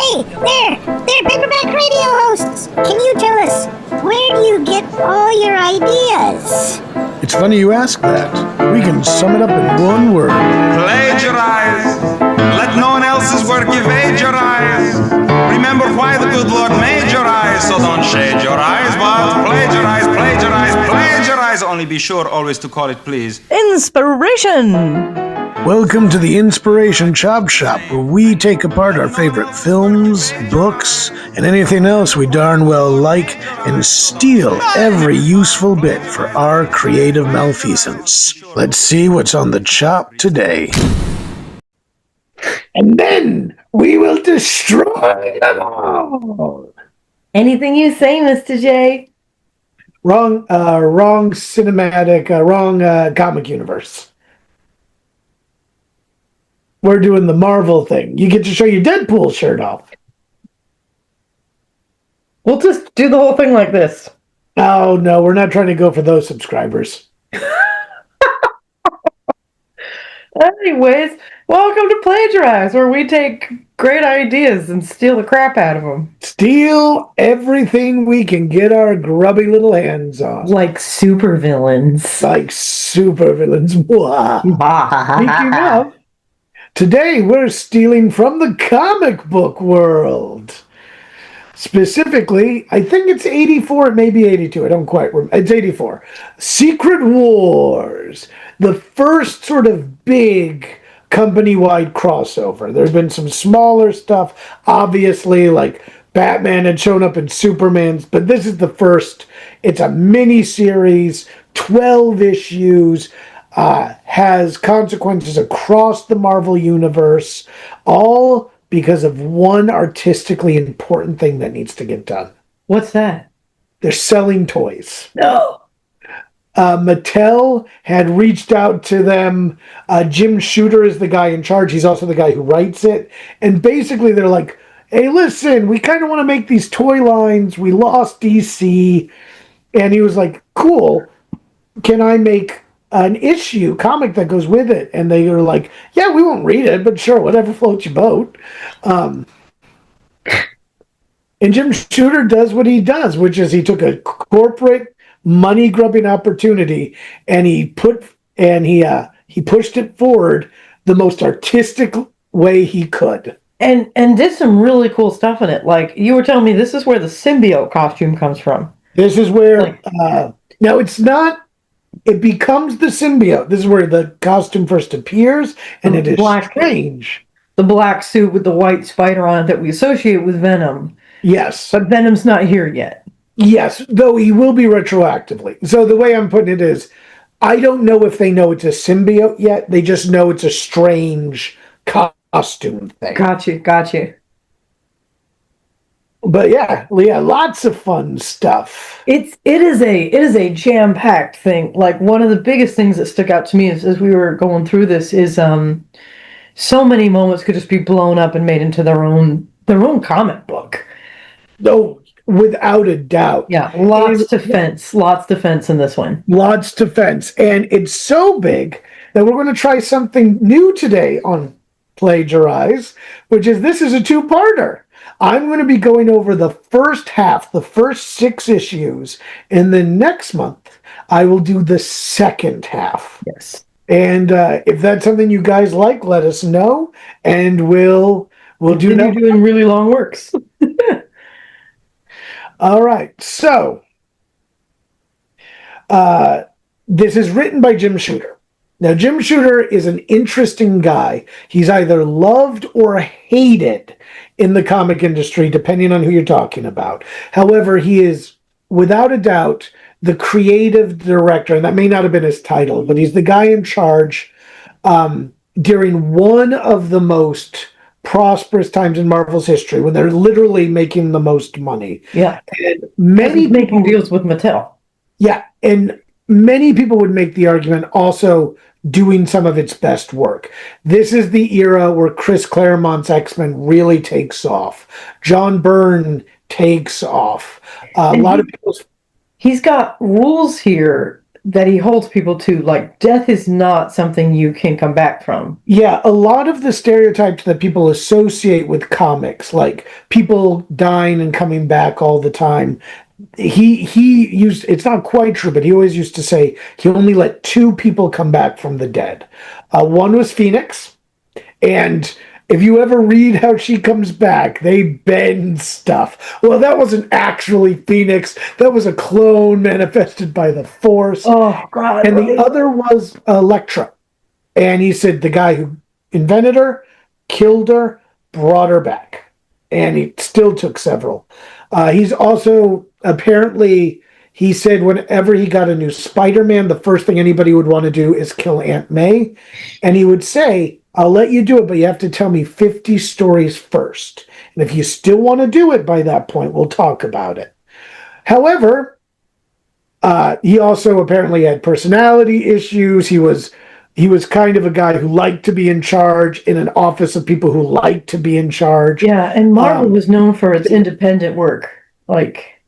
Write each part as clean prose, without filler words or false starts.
Hey, there, paperback radio hosts. Can you tell us, where do you get all your ideas? It's funny you ask that. We can sum it up in one word. Plagiarize. Let no one else's work evade your eyes. Remember why the good Lord made your eyes, so don't shade your eyes, but plagiarize, plagiarize, plagiarize. Only be sure always to call it, please, Inspiration! Welcome to the Inspiration Chop Shop, where we take apart our favorite films, books, and anything else we darn well like, and steal every useful bit for our creative malfeasance. Let's see what's on the chop today. And then we will destroy them all. Anything you say, Mr. J. Wrong cinematic, wrong comic universe. We're doing the Marvel thing. You get to show your Deadpool shirt off. We'll just do the whole thing like this. Oh, no, we're not trying to go for those subscribers. Anyways, welcome to Plagiarize, where we take great ideas and steal the crap out of them. Steal everything we can get our grubby little hands on. Like supervillains. Like supervillains. Speaking of, today we're stealing from the comic book world. Specifically, I think it's 84, it may be 82, I don't quite remember. It's 84. Secret Wars. The first sort of big company-wide crossover. There's been some smaller stuff, obviously, like Batman had shown up in Superman's, but this is the first. It's a mini-series, 12 issues, has consequences across the Marvel Universe, all because of one artistically important thing that needs to get done. What's that? They're selling toys. No. Mattel had reached out to them. Jim Shooter is the guy in charge. He's also the guy who writes it. And basically they're like, hey, listen, we kind of want to make these toy lines. We lost DC. And he was like, cool. Can I make an issue comic that goes with it? And they were like, yeah, we won't read it, but sure, whatever floats your boat. And Jim Shooter does what he does, which is he took a corporate money grubbing opportunity and he pushed it forward the most artistic way he could. And did some really cool stuff in it. Like, you were telling me this is where the symbiote costume comes from. This is where, now it's not, it becomes the symbiote. This is where the costume first appears, and it is strange. The black suit with the white spider on it that we associate with Venom. Yes. But Venom's not here yet. Yes, though he will be retroactively. So the way I'm putting it is, I don't know if they know it's a symbiote yet. They just know it's a strange costume thing. Gotcha. But yeah, lots of fun stuff. It is a jam-packed thing. Like, one of the biggest things that stuck out to me as we were going through this is so many moments could just be blown up and made into their own comic book. No, without a doubt. Yeah, lots defense in this one. Lots defense. And it's so big that we're going to try something new today on Plagiarize, which is this is a two-parter. I'm going to be going over the first half, the first 6 issues, and then next month I will do the second half. Yes. And if that's something you guys like, let us know, and we'll do that. You're doing really long works. All right. So this is written by Jim Shooter. Now, Jim Shooter is an interesting guy. He's either loved or hated in the comic industry, depending on who you're talking about. However, he is, without a doubt, the creative director, and that may not have been his title, but he's the guy in charge during one of the most prosperous times in Marvel's history, when they're literally making the most money. Yeah. And many making deals with Mattel. Yeah, and many people would make the argument also doing some of its best work. This is the era where Chris Claremont's X-Men really takes off. John Byrne takes off. A lot of people. He's got rules here that he holds people to. Like, death is not something you can come back from. Yeah, a lot of the stereotypes that people associate with comics, like people dying and coming back all the time, he used, it's not quite true, but he always used to say he only let two people come back from the dead. One was Phoenix, and if you ever read how she comes back, they bend stuff. Well, that wasn't actually Phoenix. That was a clone manifested by the Force. Oh, God. And right. the other was Elektra. And he said the guy who invented her, killed her, brought her back. And he still took several. He's also apparently, he said whenever he got a new Spider-Man, the first thing anybody would want to do is kill Aunt May. And he would say, I'll let you do it, but you have to tell me 50 stories first. And if you still want to do it by that point, we'll talk about it. However, he also apparently had personality issues. He was kind of a guy who liked to be in charge in an office of people who like to be in charge. Yeah, and Marvel was known for its independent work. Like,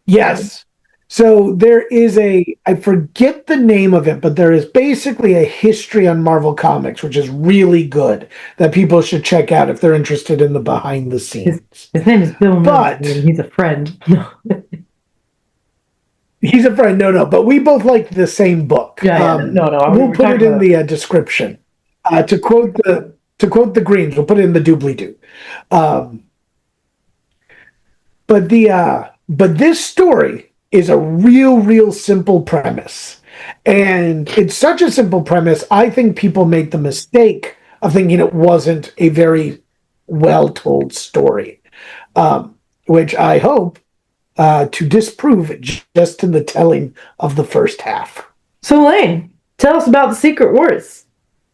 yes. So there is I forget the name of it, but there is basically a history on Marvel Comics, which is really good, that people should check out if they're interested in the behind the scenes. his name is Bill But- Miller, and he's a friend. He's a friend, no, but we both like the same book. Yeah, no. We'll put it in the description. To quote the Greens, we'll put it in the doobly-doo. But this story is a real simple premise. And it's such a simple premise, I think people make the mistake of thinking it wasn't a very well-told story, which I hope to disprove just in the telling of the first half. So, Lane, tell us about the Secret Wars.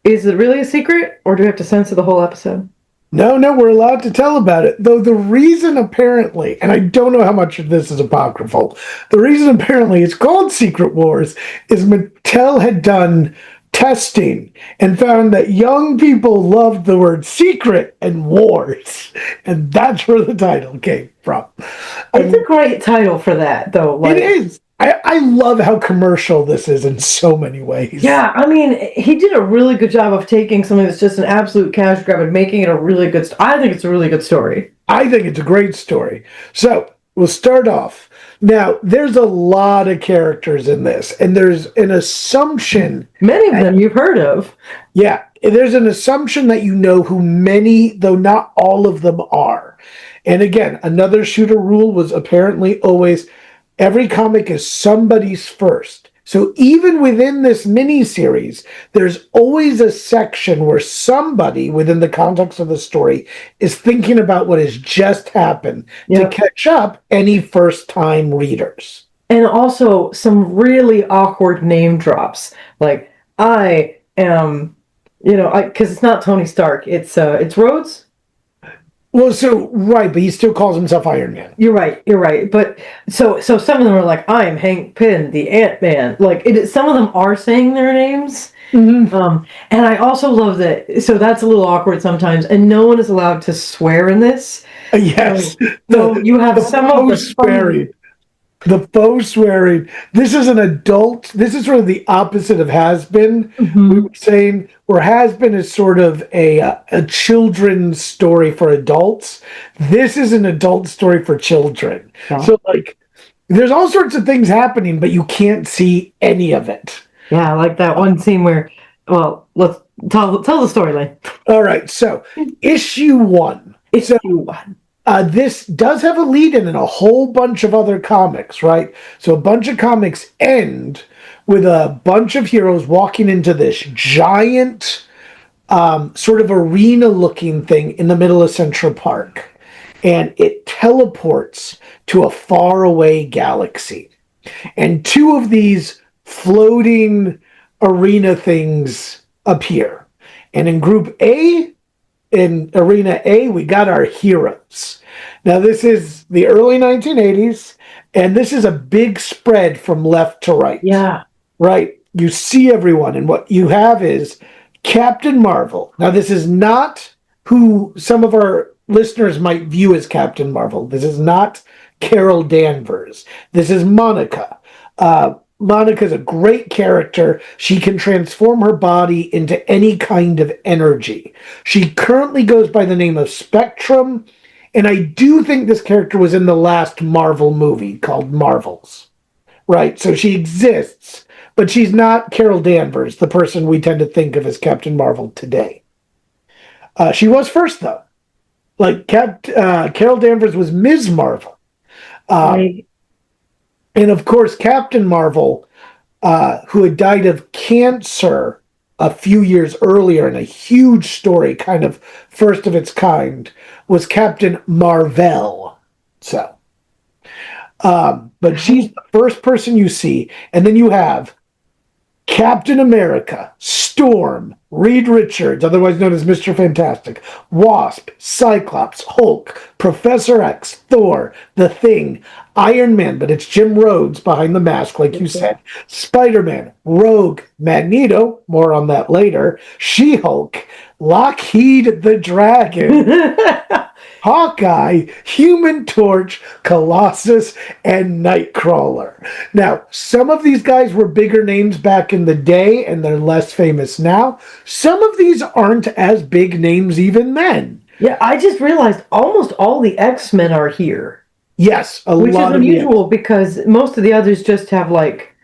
Is it really a secret, or do we have to censor the whole episode? No, we're allowed to tell about it. Though the reason apparently, and I don't know how much of this is apocryphal, the reason apparently it's called Secret Wars is Mattel had done testing and found that young people loved the word secret and wars. And that's where the title came from. It's a great title for that, though. It is. I love how commercial this is in so many ways. Yeah, I mean, he did a really good job of taking something that's just an absolute cash grab and making it a really good I think it's a really good story. I think it's a great story. So, we'll start off. Now, there's a lot of characters in this, and there's an assumption. Many of them you've heard of. Yeah, there's an assumption that you know who many, though not all of them are. And again, another shooter rule was apparently always every comic is somebody's first. So even within this mini-series, there's always a section where somebody within the context of the story is thinking about what has just happened to catch up any first-time readers. And also some really awkward name drops. Like, I am, because it's not Tony Stark. It's Rhodes. Well, so, right, but he still calls himself Iron Man. You're right. But so some of them are like, I'm Hank Pym, the Ant-Man. Like, some of them are saying their names. Mm-hmm. And I also love that, so that's a little awkward sometimes, and no one is allowed to swear in this. Yes. So you have some of the swearing. The faux swearing. This is sort of the opposite of has been. Mm-hmm. We were saying where has been is sort of a children's story for adults. This is an adult story for children. Yeah. So like there's all sorts of things happening, but you can't see any of it. Yeah, like that one scene where, well, let's tell the storyline. All right, so issue 1. Issue 1. This does have a lead-in and a whole bunch of other comics, right? So a bunch of comics end with a bunch of heroes walking into this giant sort of arena-looking thing in the middle of Central Park. And it teleports to a faraway galaxy. And 2 of these floating arena things appear. And in Group A, in Arena A, we got our heroes. Now, this is the early 1980s, and this is a big spread from left to right. Yeah. Right? You see everyone, and what you have is Captain Marvel. Now, this is not who some of our listeners might view as Captain Marvel. This is not Carol Danvers. This is Monica. Monica's a great character. She can transform her body into any kind of energy. She currently goes by the name of Spectrum, and I do think this character was in the last Marvel movie called Marvels. Right, so she exists, but she's not Carol Danvers, the person we tend to think of as Captain Marvel today. She was first, though. Like, Carol Danvers was Ms. Marvel. Right. And of course, Captain Marvel, who had died of cancer a few years earlier in a huge story, kind of first of its kind, was Captain Marvel. So, but she's the first person you see, and then you have Captain America, Storm, Reed Richards, otherwise known as Mr. Fantastic, Wasp, Cyclops, Hulk, Professor X, Thor, The Thing, Iron Man, but it's Jim Rhodes behind the mask, like you said, Spiderman, Rogue, Magneto, more on that later, She-Hulk, Lockheed the Dragon, Hawkeye, Human Torch, Colossus, and Nightcrawler. Now, some of these guys were bigger names back in the day, and they're less famous now. Some of these aren't as big names even then. Yeah, I just realized almost all the X-Men are here. Yes, which is unusual because most of the others just have like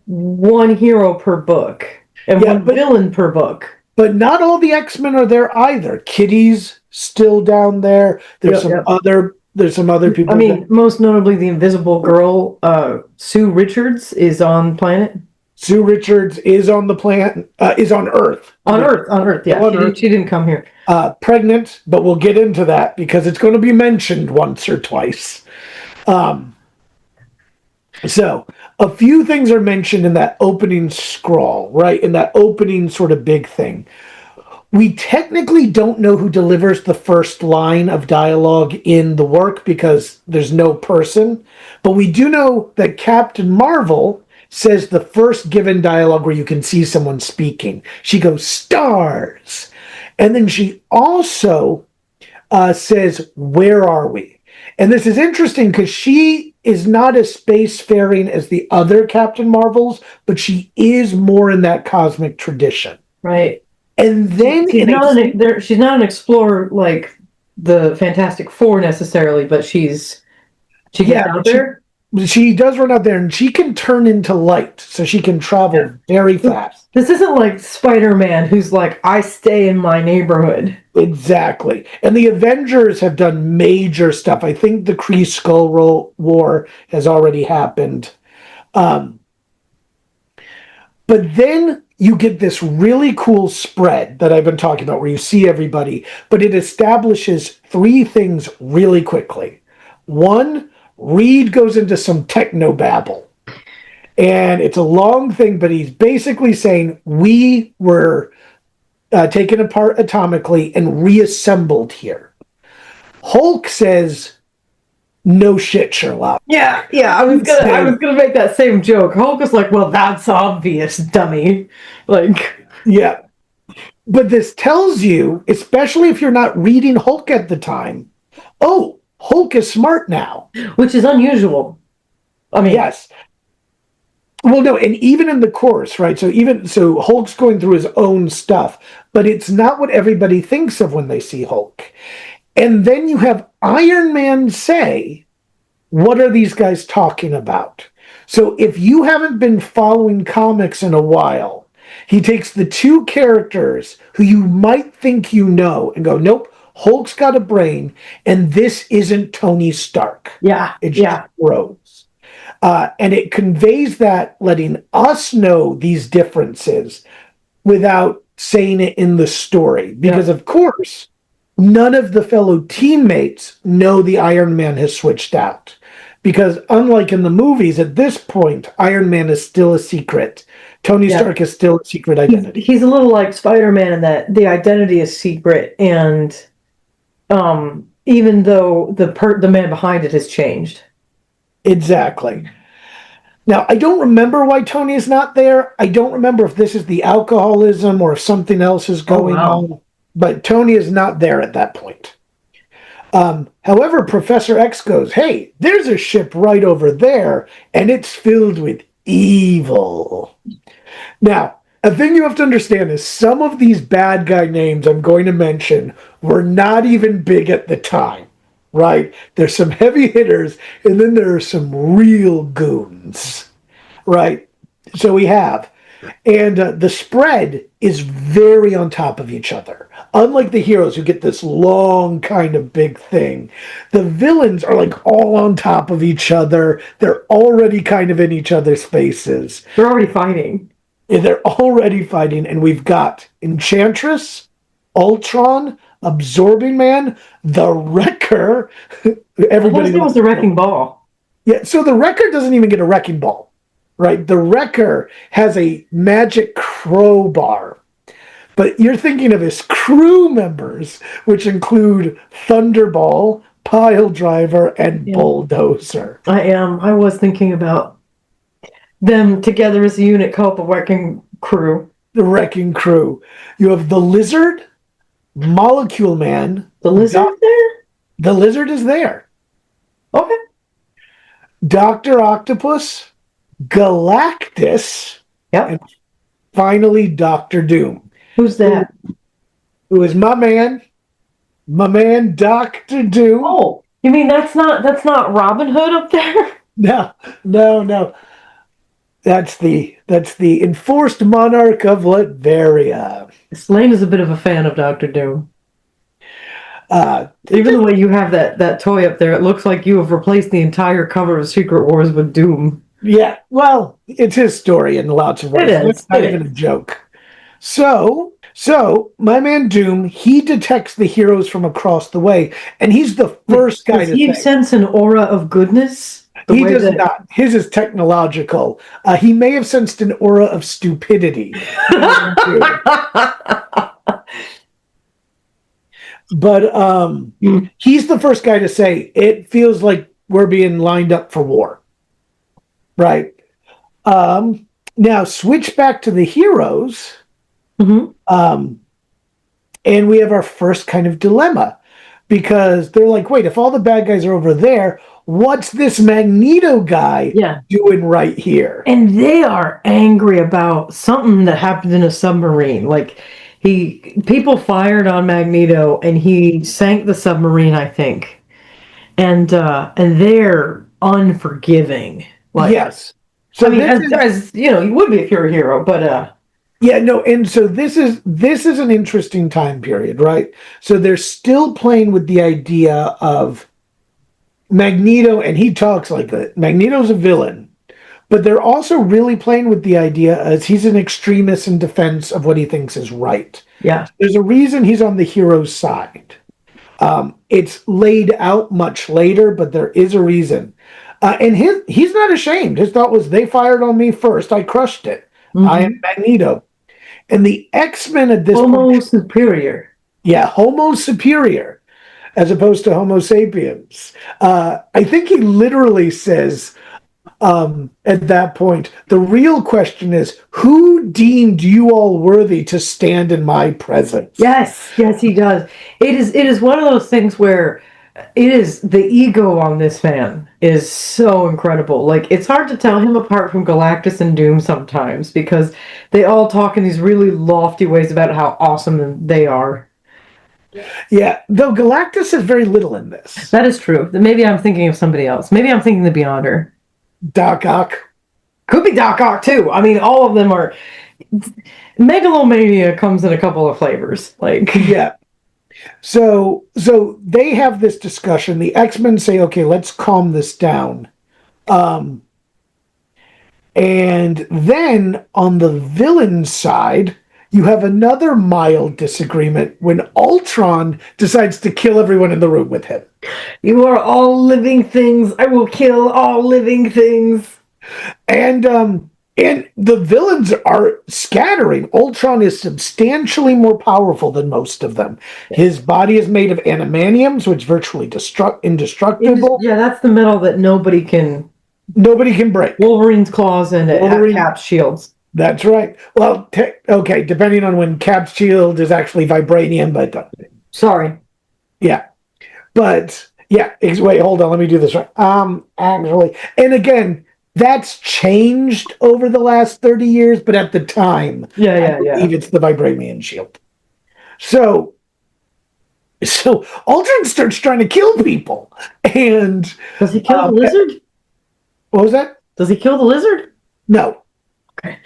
one hero per book and one villain per book. But not all the X-Men are there either. Kitty's still down there. There's some other people. I mean, most notably the Invisible Girl, Sue Richards is on planet. Sue Richards is on the planet, is on Earth. On Earth, yeah. She didn't come here. Pregnant, but we'll get into that because it's going to be mentioned once or twice. So, a few things are mentioned in that opening scroll, right? In that opening sort of big thing. We technically don't know who delivers the first line of dialogue in the work because there's no person, but we do know that Captain Marvel says the first given dialogue where you can see someone speaking. She goes, "Stars." And then she also says, "Where are we?" And this is interesting because she is not as spacefaring as the other Captain Marvels, but she is more in that cosmic tradition. Right. And then she's not an explorer like the Fantastic Four necessarily, but she gets out there. She does run out there, and she can turn into light, so she can travel very fast. This isn't like Spider-Man, who's like, I stay in my neighborhood. Exactly. And the Avengers have done major stuff. I think the Kree Skull War has already happened. But then you get this really cool spread that I've been talking about where you see everybody, but it establishes three things really quickly. One, Reed goes into some technobabble. And it's a long thing, but he's basically saying we were taken apart atomically and reassembled here. Hulk says, "No shit, Sherlock." Yeah. I was gonna make that same joke. Hulk was like, "Well, that's obvious, dummy." Like, yeah. But this tells you, especially if you're not reading Hulk at the time, oh, Hulk is smart now, which is unusual. I mean, yes. Well, no, and even in the course, right? So Hulk's going through his own stuff, but it's not what everybody thinks of when they see Hulk. And then you have Iron Man say, "What are these guys talking about?" So if you haven't been following comics in a while, he takes the two characters who you might think you know and go, "Nope, Hulk's got a brain, and this isn't Tony Stark." It's just Rhodes. And it conveys that, letting us know these differences without saying it in the story. Because, of course, none of the fellow teammates know the Iron Man has switched out. Because unlike in the movies, at this point, Iron Man is still a secret. Tony Stark is still a secret identity. He's a little like Spider-Man in that the identity is secret, and even though the man behind it has changed. Exactly. Now, I don't remember why Tony is not there. I don't remember if this is the alcoholism or if something else is going on. But Tony is not there at that point. However, Professor X goes, "Hey, there's a ship right over there, and it's filled with evil. Now, a thing you have to understand is some of these bad guy names I'm going to mention were not even big at the time, right? There's some heavy hitters, and then there are some real goons, right? So we have, and the spread is very on top of each other. Unlike the heroes who get this long kind of big thing, the villains are like all on top of each other. They're already kind of in each other's faces. They're already fighting. And they're already fighting, and we've got Enchantress, Ultron, Absorbing Man, the Wrecker. Everybody It was the Wrecking Ball. Yeah, so the Wrecker doesn't even get a wrecking ball, right? The Wrecker has a magic crowbar. But you're thinking of his crew members, which include Thunderball, Pile Driver, and Bulldozer. I am. I was thinking about them together as a unit called the Wrecking Crew. The Wrecking Crew. You have the Lizard, Molecule Man. The Lizard there? The Lizard is there. Okay. Dr. Octopus, Galactus, Yep. and finally Dr. Doom. Who's that? Who is my man, Dr. Doom. Oh, you mean that's not Robin Hood up there? No. That's the enforced monarch of Latveria. Slane is a bit of a fan of Dr. Doom. Even the way you have that toy up there, it looks like you have replaced the entire cover of Secret Wars with Doom. Yeah, well, it's his story in lots of ways. It's not even a joke. So my man Doom, he detects the heroes from across the way, and he's the first guy to he sense an aura of goodness? He does not. His is technological. He may have sensed an aura of stupidity. But he's the first guy to say, it feels like we're being lined up for war. Right. Now, switch back to the heroes. Mm-hmm. And we have our first kind of dilemma. Because they're like, wait, if all the bad guys are over there, what's this Magneto guy doing right here? And they are angry about something that happened in a submarine. Like, people fired on Magneto, and he sank the submarine, I think. And they're unforgiving. Like, yes. So I mean, as you know, you would be if you're a hero, but yeah, no, and so this is an interesting time period, right? So they're still playing with the idea of Magneto, and he talks like that. Magneto's a villain, but they're also really playing with the idea as he's an extremist in defense of what he thinks is right. Yeah. There's a reason he's on the hero's side. It's laid out much later, but there is a reason. And he's not ashamed. His thought was, they fired on me first. I crushed it. Mm-hmm. I am Magneto. And the X-Men at this Homo superior. Yeah, Homo superior, as opposed to Homo sapiens. I think he literally says at that point, the real question is, who deemed you all worthy to stand in my presence? Yes, he does. It is one of those things where it is the ego on this man is so incredible. Like, it's hard to tell him apart from Galactus and Doom sometimes because they all talk in these really lofty ways about how awesome they are. Yeah, though Galactus has very little in this. That is true. Maybe I'm thinking of somebody else. Maybe I'm thinking the Beyonder. Doc Ock. Could be Doc Ock too. I mean, all of them are. Megalomania comes in a couple of flavors. Like, yeah. So they have this discussion. The X-Men say, okay, let's calm this down. And then on the villain side, you have another mild disagreement when Ultron decides to kill everyone in the room with him. You are all living things. I will kill all living things. And the villains are scattering. Ultron is substantially more powerful than most of them. His body is made of animaniums, which is virtually indestructible. Yeah, that's the metal that nobody can break. Wolverine's claws and Cap's shields. That's right. Well, okay, depending on when Cap's shield is actually vibranium, but... Sorry. Yeah. But, yeah, wait, hold on, let me do this right. Actually, and again, That's changed over the last 30 years, but at the time, I believe it's the vibranium shield. So Ultron starts trying to kill people, and does he kill the lizard? What was that? Does he kill the lizard? No. Okay.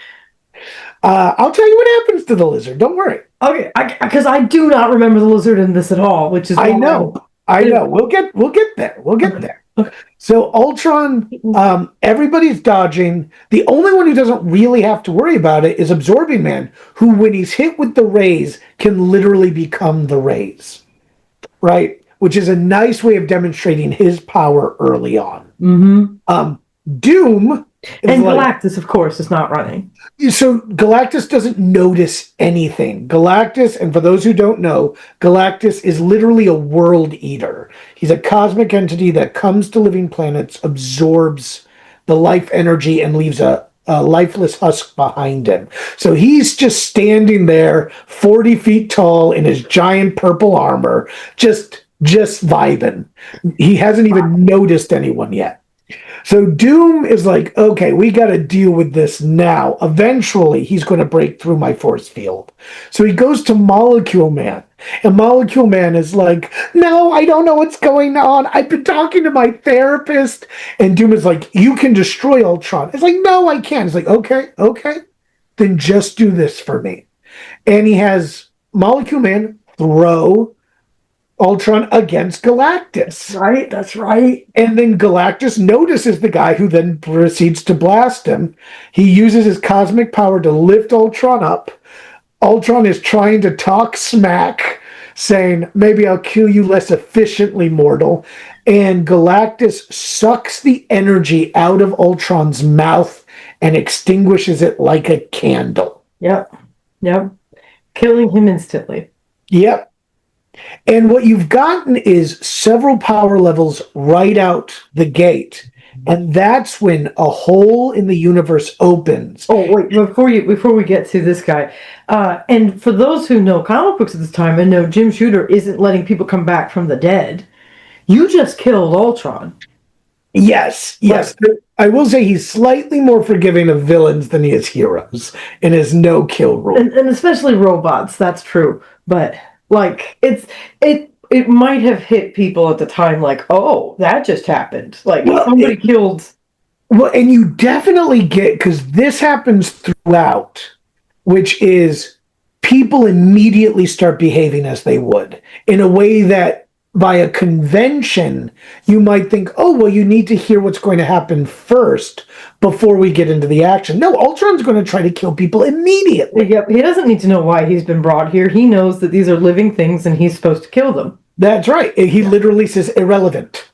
I'll tell you what happens to the lizard. Don't worry. Okay, because I do not remember the lizard in this at all, which is I know. We'll get there. We'll get there. Okay. So Ultron, everybody's dodging. The only one who doesn't really have to worry about it is Absorbing Man, who, when he's hit with the rays, can literally become the rays, right? Which is a nice way of demonstrating his power early on. Mm-hmm. Doom. And Galactus, of course, is not running. So Galactus doesn't notice anything. Galactus, and for those who don't know, Galactus is literally a world eater. He's a cosmic entity that comes to living planets, absorbs the life energy, and leaves a lifeless husk behind him. So he's just standing there, 40 feet tall, in his giant purple armor, just vibing. He hasn't even noticed anyone yet. So Doom is like, okay, we got to deal with this now. Eventually, he's going to break through my force field. So he goes to Molecule Man. And Molecule Man is like, no, I don't know what's going on. I've been talking to my therapist. And Doom is like, you can destroy Ultron. It's like, no, I can't. It's like, okay. Then just do this for me. And he has Molecule Man throw Ultron against Galactus. Right, that's right. And then Galactus notices the guy, who then proceeds to blast him. He uses his cosmic power to lift Ultron up. Ultron is trying to talk smack, saying, maybe I'll kill you less efficiently, mortal. And Galactus sucks the energy out of Ultron's mouth and extinguishes it like a candle. Yep. Killing him instantly. Yep. And what you've gotten is several power levels right out the gate. And that's when a hole in the universe opens. Oh, wait, before we get to this guy, and for those who know comic books at this time and know Jim Shooter isn't letting people come back from the dead, you just killed Ultron. Yes. I will say he's slightly more forgiving of villains than he is heroes in his no-kill rule. And especially robots, that's true. But like it might have hit people at the time like, oh, that just happened. Like somebody killed. Well, and you definitely get, because this happens throughout, which is people immediately start behaving as they would in a way that by a convention, you might think, oh, well, you need to hear what's going to happen first before we get into the action. No, Ultron's going to try to kill people immediately. Yep, he doesn't need to know why he's been brought here. He knows that these are living things and he's supposed to kill them. That's right. He literally says, irrelevant.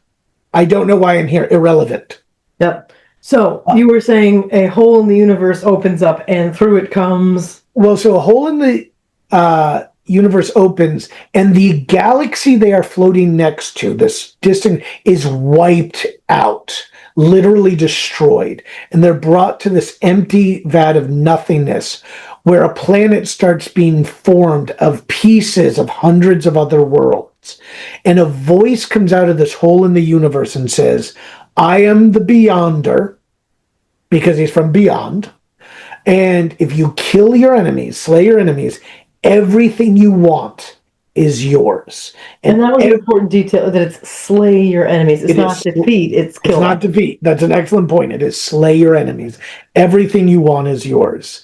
I don't know why I'm here. Irrelevant. Yep. So you were saying a hole in the universe opens up and through it comes... Well, so a hole in the universe opens, and the galaxy they are floating next to, this distant, is wiped out, literally destroyed. And they're brought to this empty vat of nothingness where a planet starts being formed of pieces of hundreds of other worlds. And a voice comes out of this hole in the universe and says, I am the Beyonder, because he's from beyond. And if you kill your enemies, slay your enemies, everything you want is yours. And that was an important detail, that it's slay your enemies. It's not defeat, it's kill. It's not defeat. That's an excellent point. It is slay your enemies. Everything you want is yours.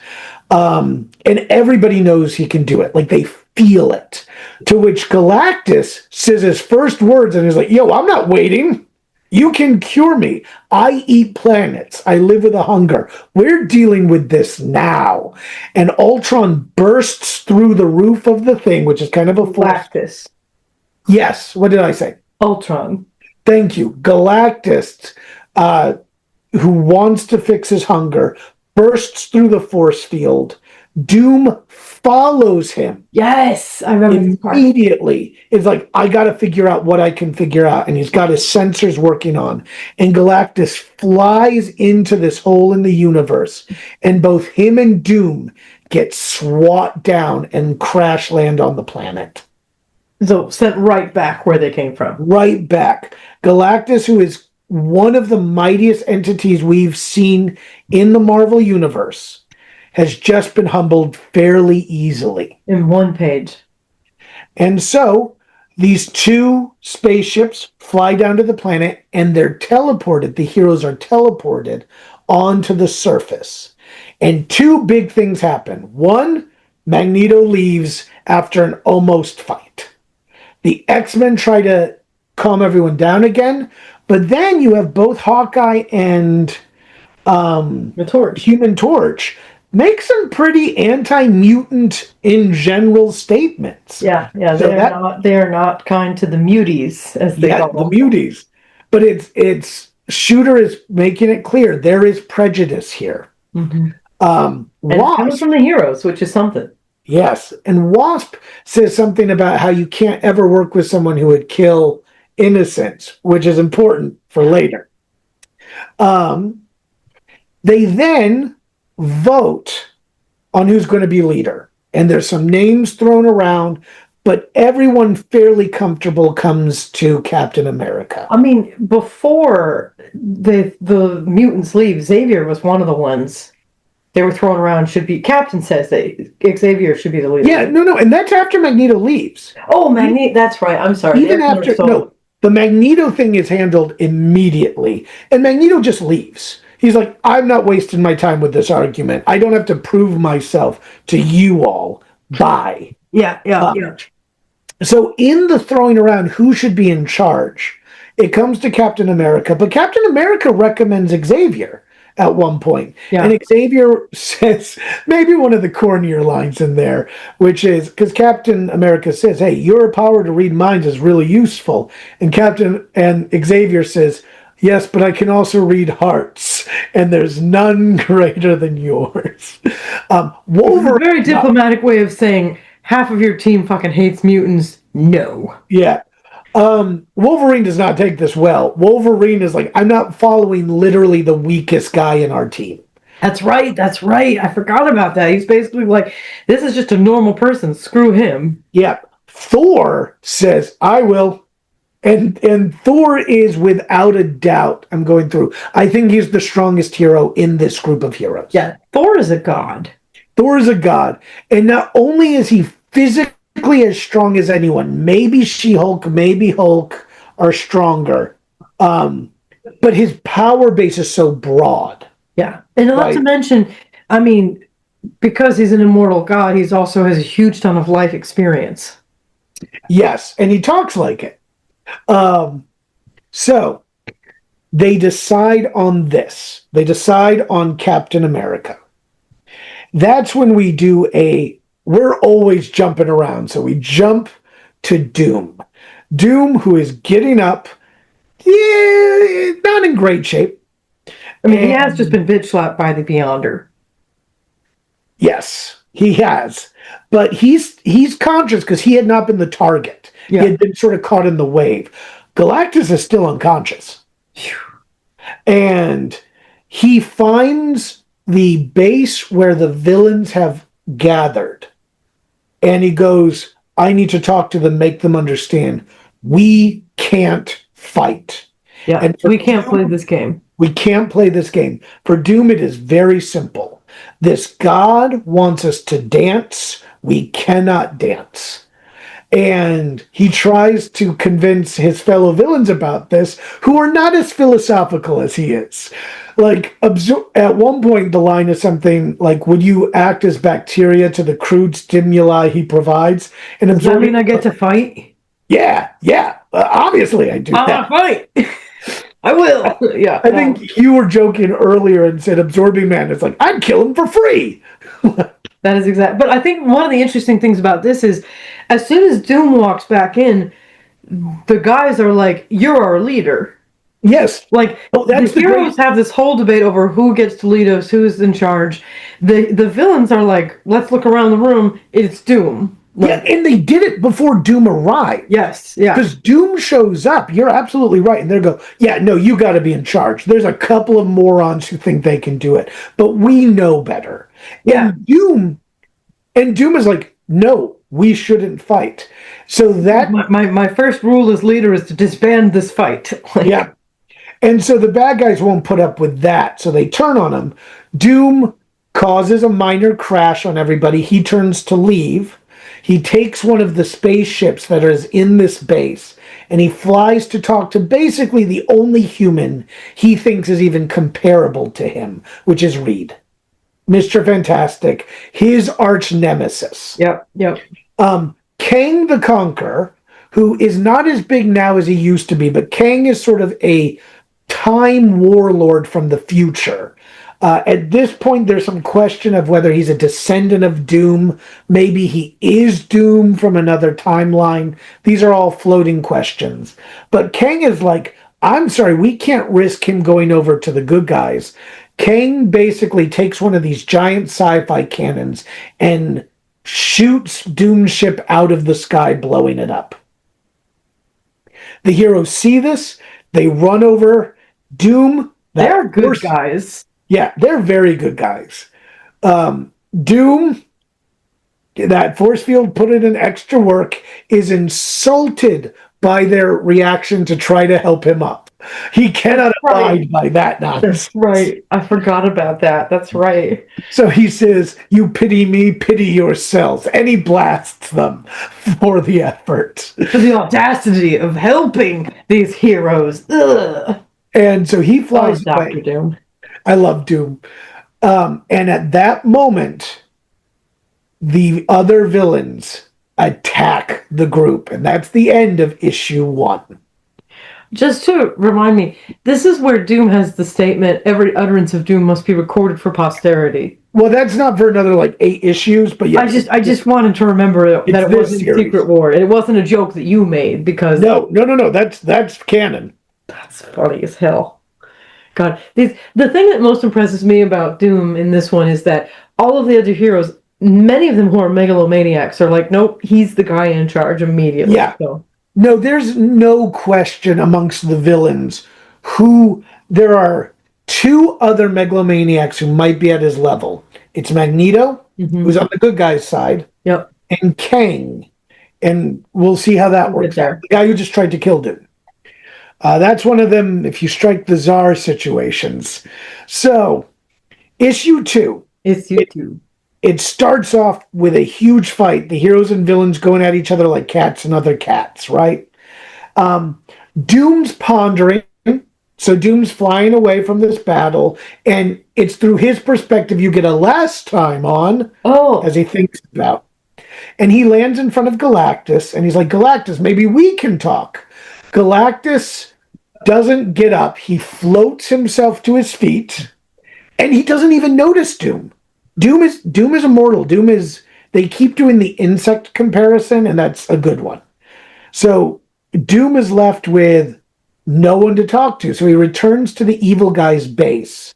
And everybody knows he can do it. Like, they feel it. To which Galactus says his first words, and he's like, yo, I'm not waiting. You can cure me. I eat planets. I live with a hunger. We're dealing with this now. And Ultron bursts through the roof of the thing, which is kind of a Galactus. Yes. What did I say? Ultron. Thank you. Galactus, who wants to fix his hunger, bursts through the force field. Doom follows him. Yes, I remember this part. Immediately. It's like, I got to figure out what I can figure out. And he's got his sensors working on. And Galactus flies into this hole in the universe. And both him and Doom get swat down and crash land on the planet. So sent right back where they came from. Right back. Galactus, who is one of the mightiest entities we've seen in the Marvel Universe has just been humbled fairly easily. In one page. And so these two spaceships fly down to the planet and they're teleported. The heroes are teleported onto the surface. And two big things happen. One, Magneto leaves after an almost fight. The X-Men try to calm everyone down again, but then you have both Hawkeye and The Torch. Human Torch make some pretty anti-mutant in general statements. Yeah, So they are not kind to the muties, as they call the them. muties. But it's Shooter is making it clear there is prejudice here. Mm-hmm. And it comes Wasp, from the heroes, which is something. yes, and Wasp says something about how you can't ever work with someone who would kill innocents, which is important for later. They then vote on who's going to be leader. And there's some names thrown around, but everyone fairly comfortable comes to Captain America. I mean, before the mutants leave, Xavier was one of the ones they were throwing around. Captain says that Xavier should be the leader. Yeah, no, and that's after Magneto leaves. Oh, Magneto, that's right. I'm sorry. Even after, the Magneto thing is handled immediately, and Magneto just leaves. He's like, I'm not wasting my time with this argument. I don't have to prove myself to you all. Bye. Yeah. So in the throwing around who should be in charge, it comes to Captain America, but Captain America recommends Xavier at one point. Yeah. And Xavier says maybe one of the cornier lines in there, which is because Captain America says, hey, your power to read minds is really useful. And Xavier says, yes, but I can also read hearts, and there's none greater than yours. Wolverine, a very diplomatic way of saying half of your team fucking hates mutants. No. Yeah. Wolverine does not take this well. Wolverine is like, I'm not following literally the weakest guy in our team. That's right. I forgot about that. He's basically like, this is just a normal person. Screw him. Yeah. Thor says, I will. And Thor is without a doubt, I'm going through, I think he's the strongest hero in this group of heroes. Yeah. Thor is a god. Thor is a god. And not only is he physically as strong as anyone, maybe She-Hulk, maybe Hulk are stronger, but his power base is so broad. Yeah. And not to mention, I mean, because he's an immortal god, he also has a huge ton of life experience. Yes, and he talks like it. So they decide on this. They decide on Captain America. That's when we do we're always jumping around. So we jump to Doom. Doom, who is getting up, not in great shape. I mean, he has just been bitch slapped by the Beyonder. Yes, he has. But he's conscious because he had not been the target. Yeah. He had been sort of caught in the wave. Galactus is still unconscious. And he finds the base where the villains have gathered. And he goes, I need to talk to them, make them understand. We can't fight. Yeah, and we can't play this game. We can't play this game. For Doom, it is very simple. This god wants us to dance. We cannot dance. And he tries to convince his fellow villains about this, who are not as philosophical as he is. Like, at one point, the line is something like, would you act as bacteria to the crude stimuli he provides? And does that mean I get to fight? Yeah. Obviously, I do that. Fight! I will. Yeah. I think you were joking earlier and said absorbing man. It's like, I'd kill him for free. That is exact. But I think one of the interesting things about this is, as soon as Doom walks back in, the guys are like, "You're our leader." Yes. Like the heroes have this whole debate over who gets to lead us, who's in charge. The villains are like, "Let's look around the room. It's Doom." Like, yeah, and they did it before Doom arrived. Yes, yeah. Because Doom shows up. You're absolutely right. And they go, yeah, no, you got to be in charge. There's a couple of morons who think they can do it. But we know better. Yeah. And Doom is like, no, we shouldn't fight. So that... My first rule as leader is to disband this fight. Yeah. And so the bad guys won't put up with that. So they turn on him. Doom causes a minor crash on everybody. He turns to leave. He takes one of the spaceships that is in this base and he flies to talk to basically the only human he thinks is even comparable to him, which is Reed. Mr. Fantastic, his arch nemesis. Yep. Kang the Conqueror, who is not as big now as he used to be, but Kang is sort of a time warlord from the future. At this point, there's some question of whether he's a descendant of Doom. Maybe he is Doom from another timeline. These are all floating questions. But Kang is like, I'm sorry, we can't risk him going over to the good guys. Kang basically takes one of these giant sci-fi cannons and shoots Doom's ship out of the sky, blowing it up. The heroes see this. They run over Doom. They're good guys. Yeah, they're very good guys. Doom, that force field put in an extra work, is insulted by their reaction to try to help him up. He cannot abide by that nonsense. That's right. I forgot about that. That's right. So he says, "You pity me, pity yourselves." And he blasts them for the effort. For the audacity of helping these heroes. Ugh. And so he flies away. Dr. Doom. I love Doom. And at that moment, the other villains attack the group. And that's the end of issue 1. Just to remind me, this is where Doom has the statement, every utterance of Doom must be recorded for posterity. Well, that's not for another 8 issues, but yeah. I just wanted to remember that it wasn't Secret War. It wasn't a joke that you made because No. That's canon. That's funny as hell. God, the thing that most impresses me about Doom in this one is that all of the other heroes, many of them who are megalomaniacs, are like, nope, he's the guy in charge immediately. Yeah. So. No, there's no question amongst the villains who there are 2 other megalomaniacs who might be at his level. It's Magneto, who's on the good guy's side, and Kang. And we'll see how that works out. The guy who just tried to kill Doom. That's one of them, if you strike the czar situations. So, issue 2. It starts off with a huge fight. The heroes and villains going at each other like cats and other cats, right? Doom's pondering. So Doom's flying away from this battle. And it's through his perspective you get a last time on as he thinks about. And he lands in front of Galactus. And he's like, Galactus, maybe we can talk. Galactus doesn't get up. He floats himself to his feet, and he doesn't even notice Doom. Doom is immortal. They keep doing the insect comparison, and that's a good one. So Doom is left with no one to talk to. So he returns to the evil guy's base.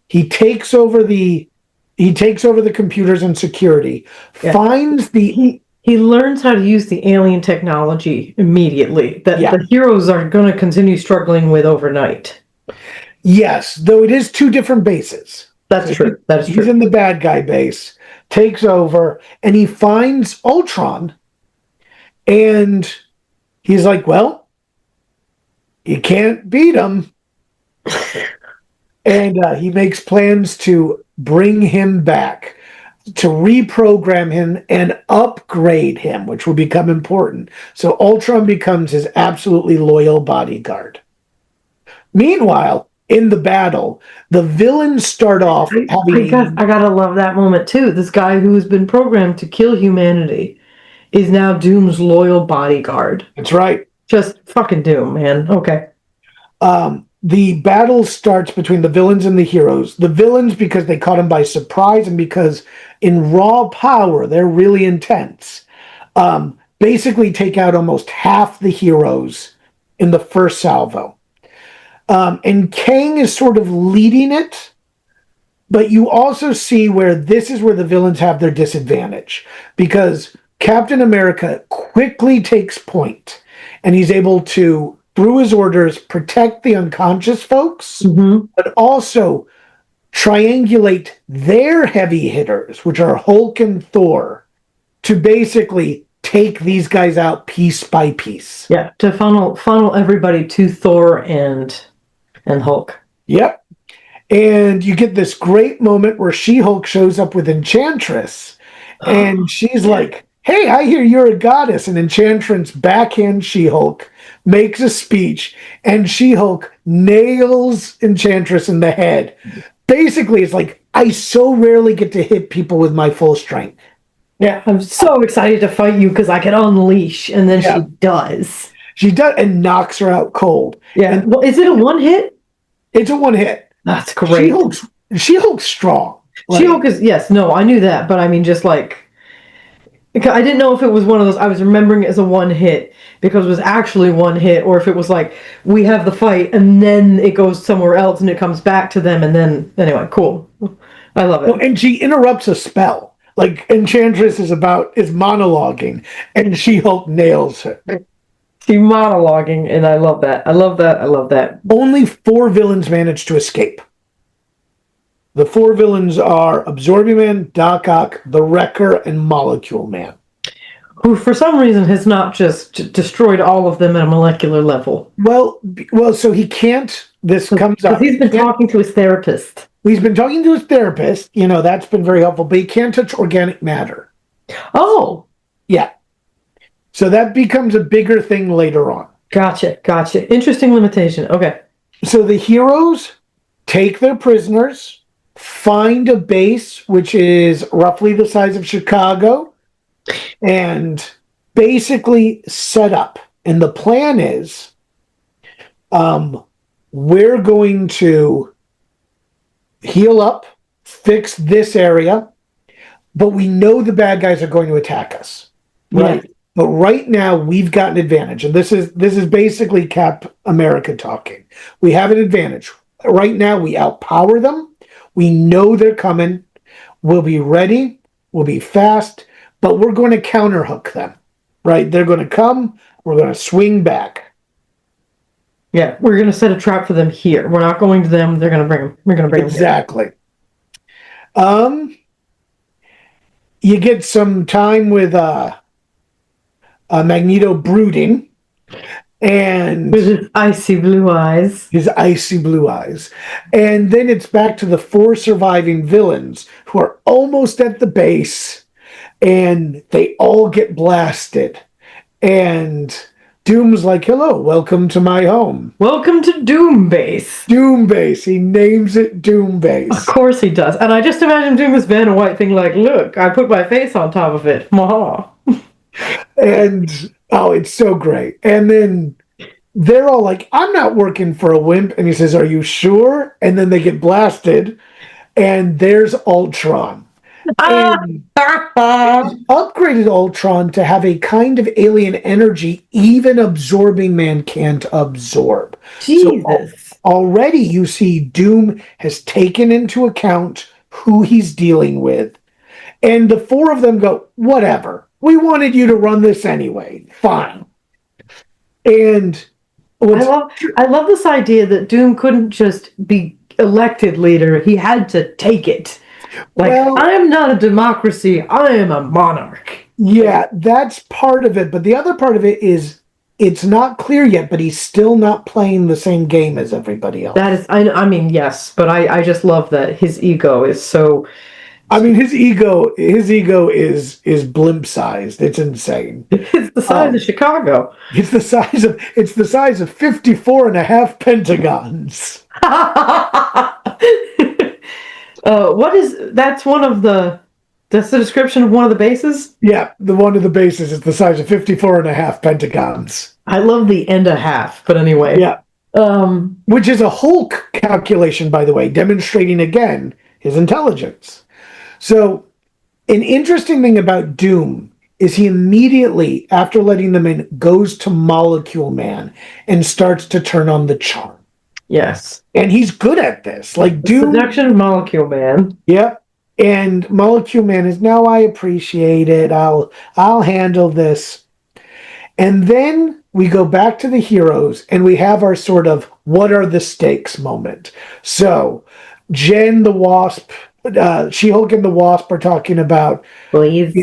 He takes over the computers and security, finds the He learns how to use the alien technology immediately that the heroes are going to continue struggling with overnight. Yes, though it is 2 different bases. That's true. That is true. He's in the bad guy base, takes over, and he finds Ultron, and he's like, well, you can't beat him. And he makes plans to bring him back, to reprogram him and upgrade him, which will become important. So Ultron becomes his absolutely loyal bodyguard. Meanwhile, in the battle, the villains start off having... I gotta love that moment, too. This guy who has been programmed to kill humanity is now Doom's loyal bodyguard. That's right. Just fucking Doom, man. Okay. The battle starts between the villains and the heroes. The villains, because they caught him by surprise and because in raw power, they're really intense, basically take out almost half the heroes in the first salvo. And Kang is sort of leading it, but you also see where this is where the villains have their disadvantage, because Captain America quickly takes point, and he's able to, through his orders, protect the unconscious folks, but also triangulate their heavy hitters, which are Hulk and Thor, to basically take these guys out piece by piece. Yeah, to funnel everybody to Thor and And Hulk. Yep. And you get this great moment where She-Hulk shows up with Enchantress, and she's like, "Hey, I hear you're a goddess." And Enchantress backhands She-Hulk, makes a speech, and She-Hulk nails Enchantress in the head. Basically, it's like, I so rarely get to hit people with my full strength. Yeah, I'm so excited to fight you because I can unleash, and then Yeah. she does. She does, and knocks her out cold. Yeah. And Well, is it a one hit? it's a one hit. That's great. She-Hulk's strong. She-Hulk is, yes, no, I knew that, but I mean, just like, I didn't know if it was one of those, I was remembering it as a one hit because it was actually one hit, or if it was like, we have the fight and then it goes somewhere else and it comes back to them, and then, anyway, cool. I love it. Well, and she interrupts a spell. Like, Enchantress is monologuing, and She-Hulk nails her. She's monologuing, and I love that. I love that. I love that. Only 4 villains manage to escape. The 4 villains are Absorbing Man, Doc Ock, the Wrecker, and Molecule Man. Who, for some reason, has not just destroyed all of them at a molecular level. Well, so he can't. This comes up. He's been talking to his therapist. He's been talking to his therapist. You know, that's been very helpful. But he can't touch organic matter. Oh, Yeah. So that becomes a bigger thing later on. gotcha. Interesting limitation. Okay. So the heroes take their prisoners, find a base which is roughly the size of Chicago, and basically set up. And the plan is, we're going to heal up, fix this area, but we know the bad guys are going to attack us, right? Yeah. But right now we've got an advantage, and this is basically Cap America talking. We have an advantage right now. We outpower them. We know they're coming. We'll be ready. We'll be fast, but we're going to counterhook them, right? They're going to come. We're going to swing back. Yeah, we're going to set a trap for them here. We're not going to them. They're going to bring them. We're going to bring Exactly. You get some time with Magneto brooding, and with his icy blue eyes. And then it's back to the 4 surviving villains who are almost at the base, and they all get blasted. And Doom's like, "Hello, welcome to my home." Welcome to Doom Base. Doom Base. He names it Doom Base. Of course he does. And I just imagine doing this Vanna White thing like, look, I put my face on top of it. Maha. And, oh, it's so great. And then they're all like, "I'm not working for a wimp." And he says, "Are you sure?" And then they get blasted. And there's Ultron. And upgraded Ultron to have a kind of alien energy even Absorbing Man can't absorb. Jesus. So already you see Doom has taken into account who he's dealing with. And the 4 of them go, "Whatever. We wanted you to run this anyway. Fine." And I love this idea that Doom couldn't just be elected leader. He had to take it. Like, well, I'm not a democracy. I am a monarch. Yeah, that's part of it. But the other part of it is it's not clear yet, but he's still not playing the same game as everybody else. That is, I mean, yes, but I just love that his ego is so. I mean, his ego is blimp sized. It's insane. It's the size of Chicago. It's the size of 54 and a half pentagons. That's the description of one of the bases? Yeah, the one of the bases is the size of 54 and a half pentagons. I love the and a half, but anyway. Yeah. Which is a Hulk calculation, by the way, demonstrating again his intelligence. So, an interesting thing about Doom is he immediately, after letting them in, goes to Molecule Man and starts to turn on the charm. Yes. And he's good at this. Like Doom. Seduction of Molecule Man. Yep. And Molecule Man is, "Now I appreciate it. I'll handle this." And then we go back to the heroes and we have our sort of what are the stakes moment. So Jen the Wasp, She-Hulk and the Wasp are talking about, Please.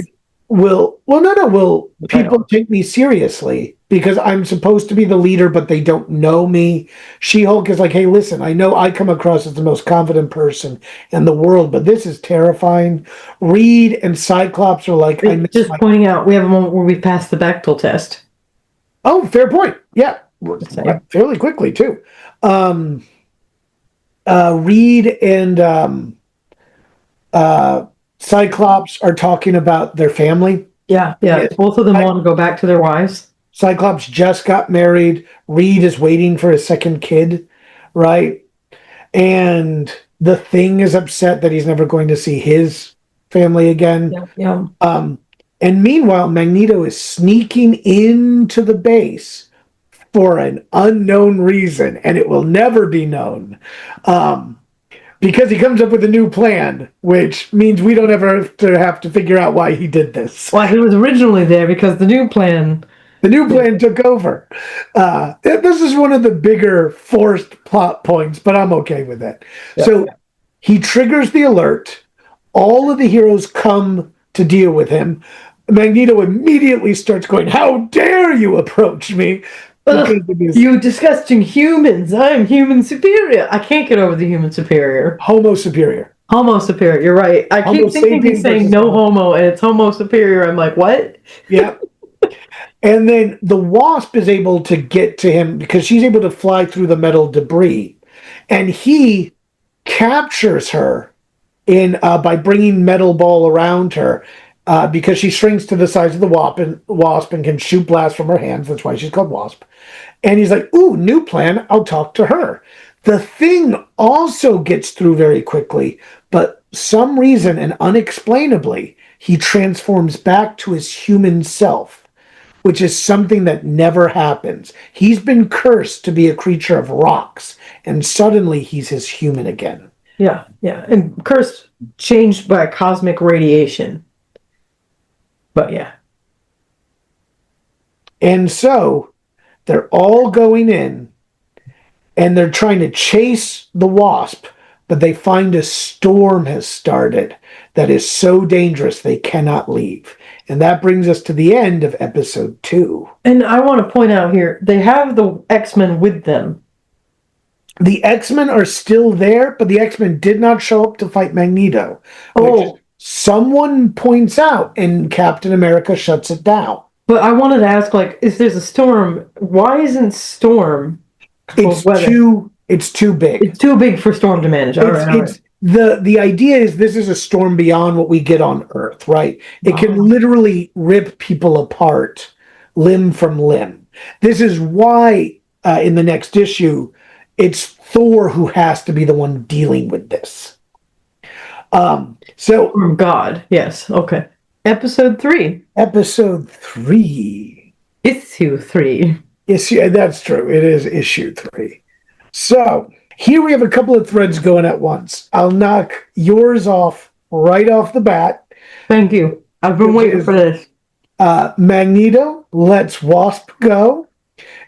will people take me seriously? because I'm supposed to be the leader, but they don't know me. She-Hulk is like, hey, listen, I know I come across as the most confident person in the world, but this is terrifying. Reed and Cyclops are like, I miss Just my... pointing out, we have a moment where we passed the Bechtel test. Oh, fair point. Yeah. Saying. Fairly quickly, too. Reed and Cyclops are talking about their family. Yeah. Both of them want to go back to their wives. Cyclops just got married. Reed is waiting for his second kid, right? And the Thing is upset that he's never going to see his family again. Yeah. And meanwhile, Magneto is sneaking into the base for an unknown reason, and it will never be known. Because he comes up with a new plan, which means we don't ever have to figure out why he did this. Well, he was originally there because the new plan took over. This is one of the bigger forced plot points, but I'm okay with it. So he triggers the alert. All of the heroes come to deal with him. Magneto immediately starts going, how dare you approach me? You disgusting humans. I'm human superior. I can't get over the human superior. Homo superior. Homo superior. You're right. I keep thinking he's saying no homo and it's homo superior. I'm like, what? Yeah. And then the Wasp is able to get to him because she's able to fly through the metal debris. And he captures her by bringing Metal Ball around her because she shrinks to the size of the Wasp and can shoot blasts from her hands. That's why she's called Wasp. And he's like, ooh, new plan. I'll talk to her. The Thing also gets through very quickly, but some reason and unexplainably, he transforms back to his human self, which is something that never happens. He's been cursed to be a creature of rocks, and suddenly he's his human again. Yeah. And cursed, changed by cosmic radiation. But yeah. And so they're all going in, and they're trying to chase the Wasp, but they find a storm has started that is so dangerous they cannot leave. And that brings us to the end of episode 2. And I want to point out here, they have the X-Men with them. The X-Men are still there, but the X-Men did not show up to fight Magneto. Which someone points out, and Captain America shuts it down. But I wanted to ask, like, if there's a storm, why isn't Storm... It's too big. It's too big for Storm to manage. All right. The idea is this is a storm beyond what we get on Earth, right? It can literally rip people apart, limb from limb. This is why in the next issue, it's Thor who has to be the one dealing with this. God, yes, okay. Episode 3. Episode 3. Issue 3. Issue, that's true. It is issue 3. So here we have a couple of threads going at once. I'll knock yours off right off the bat. Thank you. I've been waiting for this. Magneto lets Wasp go.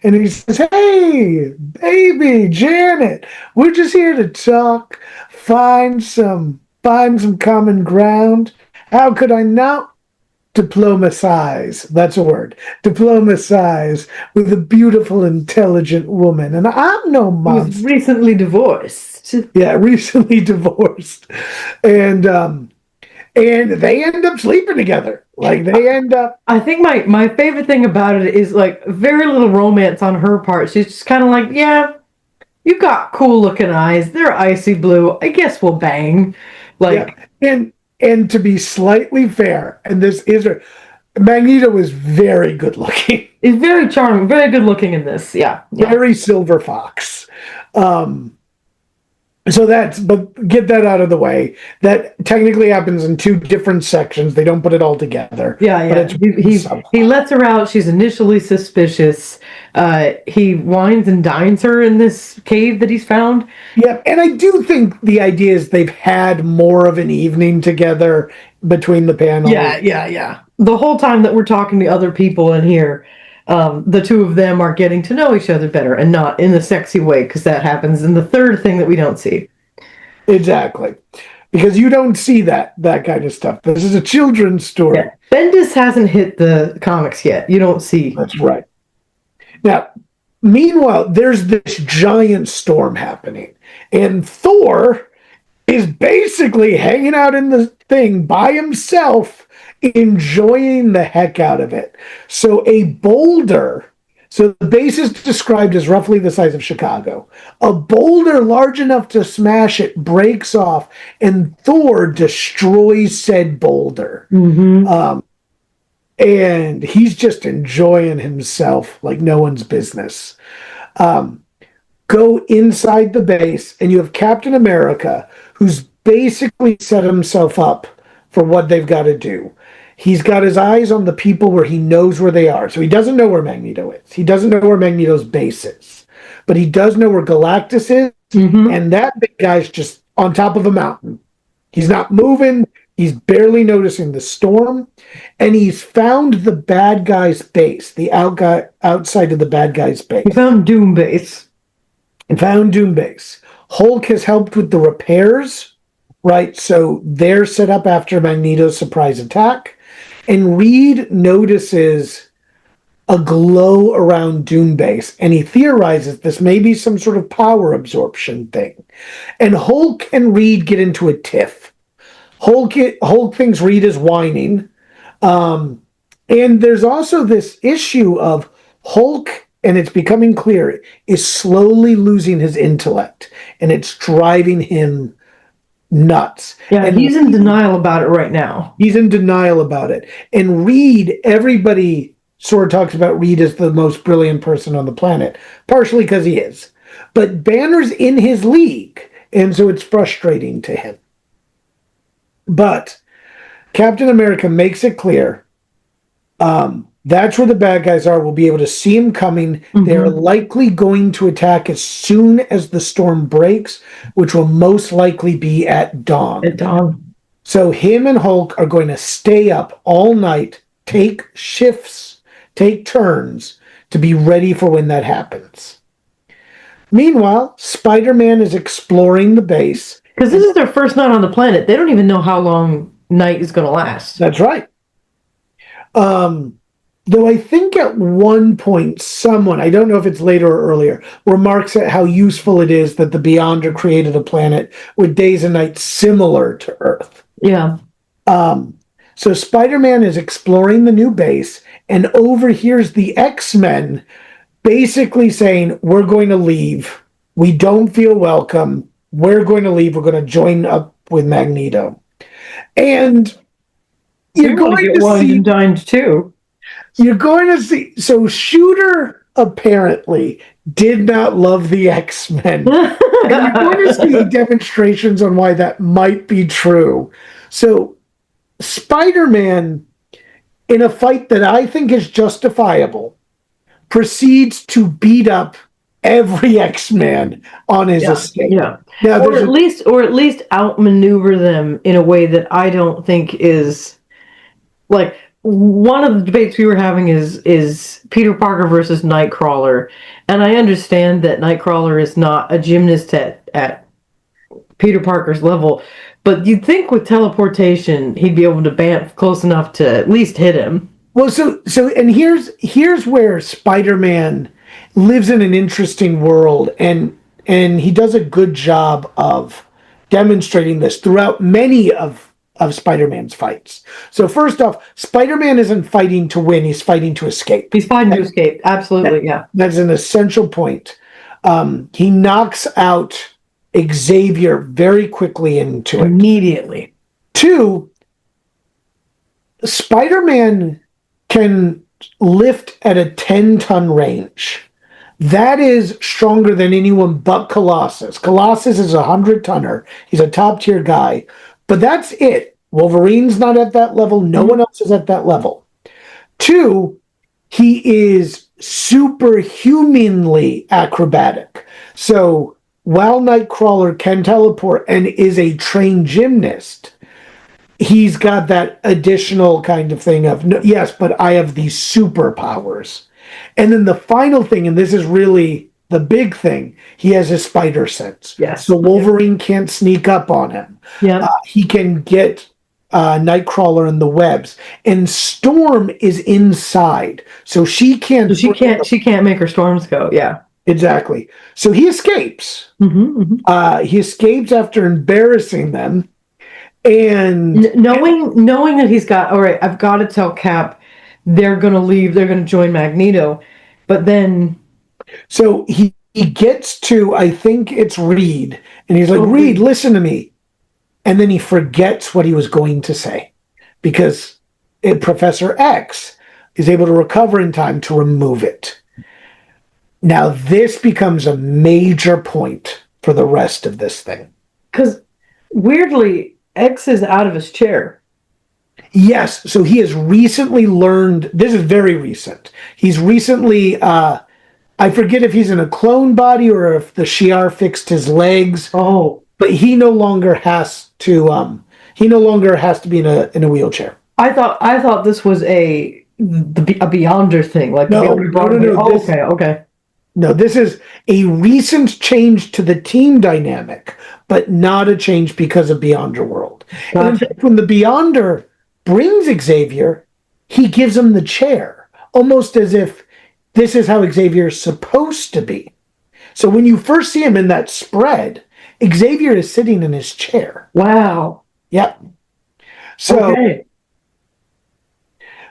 And he says, hey, baby, Janet, we're just here to talk, find some common ground. How could I not diplomatize? That's a word. Diplomatize with a beautiful, intelligent woman. And I'm no monster. Who's recently divorced. Yeah, recently divorced. And they end up sleeping together. Like, they end up... I think my favorite thing about it is, like, very little romance on her part. She's just kind of like, yeah, you got cool-looking eyes. They're icy blue. I guess we'll bang. Like, yeah. And to be slightly fair, and this is... Magneto is very good-looking. He's very charming, very good-looking in this, yeah. Very Silver Fox. But get that out of the way. That technically happens in 2 different sections. They don't put it all together. Yeah. He lets her out. She's initially suspicious. He wines and dines her in this cave that he's found. Yeah, and I do think the idea is they've had more of an evening together between the panels. Yeah. The whole time that we're talking to other people in here, the two of them are getting to know each other better, and not in the sexy way, because that happens in the third thing that we don't see. Exactly. Because you don't see that kind of stuff. This is a children's story. Yeah. Bendis hasn't hit the comics yet. You don't see. That's right. Now, meanwhile, there's this giant storm happening, and Thor is basically hanging out in the thing by himself, enjoying the heck out of it. So a boulder, so the base is described as roughly the size of Chicago. A boulder large enough to smash it breaks off, and Thor destroys said boulder. And he's just enjoying himself like no one's business. Go inside the base, and you have Captain America, who's basically set himself up for what they've got to do. He's got his eyes on the people where he knows where they are. So he doesn't know where Magneto is. He doesn't know where Magneto's base is. But he does know where Galactus is. And that big guy's just on top of a mountain. He's not moving. He's barely noticing the storm. And he's found the bad guy's base, the outside of the bad guy's base. He found Doom Base. Hulk has helped with the repairs, right? So they're set up after Magneto's surprise attack. And Reed notices a glow around Doom Base, and he theorizes this may be some sort of power absorption thing. And Hulk and Reed get into a tiff. Hulk thinks Reed is whining. And there's also this issue of Hulk, and it's becoming clear, is slowly losing his intellect, and it's driving him nuts. Yeah, and he's in denial about it right now. He's in denial about it. And Reed, everybody sort of talks about Reed as the most brilliant person on the planet, partially because he is. But Banner's in his league, and so it's frustrating to him. But Captain America makes it clear that's where the bad guys are. We'll be able to see them coming. They're likely going to attack as soon as the storm breaks, which will most likely be at dawn. So him and Hulk are going to stay up all night, take shifts, take turns to be ready for when that happens. Meanwhile, Spider-Man is exploring the base. Because this is their first night on the planet. They don't even know how long night is going to last. That's right. Though I think at one point someone, I don't know if it's later or earlier, remarks at how useful it is that the Beyonder created a planet with days and nights similar to Earth. Yeah. So Spider-Man is exploring the new base and overhears the X-Men basically saying, we're going to leave. We don't feel welcome. We're going to leave. We're going to join up with Magneto. And you're going to get wined see... and dined too. You're going to see... So Shooter apparently did not love the X-Men. And you're going to see demonstrations on why that might be true. So Spider-Man, in a fight that I think is justifiable, proceeds to beat up every X-Man on his estate. Yeah. Now, or at least outmaneuver them in a way that I don't think is like... One of the debates we were having is Peter Parker versus Nightcrawler, and I understand that Nightcrawler is not a gymnast at Peter Parker's level, but you'd think with teleportation he'd be able to bamf close enough to at least hit him. Well, so and here's where Spider-Man lives in an interesting world, and he does a good job of demonstrating this throughout many of Spider-Man's fights. So first off, Spider-Man isn't fighting to win, he's fighting to escape. He's fighting to escape, absolutely, yeah. That's an essential point. He knocks out Xavier very quickly into it. Immediately. 2, Spider-Man can lift at a 10-ton range. That is stronger than anyone but Colossus. Colossus is a 100-tonner. He's a top-tier guy. But that's it. Wolverine's not at that level. No one else is at that level. 2, he is superhumanly acrobatic. So while Nightcrawler can teleport and is a trained gymnast, he's got that additional kind of thing of, yes, but I have these superpowers. And then the final thing, and this is really the big thing, he has his spider sense. Yes. So Wolverine can't sneak up on him. Yeah. He can get Nightcrawler and the webs, and Storm is inside, so she can't. So she can't make her storms go. Yeah. Exactly. So he escapes. He escapes after embarrassing them, and Knowing that he's got, all right, I've got to tell Cap they're gonna leave, they're gonna join Magneto, but then so he gets to, I think it's Reed, and he's like, Reed, listen to me, and then he forgets what he was going to say because Professor X is able to recover in time to remove it. Now this becomes a major point for the rest of this thing. Because weirdly, X is out of his chair. Yes, so he has recently learned, this is very recent. He's recently, I forget if he's in a clone body or if the Shi'ar fixed his legs. Oh. But he no longer has to be in a wheelchair. I thought this was a Beyonder thing. Like No. Okay. No, this is a recent change to the team dynamic, but not a change because of Beyonder World. Gotcha. And in fact, when the Beyonder brings Xavier, he gives him the chair, almost as if this is how Xavier is supposed to be. So when you first see him in that spread, Xavier is sitting in his chair. Wow. Yep. So, okay.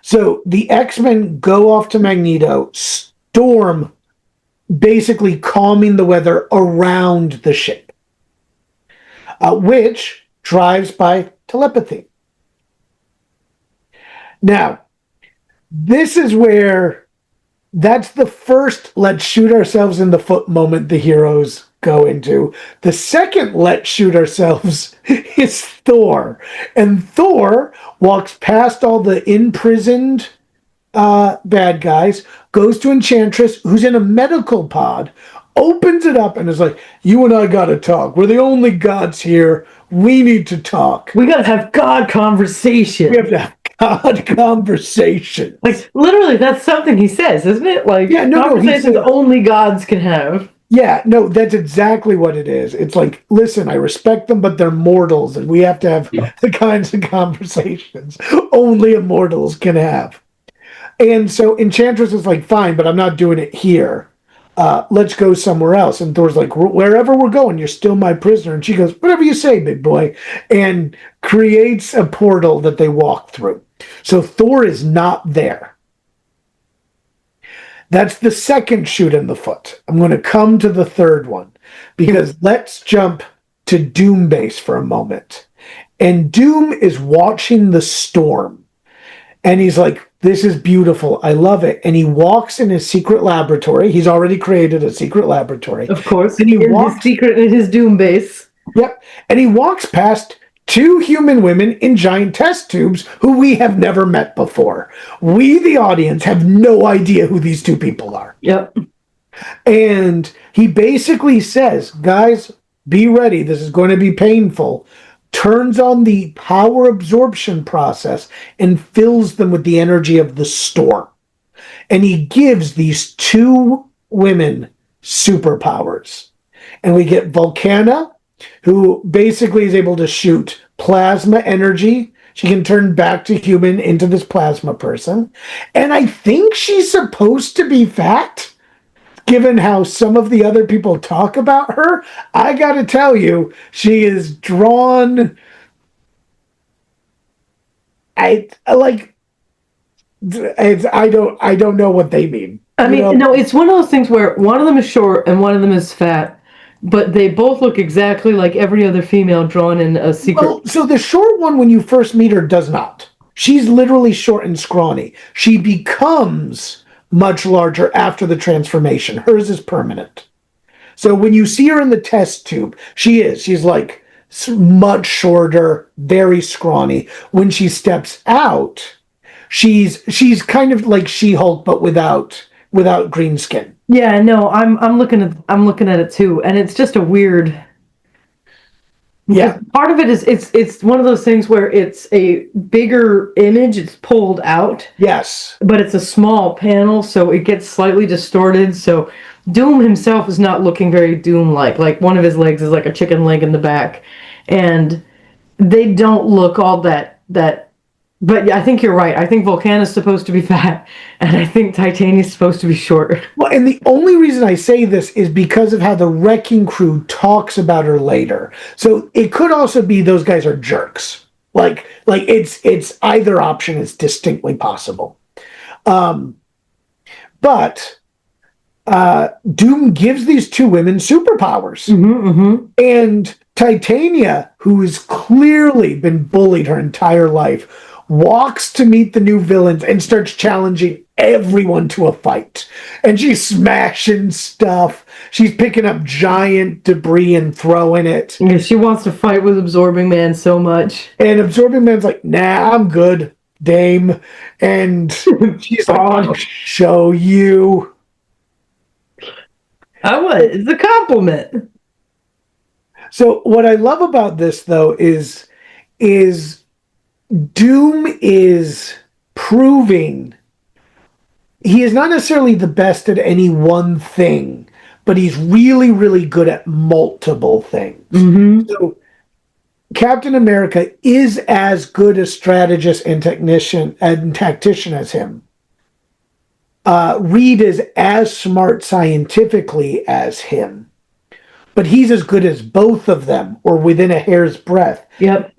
So the X-Men go off to Magneto, Storm basically calming the weather around the ship, which drives by telepathy. Now, this is where that's the first let's shoot ourselves in the foot moment the heroes go into. The second let's shoot ourselves is Thor. And Thor walks past all the imprisoned bad guys, goes to Enchantress, who's in a medical pod, opens it up and is like, you and I gotta talk. We're the only gods here. We need to talk. We gotta have God conversation. We have to have God conversation. Like, literally, that's something he says, isn't it? Like, yeah, conversations only gods can have. Yeah, no, that's exactly what it is. It's like, listen, I respect them, but they're mortals, and we have to have the kinds of conversations only immortals can have. And so Enchantress is like, fine, but I'm not doing it here. Let's go somewhere else. And Thor's like, wherever we're going, you're still my prisoner. And she goes, whatever you say, big boy, and creates a portal that they walk through. So Thor is not there. That's the second shoot in the foot. I'm going to come to the third one because let's jump to Doom base for a moment. And Doom is watching the storm. And he's like, this is beautiful. I love it. And he walks in his secret laboratory. He's already created a secret laboratory. Of course. And he walks his secret in his Doom base. Yep. And he walks past two human women in giant test tubes who we have never met before. We, the audience, have no idea who these two people are. Yep. And he basically says, guys, be ready. This is going to be painful. Turns on the power absorption process and fills them with the energy of the storm. And he gives these two women superpowers. And we get Volcana, who basically is able to shoot plasma energy. She can turn back to human into this plasma person. And I think she's supposed to be fat, given how some of the other people talk about her. I gotta tell you, she is drawn. I don't know what they mean. I mean, no, it's one of those things where one of them is short and one of them is fat, but they both look exactly like every other female drawn in a secret. Well, so the short one, when you first meet her, does not. She's literally short and scrawny. She becomes much larger after the transformation. Hers is permanent. So when you see her in the test tube, she's like much shorter, very scrawny. When she steps out, she's kind of like She-Hulk, but without green skin. Yeah, no, I'm looking at it too, and it's just a weird. Yeah, part of it is it's one of those things where it's a bigger image, it's pulled out. Yes, but it's a small panel, so it gets slightly distorted. So Doom himself is not looking very Doom-like. Like one of his legs is like a chicken leg in the back, and they don't look all that But yeah, I think you're right. I think Volcana's supposed to be fat, and I think Titania's supposed to be short. Well, and the only reason I say this is because of how the Wrecking Crew talks about her later. So it could also be those guys are jerks. Like it's either option is distinctly possible. But Doom gives these two women superpowers. And Titania, who has clearly been bullied her entire life, walks to meet the new villains and starts challenging everyone to a fight. And she's smashing stuff. She's picking up giant debris and throwing it. Yeah, she wants to fight with Absorbing Man so much. And Absorbing Man's like, nah, I'm good, dame. And she's like, I'll show you. It's a compliment. So what I love about this, though, is Doom is proving he is not necessarily the best at any one thing, but he's really, really good at multiple things. So Captain America is as good a strategist and tactician as him. Reed is as smart scientifically as him. But he's as good as both of them, or within a hair's breadth. Yep.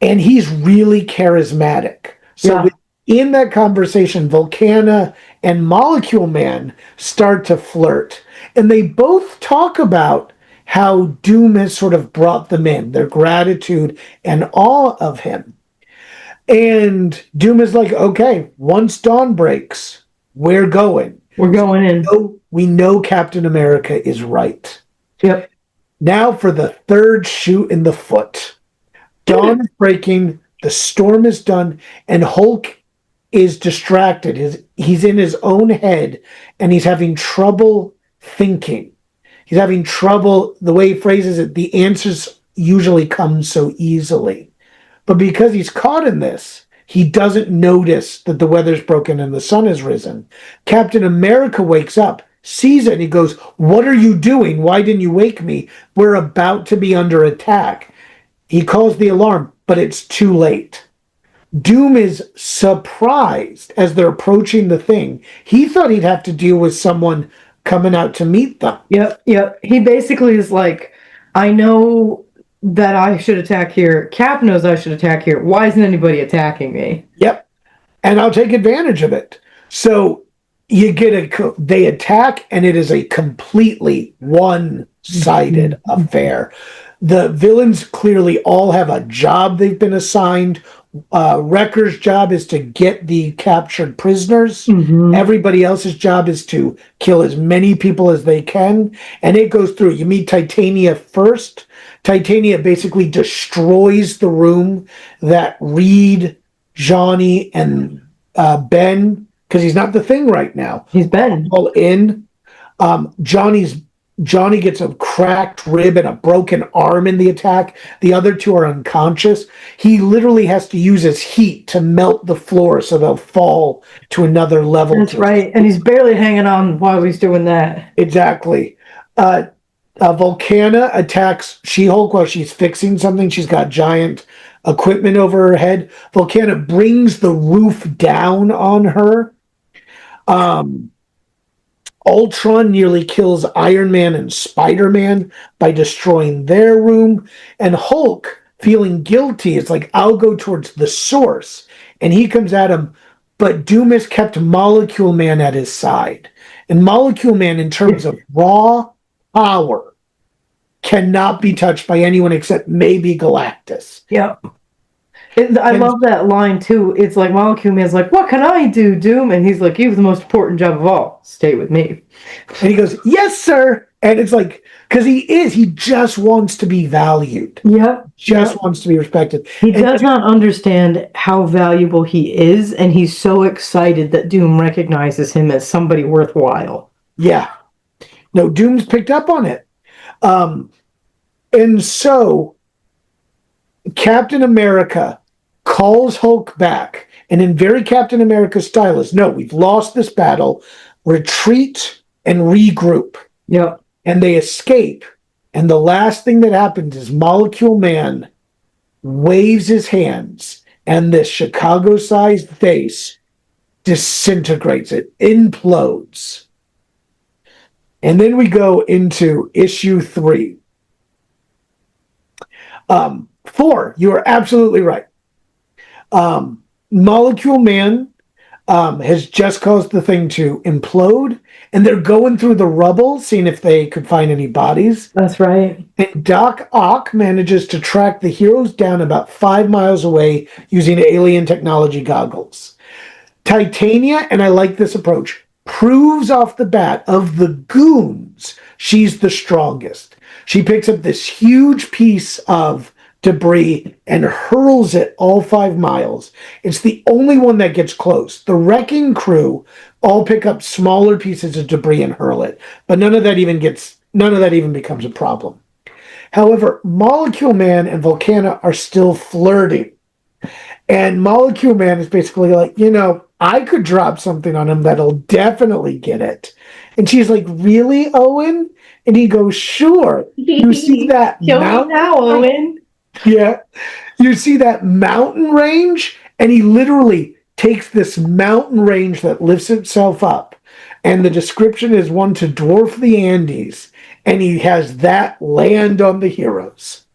And he's really charismatic. So in that conversation, Volcana and Molecule Man start to flirt. And they both talk about how Doom has sort of brought them in, their gratitude and awe of him. And Doom is like, okay, once dawn breaks, we're going. We're going in. We know Captain America is right. Yep. Now for the third shoot in the foot. Dawn is breaking, the storm is done, and Hulk is distracted. He's in his own head, and he's having trouble thinking. He's having trouble, the way he phrases it, the answers usually come so easily. But because he's caught in this, he doesn't notice that the weather's broken and the sun has risen. Captain America wakes up, sees it, and he goes, "What are you doing? Why didn't you wake me? We're about to be under attack." He calls the alarm, but it's too late. Doom is surprised as they're approaching the thing. He thought he'd have to deal with someone coming out to meet them. Yep. He basically is like, I know that I should attack here. Cap knows I should attack here. Why isn't anybody attacking me? Yep. And I'll take advantage of it. So they attack, and it is a completely one-sided affair. The villains clearly all have a job they've been assigned. Wrecker's job is to get the captured prisoners. Everybody else's job is to kill as many people as they can. And it goes through. You meet Titania first. Titania basically destroys the room that Reed, Johnny, and Ben, because he's not the Thing right now. He's Ben. All in. Johnny gets a cracked rib and a broken arm in the attack. The other two are unconscious. He literally has to use his heat to melt the floor so they'll fall to another level. That's right. And he's barely hanging on while he's doing that. Exactly. Volcana attacks She-Hulk while she's fixing something. She's got giant equipment over her head. Volcana brings the roof down on her. Ultron nearly kills Iron Man and Spiderman by destroying their room. And Hulk, feeling guilty, is like, I'll go towards the source. And he comes at him, but Doom has kept Molecule Man at his side. And Molecule Man, in terms of raw power, cannot be touched by anyone except maybe Galactus. Yep. I love that line, too. It's like Molecule Man's like, what can I do, Doom? And he's like, you have the most important job of all. Stay with me. And he goes, yes, sir. And it's like, because he just wants to be valued. Yep. Wants to be respected. He does not understand how valuable he is, and he's so excited that Doom recognizes him as somebody worthwhile. Yeah. No, Doom's picked up on it. And so Captain America calls Hulk back, and in very Captain America style is, no, we've lost this battle, retreat and regroup. Yep. And they escape, and the last thing that happens is Molecule Man waves his hands, and this Chicago-sized vase disintegrates. It implodes. And then we go into issue 3. Thor, you are absolutely right. Molecule Man has just caused the thing to implode, and they're going through the rubble, seeing if they could find any bodies. That's right. And Doc Ock manages to track the heroes down about 5 miles away using alien technology goggles. Titania, and I like this approach, proves off the bat of the goons, she's the strongest. She picks up this huge piece of debris and hurls it all 5 miles. It's the only one that gets close. The wrecking crew all pick up smaller pieces of debris and hurl it, but none of that even becomes a problem. However, Molecule Man and Volcana are still flirting. And Molecule Man is basically like, I could drop something on him that'll definitely get it. And she's like, really, Owen? And he goes, sure. You see that Show me now, Owen. Yeah. You see that mountain range? And he literally takes this mountain range that lifts itself up. And the description is one to dwarf the Andes. And he has that land on the heroes.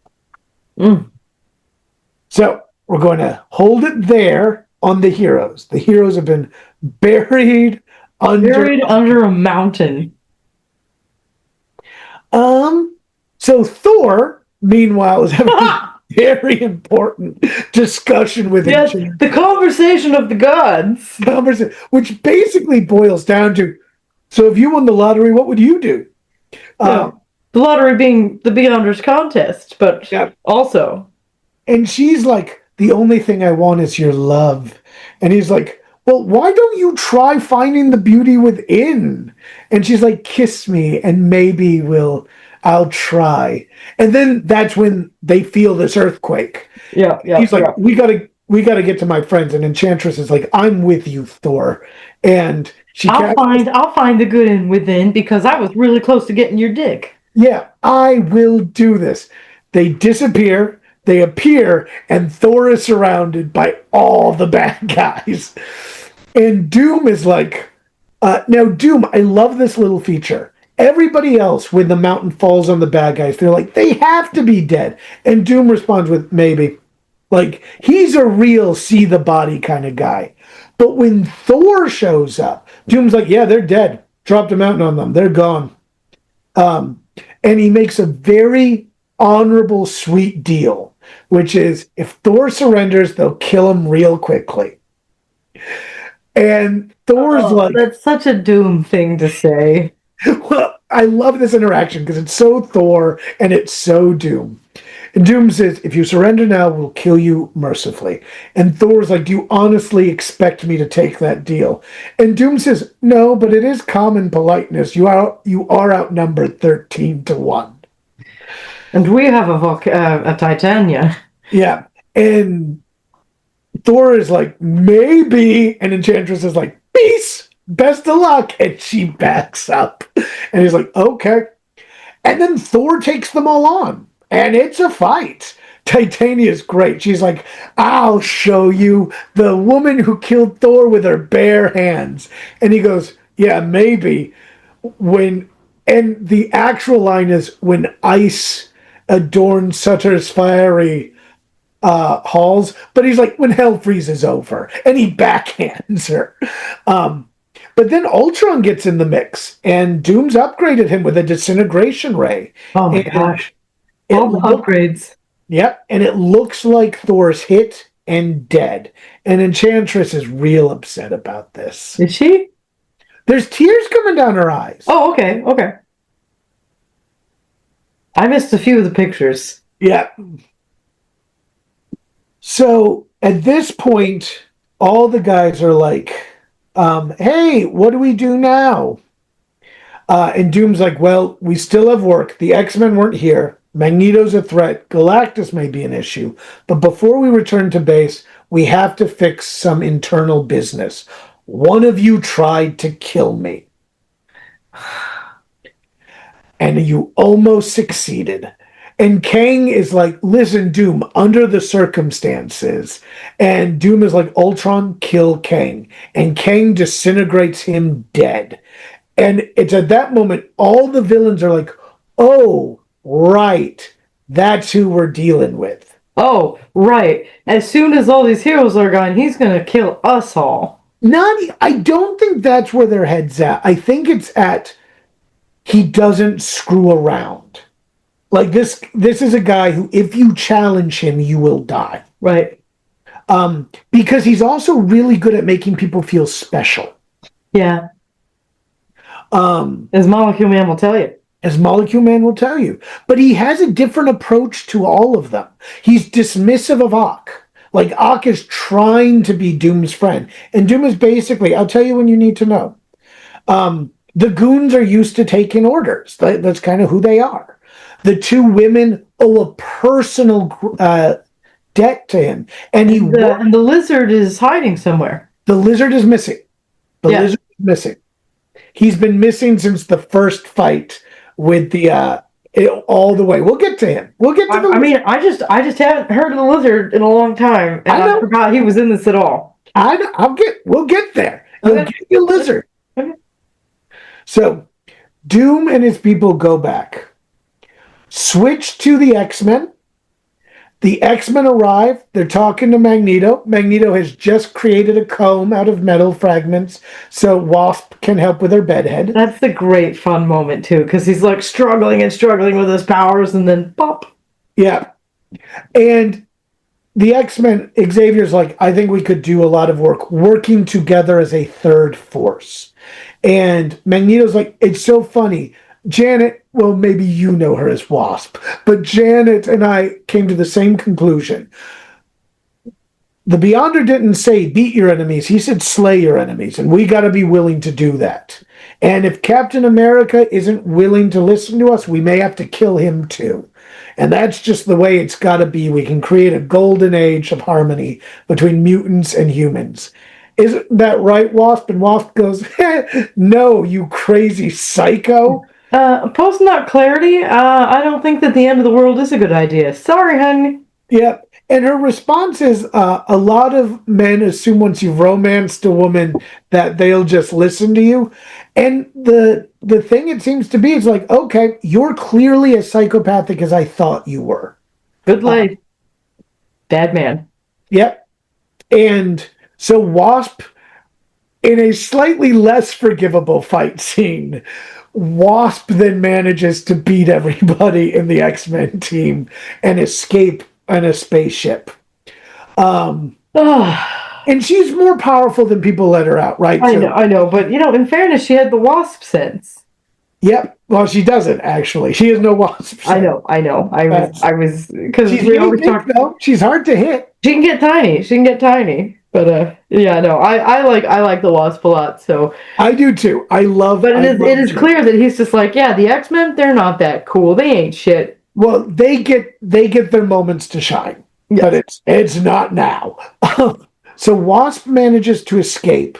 So we're going to hold it there on the heroes. The heroes have been buried under a mountain. So Thor, meanwhile, is having a very important discussion with Yes, the conversation of the gods. Which basically boils down to, so if you won the lottery, what would you do? The lottery being the Beyonders contest, but also. And she's like, the only thing I want is your love. And he's like, well, why don't you try finding the beauty within? And she's like, kiss me and maybe I'll try. And then that's when they feel this earthquake. He's like, we gotta get to my friends. And Enchantress is like, I'm with you, Thor. And I'll find the good in within because I was really close to getting your dick. Yeah, I will do this. They disappear, they appear, and Thor is surrounded by all the bad guys. And Doom is like, now Doom, I love this little feature. Everybody else, when the mountain falls on the bad guys, they're like, they have to be dead. And Doom responds with, maybe. Like, he's a real see the body kind of guy. But when Thor shows up, Doom's like, yeah, they're dead. Dropped a mountain on them. They're gone. And he makes a very honorable, sweet deal, which is if Thor surrenders, they'll kill him real quickly. And Thor's like... That's such a Doom thing to say. Well, I love this interaction because it's so Thor and it's so Doom. And Doom says, if you surrender now, we'll kill you mercifully. And Thor's like, do you honestly expect me to take that deal? And Doom says, no, but it is common politeness. You are outnumbered 13-1. And we have a Titania. Yeah. And Thor is like, maybe. And Enchantress is like, peace, best of luck. And she backs up. And he's like, okay. And then Thor takes them all on. And it's a fight. Titania's great. She's like, I'll show you the woman who killed Thor with her bare hands. And he goes, yeah, maybe. And the actual line is, when ice adorns Sutter's fiery halls. But he's like, when hell freezes over. And he backhands her. But then Ultron gets in the mix. And Doom's upgraded him with a disintegration ray. Oh my gosh. All the upgrades. Yep, and it looks like Thor's hit and dead. And Enchantress is real upset about this. Is she? There's tears coming down her eyes. Oh, okay. I missed a few of the pictures. Yeah. So at this point, all the guys are like, hey, what do we do now? And Doom's like, well, we still have work. The X-Men weren't here. Magneto's a threat. Galactus may be an issue. But before we return to base, we have to fix some internal business. One of you tried to kill me. And you almost succeeded. And Kang is like, listen, Doom, under the circumstances. And Doom is like, Ultron, kill Kang. And Kang disintegrates him dead. And it's at that moment, all the villains are like, oh, right. That's who we're dealing with. Oh, right. As soon as all these heroes are gone, he's gonna kill us all. I don't think that's where their head's at. I think it's at he doesn't screw around. Like this is a guy who, if you challenge him, you will die. Right. Because he's also really good at making people feel special. Yeah. As Molecule Man will tell you. As Molecule Man will tell you. But he has a different approach to all of them. He's dismissive of Ock. Like, Ock is trying to be Doom's friend. And Doom is basically, I'll tell you when you need to know. The goons are used to taking orders. That's kind of who they are. The two women owe a personal debt to him. And the lizard is hiding somewhere. The lizard is missing. The lizard is missing. He's been missing since the first fight with the all the way. We'll get to him. We'll get to the. I mean, I just haven't heard of the lizard in a long time, and I forgot he was in this at all. We'll get there. You'll get the lizard. Okay. So, Doom and his people go back. Switch to the X-Men. The X-Men arrive. They're talking to Magneto. Magneto has just created a comb out of metal fragments so Wasp can help with her bedhead. That's the great fun moment, too, because he's like struggling with his powers, and then pop. Yeah. And the X-Men, Xavier's like, I think we could do a lot of work working together as a third force. And Magneto's like, it's so funny. Janet, well, maybe you know her as Wasp, but Janet and I came to the same conclusion. The Beyonder didn't say beat your enemies. He said slay your enemies, and we got to be willing to do that. And if Captain America isn't willing to listen to us, we may have to kill him too. And that's just the way it's got to be. We can create a golden age of harmony between mutants and humans. Isn't that right, Wasp? And Wasp goes, no, you crazy psycho. Post-nut clarity, I don't think that the end of the world is a good idea. Sorry, honey. Yep. And her response is, a lot of men assume once you've romanced a woman that they'll just listen to you. And the thing it seems to be is like, okay, you're clearly as psychopathic as I thought you were. Good lady. Bad man. Yep. And so Wasp, in a slightly less forgivable fight scene, Wasp then manages to beat everybody in the X-Men team and escape in a spaceship. And she's more powerful than people let her out, right? I know, but in fairness, she had the Wasp sense. Yep. Well, she doesn't actually. She has no Wasp sense. I know. I was because she's we always talk. Though. She's hard to hit. She can get tiny. But yeah, no, I like the Wasp a lot. So I do too. But it is clear that he's just like, yeah, the X-Men, they're not that cool. They ain't shit. Well, they get their moments to shine, yes. But it's not now. So Wasp manages to escape.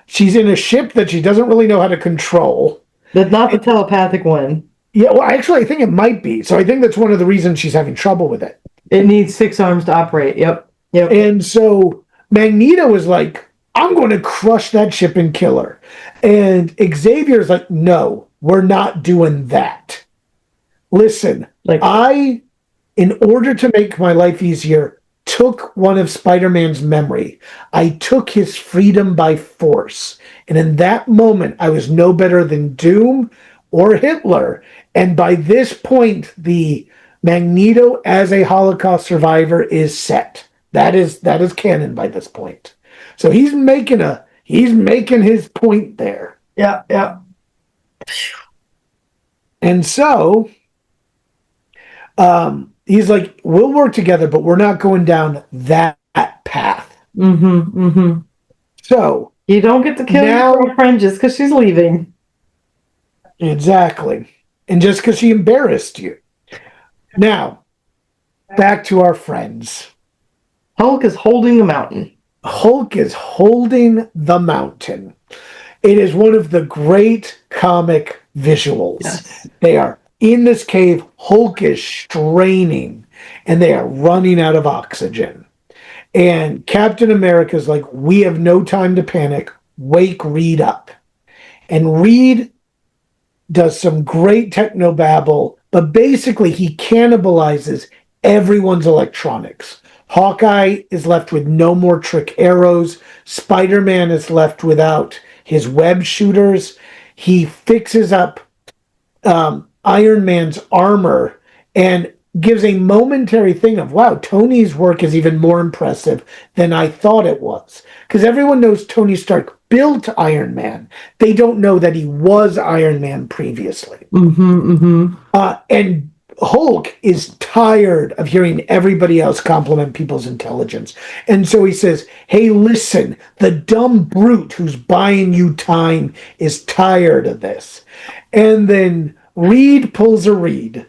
She's in a ship that she doesn't really know how to control. That's not the telepathic one. Yeah, well, actually, I think it might be. So I think that's one of the reasons she's having trouble with it. It needs 6 arms to operate. Yep. And so Magneto is like, I'm going to crush that ship and kill her. And Xavier's like, no, we're not doing that. Listen, in order to make my life easier, took one of Spider-Man's memory. I took his freedom by force. And in that moment, I was no better than Doom or Hitler. And by this point, the Magneto as a Holocaust survivor is set. That is canon by this point. So he's making his point there. Yeah. And so he's like, we'll work together, but we're not going down that path. Mm-hmm. So you don't get to kill your girlfriend just because she's leaving. Exactly. And just because she embarrassed you. Now, back to our friends. Hulk is holding the mountain. Hulk is holding the mountain. It is one of the great comic visuals. Yes. They are in this cave, Hulk is straining and they are running out of oxygen. And Captain America's like, we have no time to panic. Wake Reed up. And Reed does some great technobabble, but basically he cannibalizes everyone's electronics. Hawkeye is left with no more trick arrows. Spider-Man is left without his web shooters. He fixes up Iron Man's armor and gives a momentary thing of, wow, Tony's work is even more impressive than I thought it was. Because everyone knows Tony Stark built Iron Man. They don't know that he was Iron Man previously. And Hulk is tired of hearing everybody else compliment people's intelligence. And so he says, hey, listen, the dumb brute who's buying you time is tired of this. And then Reed pulls a Reed,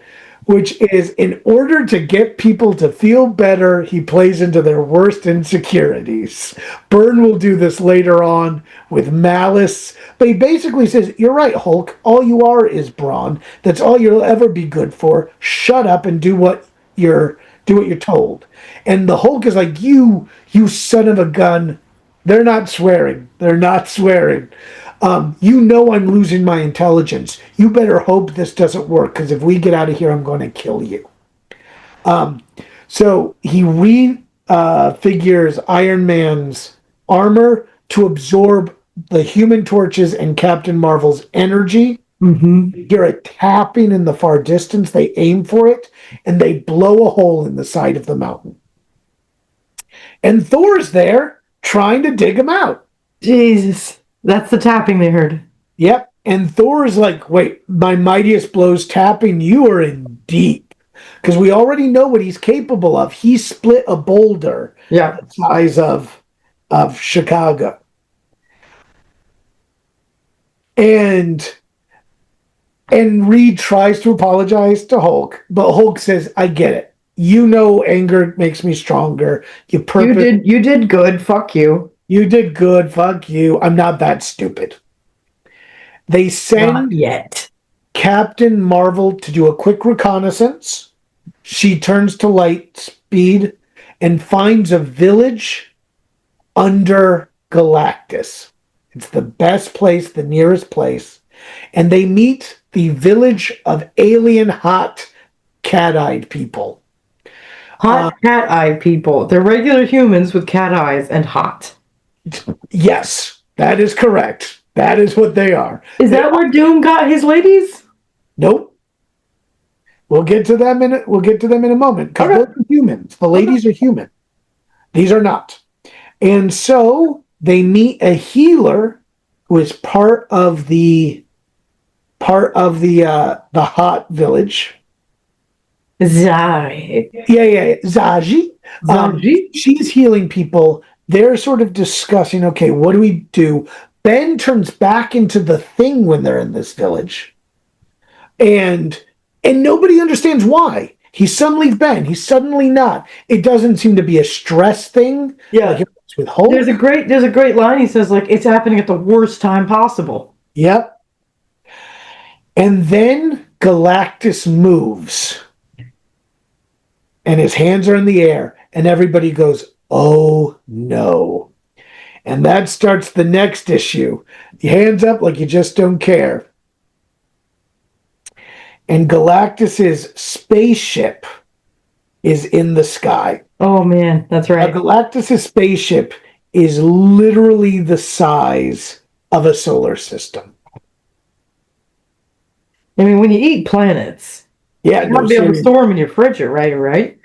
which is, in order to get people to feel better, he plays into their worst insecurities. Byrne will do this later on with Malice, but he basically says, you're right, Hulk, all you are is brawn. That's all you'll ever be good for. Shut up and do what you're told. And the Hulk is like, you son of a gun. They're not swearing. They're not swearing. You know I'm losing my intelligence. You better hope this doesn't work, because if we get out of here, I'm going to kill you. So he refigures Iron Man's armor to absorb the Human Torch's and Captain Marvel's energy. You hear a tapping in the far distance. They aim for it, and they blow a hole in the side of the mountain. And Thor's there trying to dig him out. Jesus. That's the tapping they heard. Yep. And Thor is like, wait, my mightiest blows tapping, you are in deep. Because we already know what he's capable of. He split a boulder the size of Chicago. And Reed tries to apologize to Hulk, but Hulk says, I get it. You know anger makes me stronger. You did good, fuck you. You did good, fuck you. I'm not that stupid. They send Not yet. Captain Marvel to do a quick reconnaissance. She turns to light speed and finds a village under Galactus. It's the best place, the nearest place. And they meet the village of alien hot cat-eyed people. Hot cat-eyed people. They're regular humans with cat eyes and hot. Yes, that is correct. That is what they are. Is that where Doom got his ladies? Nope. We'll get to them in a moment. Because they're humans. The ladies are human. These are not. And so they meet a healer who is part of the hot village. Zari. Yeah. Zaji. She's healing people. They're sort of discussing, okay, what do we do? Ben turns back into the Thing when they're in this village. And nobody understands why. He's suddenly Ben. He's suddenly not. It doesn't seem to be a stress thing. Yeah. Like with Hulk. There's a great line. He says, like, it's happening at the worst time possible. Yep. And then Galactus moves. And his hands are in the air. And everybody goes, oh no. And that starts the next issue. Hands up like you just don't care. And Galactus's spaceship is in the sky. Oh man, that's right. Now, Galactus's spaceship is literally the size of a solar system. I mean, when you eat planets, yeah, you might be able to store them in your fridge, right?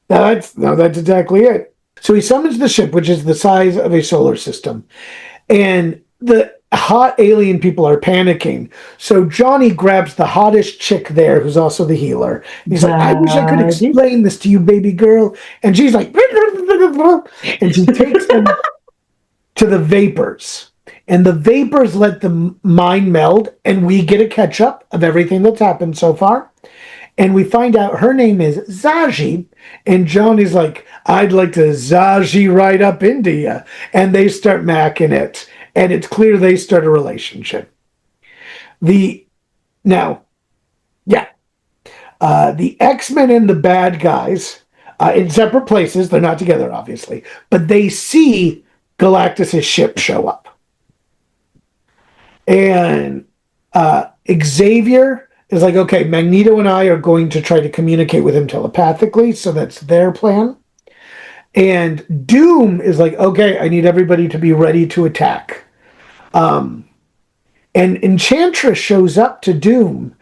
That's exactly it. So he summons the ship, which is the size of a solar system. And the hot alien people are panicking. So Johnny grabs the hottest chick there, who's also the healer. He's like, I wish I could explain this to you, baby girl. And she's like, and she takes them to the vapors. And the vapors let the mind meld, and we get a catch-up of everything that's happened so far. And we find out her name is Zaji. And Johnny's like, I'd like to Zaji right up into you. And they start macking it. And it's clear they start a relationship. Now, Yeah. The X-Men and the bad guys in separate places. They're not together, obviously, but they see Galactus's ship show up, and Xavier is like, "Okay, Magneto and I are going to try to communicate with him telepathically, so that's their plan." And Doom is like, "Okay, I need everybody to be ready to attack." And Enchantress shows up to Doom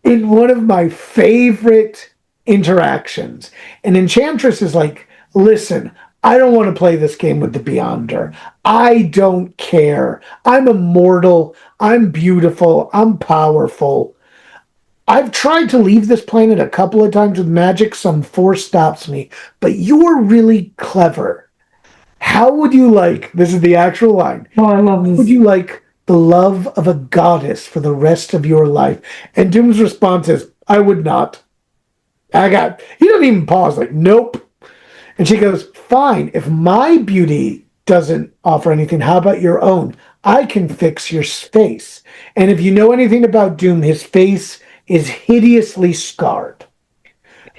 in one of my favorite interactions. And Enchantress is like, listen, I don't want to play this game with the Beyonder. I don't care. I'm immortal. I'm beautiful. I'm powerful. I've tried to leave this planet a couple of times with magic. Some force stops me. But you're really clever. How would you like, this is the actual line, Oh, I love this. would you like the love of a goddess for the rest of your life? And Doom's response is, I would not. He doesn't even pause, like, nope. And she goes, fine, if my beauty doesn't offer anything, how about your own? I can fix your face. And if you know anything about Doom, his face is hideously scarred.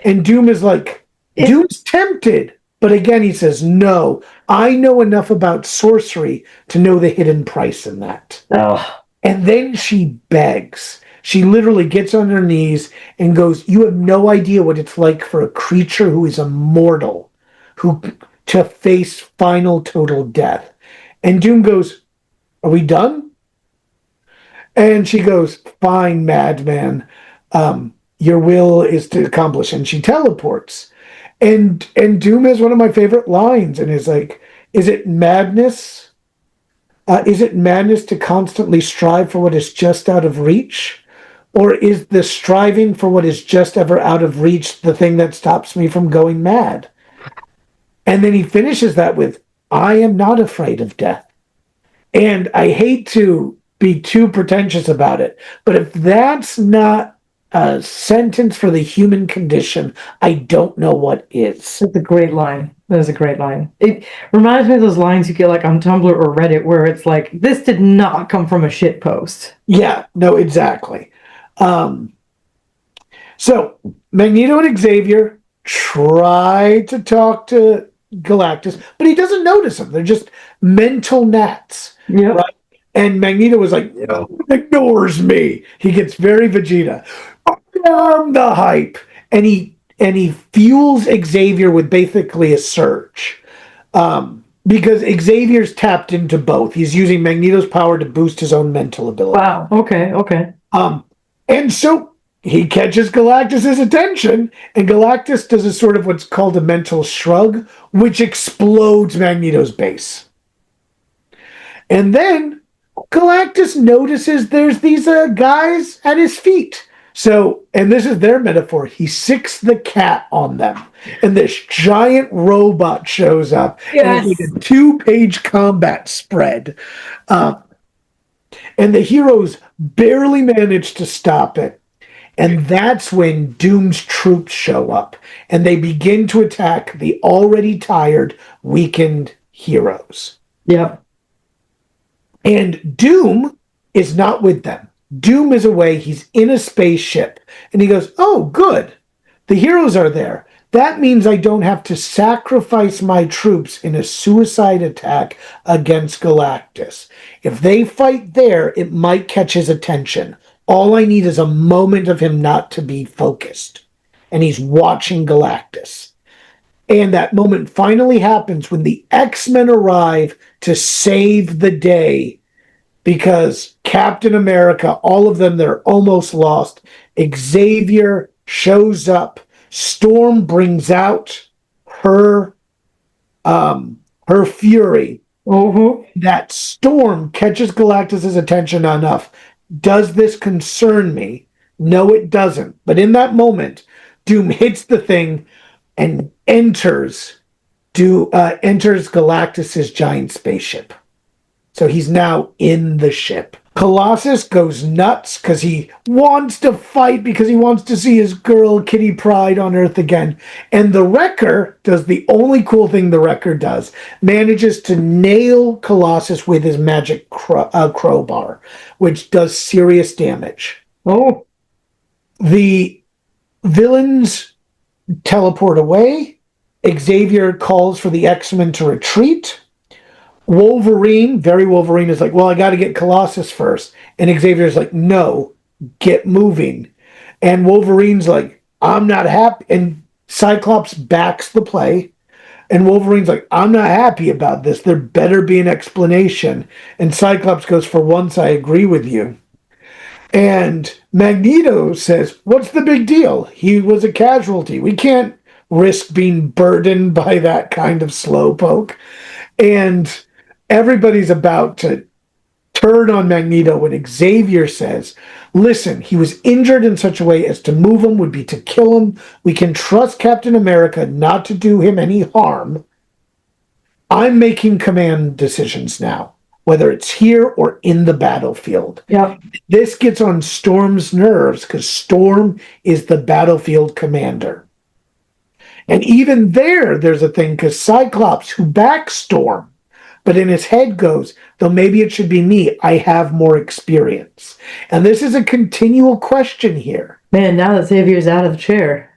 And Doom is like, Doom's tempted. But again, he says, no, I know enough about sorcery to know the hidden price in that. Oh, And then she begs. She literally gets on her knees and goes, you have no idea what it's like for a creature who is immortal, who to face final total death. And Doom goes, are we done? And she goes, fine, madman. Your will is to accomplish. And she teleports. And Doom has one of my favorite lines and is like, is it madness? Is it madness to constantly strive for what is just out of reach? Or is the striving for what is just ever out of reach the thing that stops me from going mad? And then he finishes that with, I am not afraid of death. And I hate to be too pretentious about it, but if that's not a sentence for the human condition, I don't know what is. that's a great line. That is a great line. It reminds me of those lines you get like on Tumblr or Reddit where it's like, this did not come from a shit post. Yeah, no, exactly. So Magneto and Xavier try to talk to Galactus, but he doesn't notice them. They're just mental gnats. Yeah. Right? And Magneto was like, ignores me. He gets very Vegeta. I'm the hype. And he fuels Xavier with basically a surge. Because Xavier's tapped into both. He's using Magneto's power to boost his own mental ability. Wow. Okay. Okay. And so he catches Galactus's attention, and Galactus does a sort of what's called a mental shrug, which explodes Magneto's base. And then Galactus notices there's these guys at his feet. So, and this is their metaphor, he sicks the cat on them. And this giant robot shows up. Yes. And it's like a 2-page combat spread. And the heroes barely manage to stop it. And that's when Doom's troops show up. And they begin to attack the already tired, weakened heroes. Yep. And Doom is not with them. Doom is away. He's in a spaceship. And he goes, oh, good. The heroes are there. That means I don't have to sacrifice my troops in a suicide attack against Galactus. If they fight there, it might catch his attention. All I need is a moment of him not to be focused. And he's watching Galactus. And that moment finally happens when the X-Men arrive to save the day. Because Captain America, all of them, they're almost lost. Xavier shows up. Storm brings out her fury. Mm-hmm. That Storm catches Galactus's attention enough. Does this concern me? No, it doesn't. But in that moment, Doom hits the thing and enters Galactus's giant spaceship. So he's now in the ship. Colossus goes nuts because he wants to fight, because he wants to see his girl Kitty Pryde on Earth again. And the Wrecker does the only cool thing the Wrecker does, manages to nail Colossus with his magic crowbar, which does serious damage. Oh. The villains teleport away. Xavier calls for the X-Men to retreat. Wolverine, very Wolverine, is like, well, I got to get Colossus first. And Xavier's like, no, get moving. And Wolverine's like, I'm not happy. And Cyclops backs the play. And Wolverine's like, I'm not happy about this. There better be an explanation. And Cyclops goes, for once, I agree with you. And Magneto says, what's the big deal? He was a casualty. We can't risk being burdened by that kind of slowpoke. And everybody's about to turn on Magneto when Xavier says, listen, he was injured in such a way as to move him would be to kill him. We can trust Captain America not to do him any harm. I'm making command decisions now, whether it's here or in the battlefield. Yep. This gets on Storm's nerves because Storm is the battlefield commander. And even there's a thing because Cyclops, who backs Storm, but in his head goes, though maybe it should be me, I have more experience. And this is a continual question here. Man, now that Xavier's out of the chair.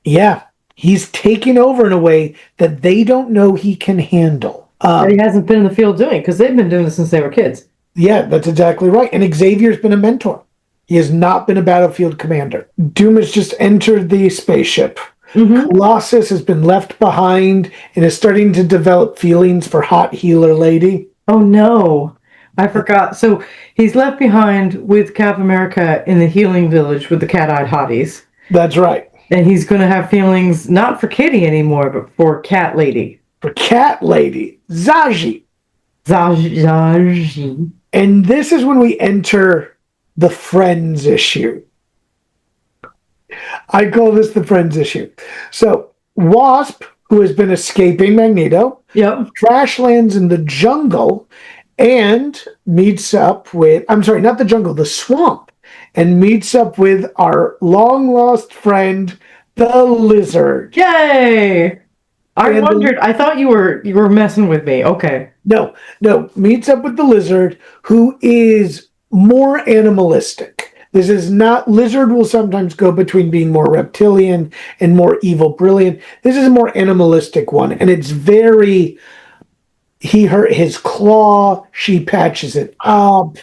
Yeah, he's taking over in a way that they don't know he can handle. That he hasn't been in the field doing, because they've been doing this since they were kids. Yeah, that's exactly right. And Xavier's been a mentor. He has not been a battlefield commander. Doom has just entered the spaceship. Mm-hmm. Colossus has been left behind and is starting to develop feelings for Hot Healer Lady. Oh no, I forgot. So he's left behind with Cap America in the healing village with the cat-eyed hotties. That's right. And he's going to have feelings not for Kitty anymore, but for Cat Lady. For Cat Lady. Zaji. Zaji. And this is when we enter the Friends issue. I call this the Friends issue. So, Wasp, who has been escaping Magneto, crash lands in the jungle and meets up with, I'm sorry, not the jungle, the swamp, and meets up with our long-lost friend, the Lizard. Yay! I wondered, I thought you were messing with me. Okay. No, meets up with the Lizard, who is more animalistic. This is not, Lizard will sometimes go between being more reptilian and more evil brilliant. This is a more animalistic one, and it's very, he hurt his claw, she patches it up,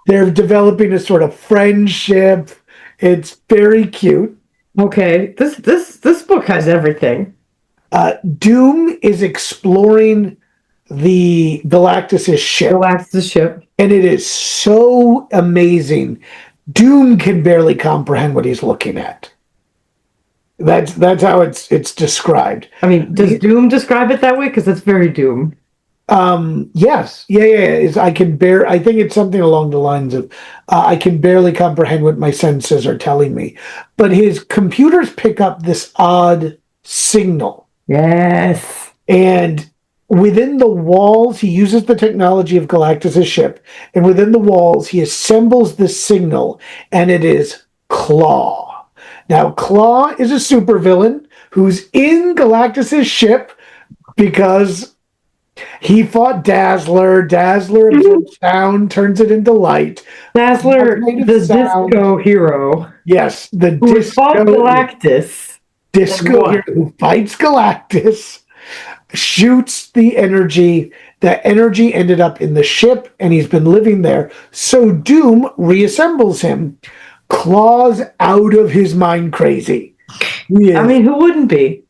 they're developing a sort of friendship. It's very cute. Okay, this book has everything. Doom is exploring the Galactus' ship. And it is so amazing. Doom can barely comprehend what he's looking at. That's how it's described. I mean, does Doom describe it that way? Because that's very Doom. Yes. Yeah. I think it's something along the lines of, I can barely comprehend what my senses are telling me. But his computers pick up this odd signal. Yes. And within the walls, he uses the technology of Galactus' ship, and within the walls, he assembles this signal, and it is Claw. Now, Claw is a supervillain who's in Galactus' ship because he fought Dazzler. Dazzler absorbs sound, turns it into light. Dazzler, the disco hero. Yes, the who fought Galactus. Disco hero who fights Galactus. Shoots the energy. That energy ended up in the ship, and he's been living there. So Doom reassembles him. Claw's out of his mind crazy. I mean, who wouldn't be?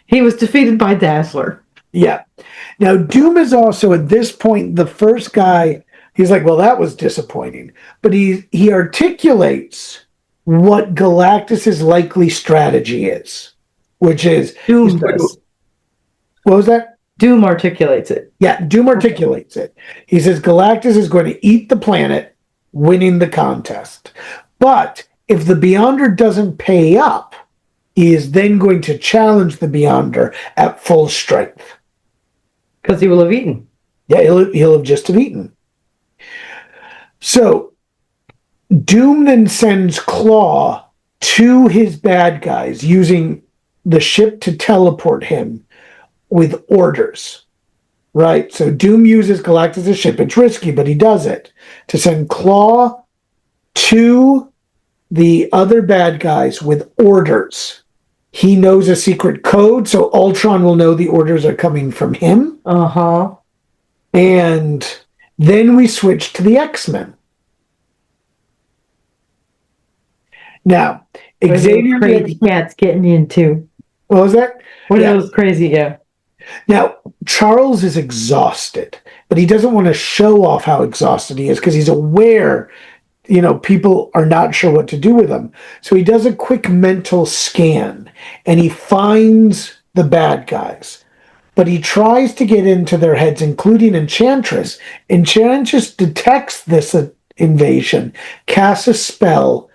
He was defeated by Dazzler. Yeah. Now, Doom is also, at this point, the first guy, he's like, well, that was disappointing. But he articulates what Galactus' likely strategy is, which is... Doom does. What was that? Doom articulates it. Yeah, Doom articulates it. He says Galactus is going to eat the planet, winning the contest. But if the Beyonder doesn't pay up, he is then going to challenge the Beyonder at full strength. Because he will have eaten. Yeah, he'll have just have eaten. So, Doom then sends Claw to his bad guys using the ship to teleport him with orders, right? So Doom uses Galactus' ship. It's risky, but he does it to send Claw to the other bad guys with orders. He knows a secret code, so Ultron will know the orders are coming from him. Uh-huh. And then we switch to the X-Men. Now, Xavier the crazy cats getting into. What was that? What are those crazy? Yeah. Now, Charles is exhausted, but he doesn't want to show off how exhausted he is because he's aware, people are not sure what to do with him. So he does a quick mental scan and he finds the bad guys. But he tries to get into their heads, including Enchantress. Enchantress detects this invasion, casts a spell,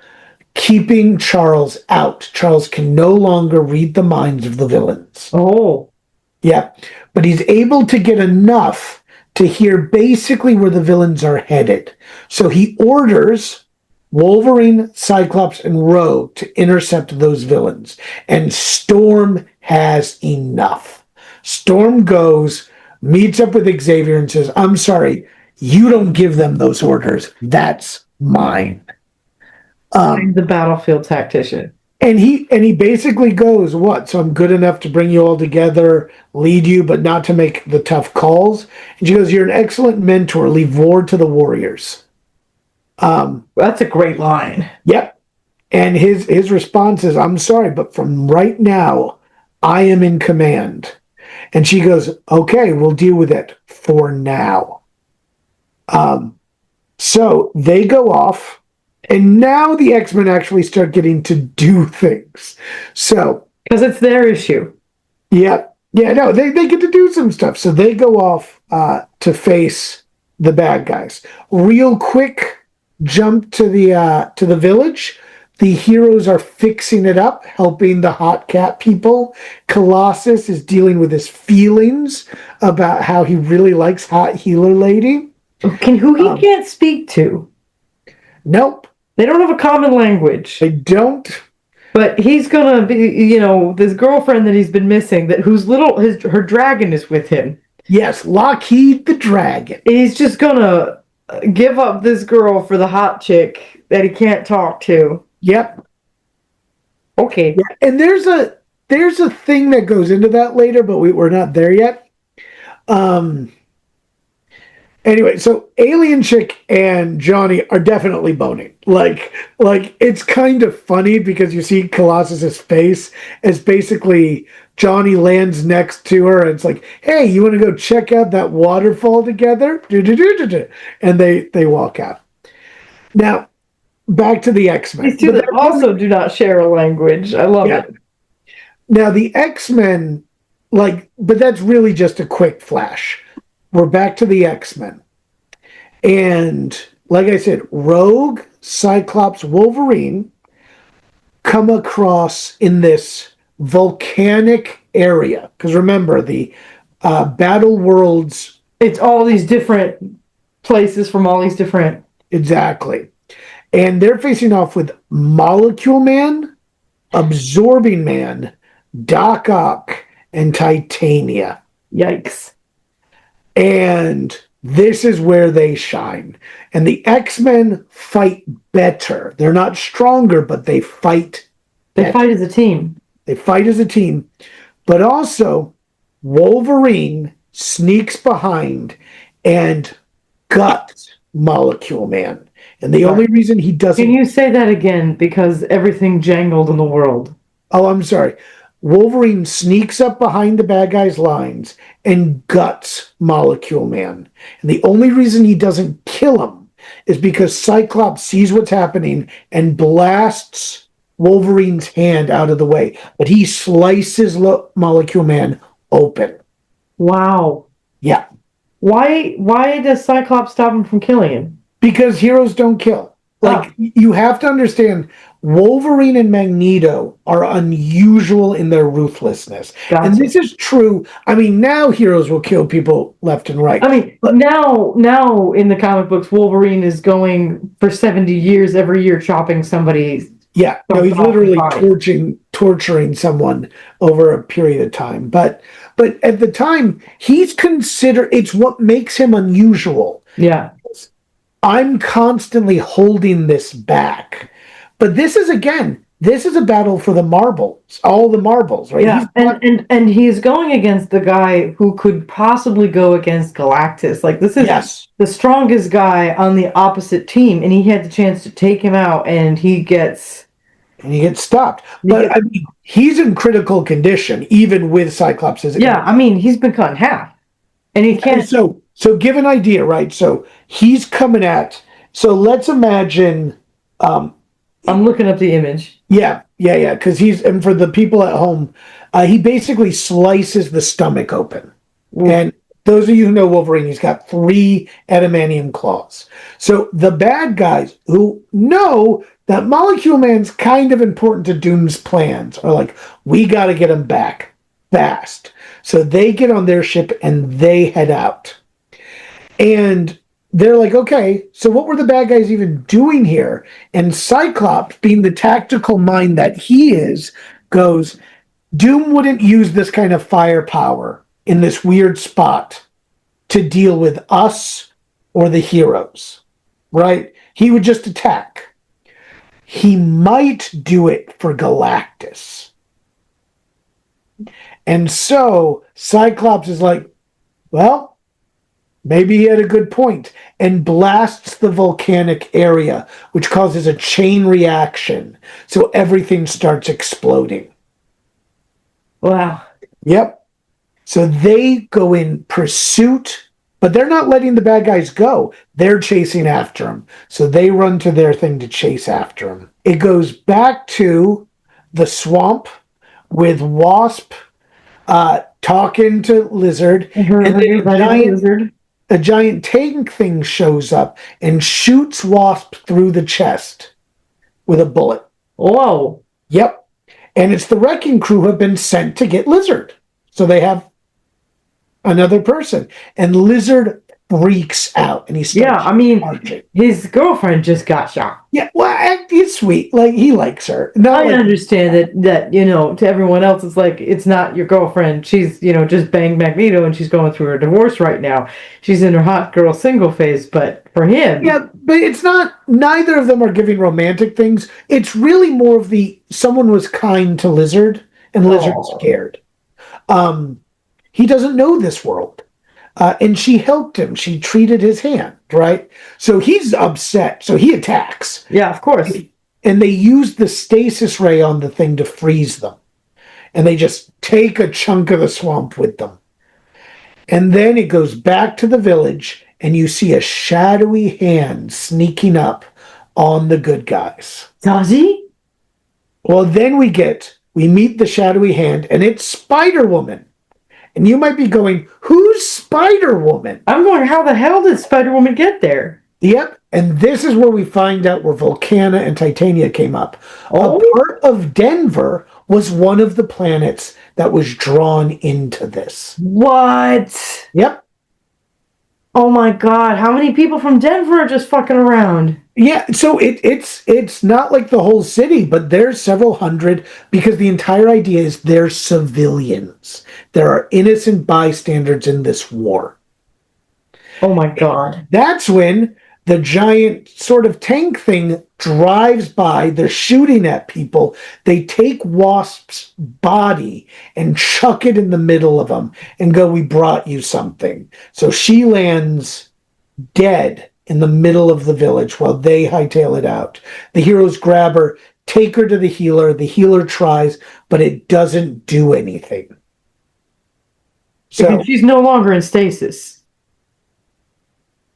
keeping Charles out. Charles can no longer read the minds of the villains. Oh. Yeah, but he's able to get enough to hear basically where the villains are headed. So he orders Wolverine, Cyclops, and Rogue to intercept those villains. And Storm has enough. Storm goes, meets up with Xavier and says, I'm sorry, you don't give them those orders. That's mine. I'm the battlefield tactician. And he basically goes, what? So I'm good enough to bring you all together, lead you, but not to make the tough calls. And she goes, you're an excellent mentor. Leave war to the warriors. That's a great line. Yep. And his response is, I'm sorry, but from right now, I am in command. And she goes, okay, we'll deal with it for now. So they go off. And now the X-Men actually start getting to do things. So because it's their issue. Yeah. Yeah, no, they get to do some stuff. So they go off to face the bad guys. Real quick jump to the village. The heroes are fixing it up, helping the hot cat people. Colossus is dealing with his feelings about how he really likes Hot Healer Lady. Who he can't speak to. Nope. They don't have a common language. They don't. But he's gonna be, this girlfriend that he's been missing, her dragon is with him. Yes, Lockheed the dragon. And he's just gonna give up this girl for the hot chick that he can't talk to. Yep. Okay. Yeah. And there's a thing that goes into that later, but we're not there yet. Anyway, so Alien Chick and Johnny are definitely boning. Like it's kind of funny because you see Colossus's face as basically Johnny lands next to her and it's like, hey, you want to go check out that waterfall together? And they walk out. Now, back to the X-Men. These two that also do not share a language. I love it. Now, the X-Men, but that's really just a quick flash. We're back to the X-Men. And like I said, Rogue, Cyclops, Wolverine come across in this volcanic area. Because remember, the battle worlds... It's all these different places from all these different... Exactly. And they're facing off with Molecule Man, Absorbing Man, Doc Ock, and Titania. Yikes. And this is where they shine. And the X-Men fight better. They're not stronger, but they fight better. They fight as a team. They fight as a team. But also, Wolverine sneaks behind and guts Molecule Man. And the only reason he doesn't... Can you say that again? Because everything jangled in the world. Oh, I'm sorry. Wolverine sneaks up behind the bad guy's lines and guts Molecule Man. And the only reason he doesn't kill him is because Cyclops sees what's happening and blasts Wolverine's hand out of the way. But he slices Molecule Man open. Wow. Yeah. Why does Cyclops stop him from killing him? Because heroes don't kill. You have to understand, Wolverine and Magneto are unusual in their ruthlessness. Gotcha. And this is true. I mean, now heroes will kill people left and right. I mean, now in the comic books, Wolverine is going for 70 years every year chopping somebody. Yeah, no, he's literally torturing someone over a period of time. But at the time, he's considered, it's what makes him unusual. Yeah. I'm constantly holding this back. But this is a battle for the marbles, all the marbles, right? Yeah, and he's going against the guy who could possibly go against Galactus. Like this is Yes. the strongest guy on the opposite team, and he had the chance to take him out, and he gets stopped. But I mean, he's in critical condition, even with Cyclops. Yeah, I mean, he's been cut in half, and he can't. So give an idea, right? So he's coming at. So let's imagine. I'm looking up the image. Yeah. Because and for the people at home, he basically slices the stomach open. Ooh. And those of you who know Wolverine, he's got 3 adamantium claws. So the bad guys who know that Molecule Man's kind of important to Doom's plans are like, we got to get him back fast. So they get on their ship and they head out. And they're like, okay, so what were the bad guys even doing here? And Cyclops, being the tactical mind that he is, goes, Doom wouldn't use this kind of firepower in this weird spot to deal with us or the heroes, right? He would just attack. He might do it for Galactus. And so Cyclops is like, well, maybe he had a good point, and blasts the volcanic area, which causes a chain reaction. So everything starts exploding. Wow. Yep. So they go in pursuit, but they're not letting the bad guys go. They're chasing after them. So they run to their thing to chase after them. It goes back to the swamp with Wasp talking to Lizard. And then a giant tank thing shows up and shoots Wasp through the chest with a bullet. Whoa. Yep. And it's the Wrecking Crew who have been sent to get Lizard. So they have another person. And Lizard freaks out. And he starts marching. His girlfriend just got shot. Yeah, well, he's sweet. Like, he likes her. I understand that, to everyone else, it's like, it's not your girlfriend. She's, just banged Magneto and she's going through her divorce right now. She's in her hot girl single phase, but for him... Yeah, but it's not, neither of them are giving romantic things. It's really more of someone was kind to Lizard and Lizard's scared. He doesn't know this world. And she helped him. She treated his hand, right? So he's upset. So he attacks. Yeah, of course. And they use the stasis ray on the thing to freeze them. And they just take a chunk of the swamp with them. And then it goes back to the village, and you see a shadowy hand sneaking up on the good guys. Does he? Well, then we meet the shadowy hand, and it's Spider-Woman. And you might be going, who's Spider-Woman? I'm going, how the hell did Spider-Woman get there? Yep. And this is where we find out where Volcana and Titania came up. Oh. A part of Denver was one of the planets that was drawn into this. What? Yep. Oh my God. How many people from Denver are just fucking around? Yeah, so it's not like the whole city, but there's several hundred, because the entire idea is they're civilians. There are innocent bystanders in this war. Oh my God. That's when the giant sort of tank thing drives by. They're shooting at people. They take Wasp's body and chuck it in the middle of them and go, we brought you something. So she lands dead in the middle of the village while they hightail it out. The heroes grab her, take her to the healer. The healer tries, but it doesn't do anything. So she's no longer in stasis.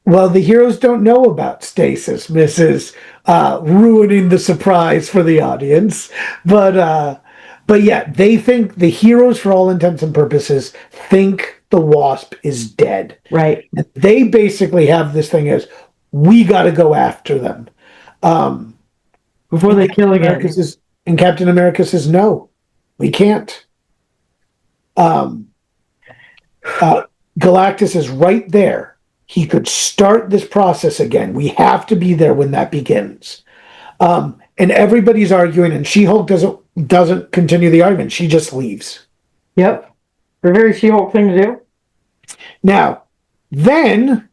Well, the heroes don't know about stasis, Mrs. Ruining the surprise for the audience. But yeah, they think the heroes, for all intents and purposes, think the Wasp is dead. Right. And they basically have this thing as, we got to go after them. Before they kill again. And Captain America says, no, we can't. Galactus is right there. He could start this process again. We have to be there when that begins. And everybody's arguing, and She-Hulk doesn't continue the argument. She just leaves. Yep. A very She-Hulk thing to do. Now, then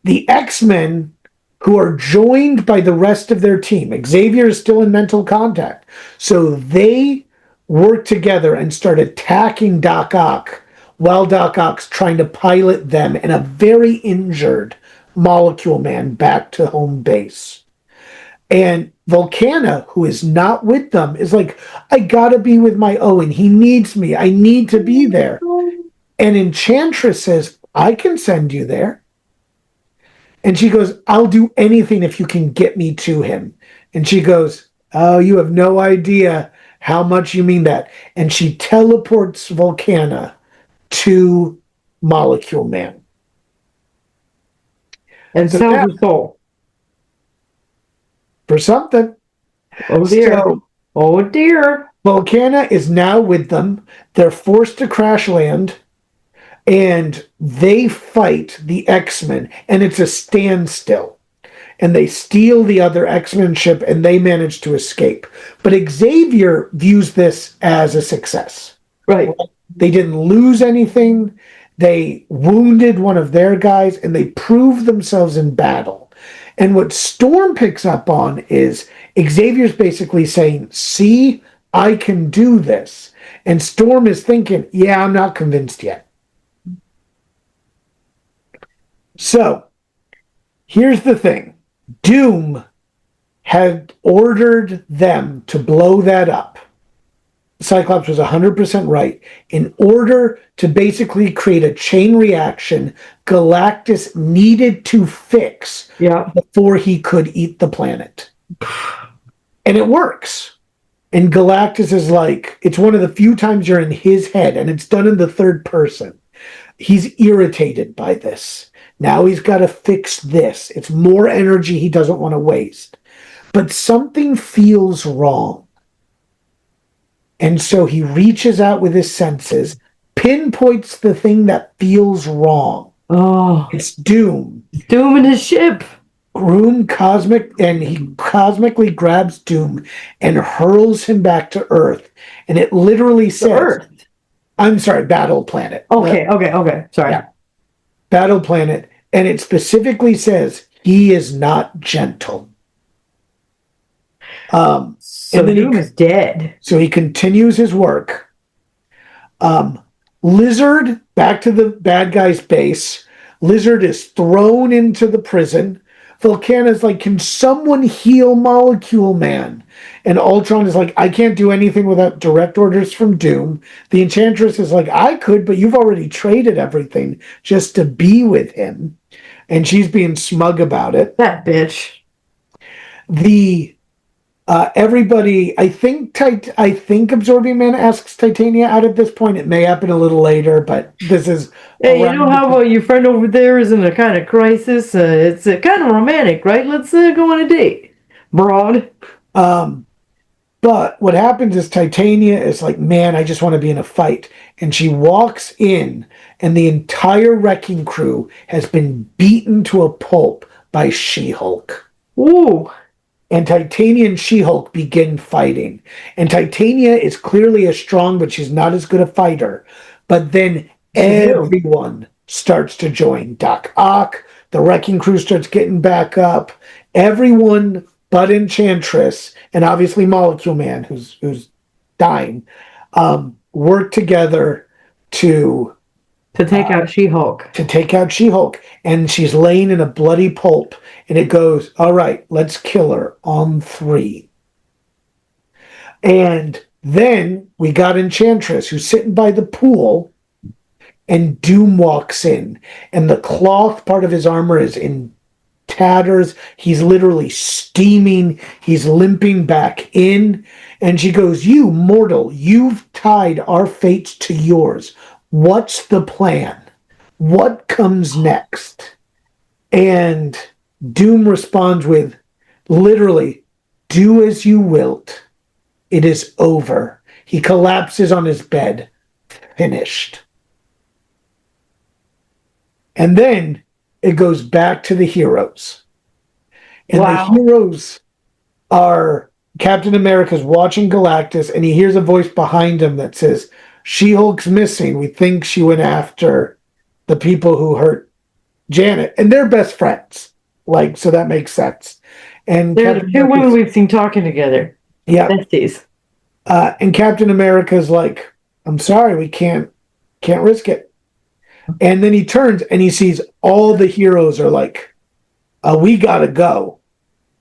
the X-Men who are joined by the rest of their team. Xavier is still in mental contact. So they work together and start attacking Doc Ock while Doc Ock's trying to pilot them and a very injured Molecule Man back to home base. And Volcana, who is not with them, is like, I gotta be with my Owen. He needs me. I need to be there. And Enchantress says, I can send you there. And she goes, I'll do anything if you can get me to him. And she goes, oh, you have no idea how much you mean that. And she teleports Volcana to Molecule Man. And So sells now- her soul. For something. Oh dear. So Oh dear. Volcana is now with them. They're forced to crash land. And they fight the X-Men. And it's a standstill. And they steal the other X-Men ship and they manage to escape. But Xavier views this as a success. Right. They didn't lose anything. They wounded one of their guys and they proved themselves in battle. And what Storm picks up on is Xavier's basically saying, see, I can do this. And Storm is thinking, yeah, I'm not convinced yet. So here's the thing. Doom had ordered them to blow that up. Cyclops was 100% right. In order to basically create a chain reaction, Galactus needed to fix before he could eat the planet. And it works. And Galactus is like, it's one of the few times you're in his head, and it's done in the third person. He's irritated by this. Now he's got to fix this. It's more energy he doesn't want to waste. But something feels wrong. And so he reaches out with his senses, pinpoints the thing that feels wrong. Oh. It's Doom. Doom in his ship. He cosmically grabs Doom and hurls him back to Earth. And it literally says, Earth. I'm sorry, Battle Planet. Okay. Sorry. Yeah. Battle Planet. And it specifically says, he is not gentle. So Doom is dead. So he continues his work. Lizard, back to the bad guy's base. Lizard is thrown into the prison. Volcana's like, can someone heal Molecule Man? And Ultron is like, I can't do anything without direct orders from Doom. The Enchantress is like, I could, but you've already traded everything just to be with him. And she's being smug about it. That bitch. Everybody, I think Absorbing Man asks Titania out at this point. It may happen a little later, but this is. Hey, you know how your friend over there is in a kind of crisis? It's kind of romantic, right? Let's go on a date, broad. But what happens is Titania is like, man, I just want to be in a fight. And she walks in, and the entire wrecking crew has been beaten to a pulp by She-Hulk. Ooh. And Titania and She-Hulk begin fighting. And Titania is clearly as strong, but she's not as good a fighter. But then everyone starts to join. Doc Ock, the wrecking crew starts getting back up. Everyone but Enchantress, and obviously Molecule Man, who's dying, work together to take out She-Hulk. To take out She-Hulk. And she's laying in a bloody pulp. And it goes, all right, let's kill her on 3. And then we got Enchantress, who's sitting by the pool, and Doom walks in. And the cloth part of his armor is in tatters. He's literally steaming. He's limping back in. And she goes, you mortal, you've tied our fates to yours. What's the plan? What comes next? And Doom responds with, literally, do as you wilt. It is over. He collapses on his bed. Finished. And then it goes back to the heroes. And the heroes are Captain America's watching Galactus, and he hears a voice behind him that says, She-Hulk's missing. We think she went after the people who hurt Janet. And they're best friends. Like, so that makes sense. And They're the Captain two women America's, we've seen talking together. yeah, Besties. and Captain America's like, I'm sorry, we can't risk it. And then he turns and he sees all the heroes are like, we gotta go.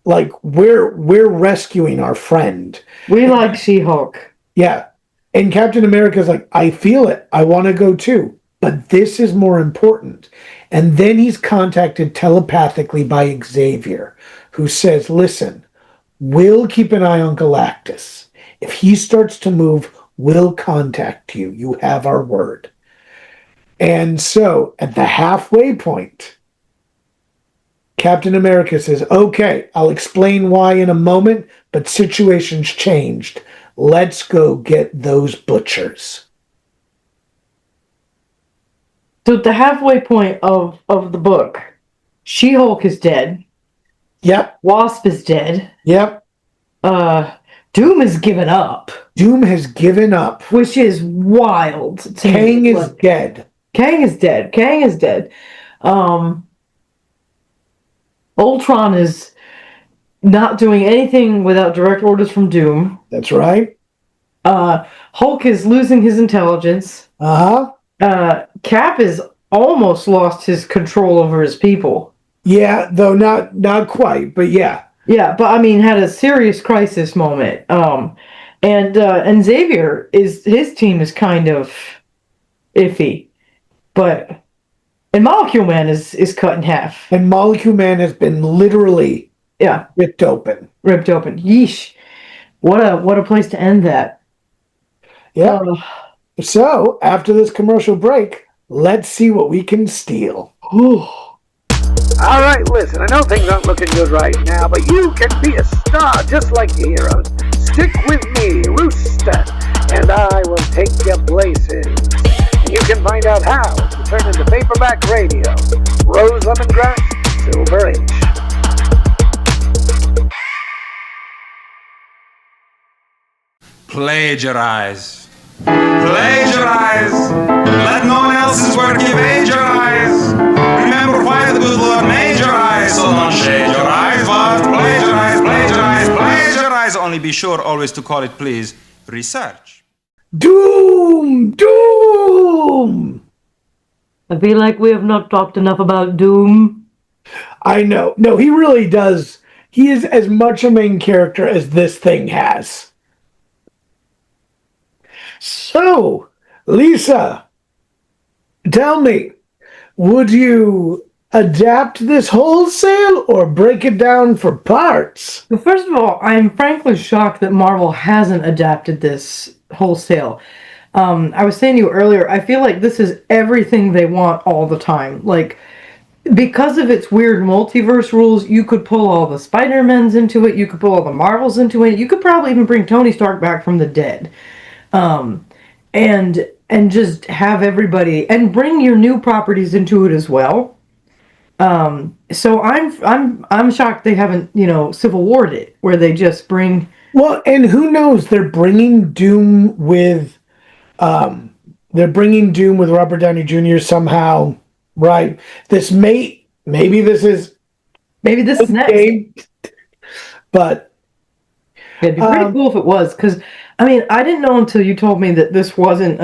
Like we're rescuing our friend. We like She-Hulk. Yeah. And Captain America's like, I feel it. I want to go too. But this is more important. And then he's contacted telepathically by Xavier, who says, listen, we'll keep an eye on Galactus. If he starts to move, we'll contact you. You have our word. And so at the halfway point, Captain America says, okay, I'll explain why in a moment, but situation's changed. Let's go get those butchers. So at the halfway point of the book, She-Hulk is dead. Yep. Wasp is dead. Yep. Doom has given up. Doom has given up. Which is wild to Kang me. is dead. Kang is dead. Kang is dead. Ultron is not doing anything without direct orders from Doom. That's right. Hulk is losing his intelligence. Cap has almost lost his control over his people. Yeah, though not quite, but yeah. Yeah, but I mean, had a serious crisis moment. And Xavier his team is kind of iffy, and Molecule Man is cut in half. And Molecule Man has been literally ripped open. Ripped open. Yeesh. What a place to end that. Yeah. So after this commercial break, let's see what we can steal. All right, listen, I know things aren't looking good right now, but you can be a star just like the heroes. Stick with me, Rooster, and I will take you places. And you can find out how to turn into paperback radio. Rose Lemongrass, Silver H. Plagiarize. Plagiarize. Let no one else's work evade your eyes. Remember why the good Lord made your eyes, so don't shade your eyes, but plagiarize, plagiarize, plagiarize. Only be sure always to call it, please, research. Doom! Doom! I feel like we have not talked enough about Doom. I know. No, he really does. He is as much a main character as this thing has. So, Lisa, tell me, would you adapt this wholesale or break it down for parts? Well, first of all, I'm frankly shocked that Marvel hasn't adapted this wholesale. I was saying to you earlier, I feel like this is everything they want all the time. Like, because of its weird multiverse rules, you could pull all the Spidermans into it, you could pull all the Marvels into it, you could probably even bring Tony Stark back from the dead. And just have everybody, and bring your new properties into it as well. So I'm shocked they haven't, Civil War'd it, where they just bring. Well, and who knows? They're bringing Doom with Robert Downey Jr. somehow, right? Maybe this is next. But it'd be pretty cool if it was, because I mean, I didn't know until you told me that this wasn't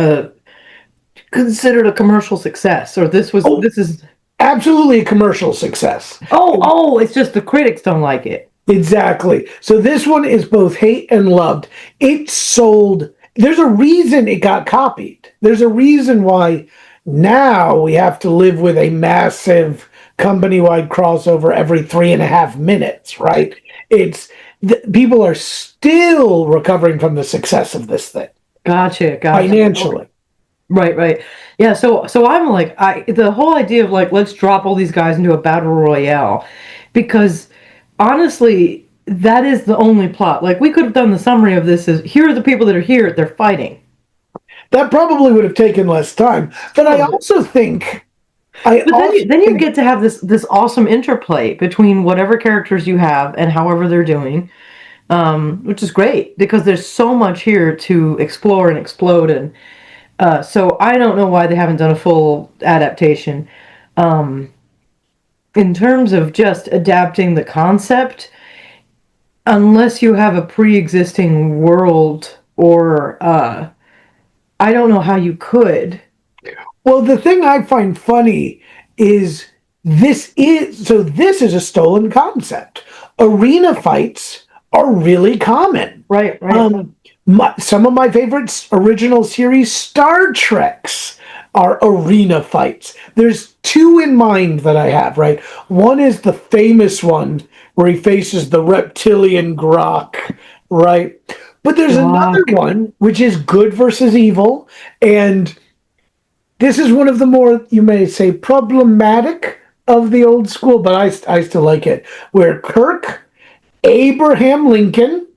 considered a commercial success, or this is absolutely a commercial success. Oh, it's just the critics don't like it. Exactly. So this one is both hate and loved. It sold. There's a reason it got copied. There's a reason why now we have to live with a massive company-wide crossover every 3.5 minutes, right? People are still recovering from the success of this thing. Gotcha. Financially. Right. Yeah, so I'm like, the whole idea of like, let's drop all these guys into a battle royale, because honestly, that is the only plot. Like, we could have done the summary of this as, here are the people that are here, they're fighting. That probably would have taken less time. But I also think... then you get to have this awesome interplay between whatever characters you have and however they're doing, which is great, because there's so much here to explore and explode. And so I don't know why they haven't done a full adaptation. in terms of just adapting the concept, unless you have a pre-existing world or I don't know how you could. Well, the thing I find funny is this is a stolen concept. Arena fights are really common. Right. Some of my favorite original series Star Treks are arena fights. There's two in mind that I have, right? One is the famous one where he faces the reptilian Grok, right? But there's another one which is good versus evil, and this is one of the more, you may say, problematic of the old school, but I still like it, where Kirk, Abraham Lincoln,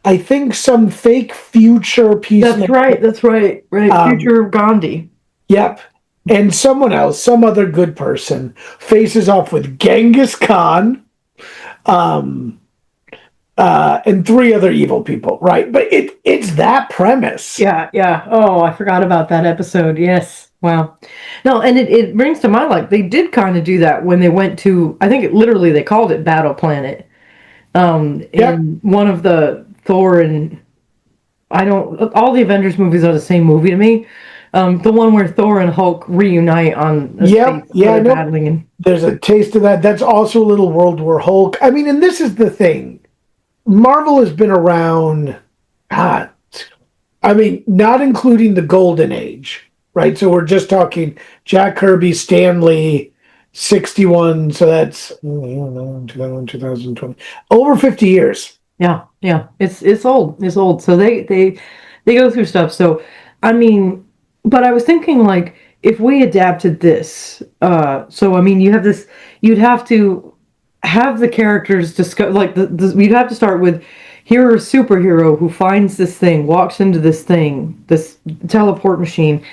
I think some fake future piece. That's right. Future Gandhi. Yep. And someone else, some other good person, faces off with Genghis Khan, and three other evil people, right? But it's that premise. Yeah. Oh, I forgot about that episode. Yes. Wow. No, and it brings to mind, like, they did kind of do that when they went to, I think literally they called it Battle Planet. In one of the Thor and all the Avengers movies are the same movie to me. The one where Thor and Hulk reunite on a space where they're battling. And there's a taste of that. That's also a little World War Hulk. I mean, and this is the thing. Marvel has been around, not including the Golden Age, right? So we're just talking Jack Kirby, Stan Lee, 61, so that's 2020. Over 50 years. Yeah. It's old. It's old. So they go through stuff. So I mean, but I was thinking, like, if we adapted this, so I mean, you have this, you'd have to have the characters discuss, like, you'd have to start with, here a superhero who finds this thing, walks into this thing, this teleport machine,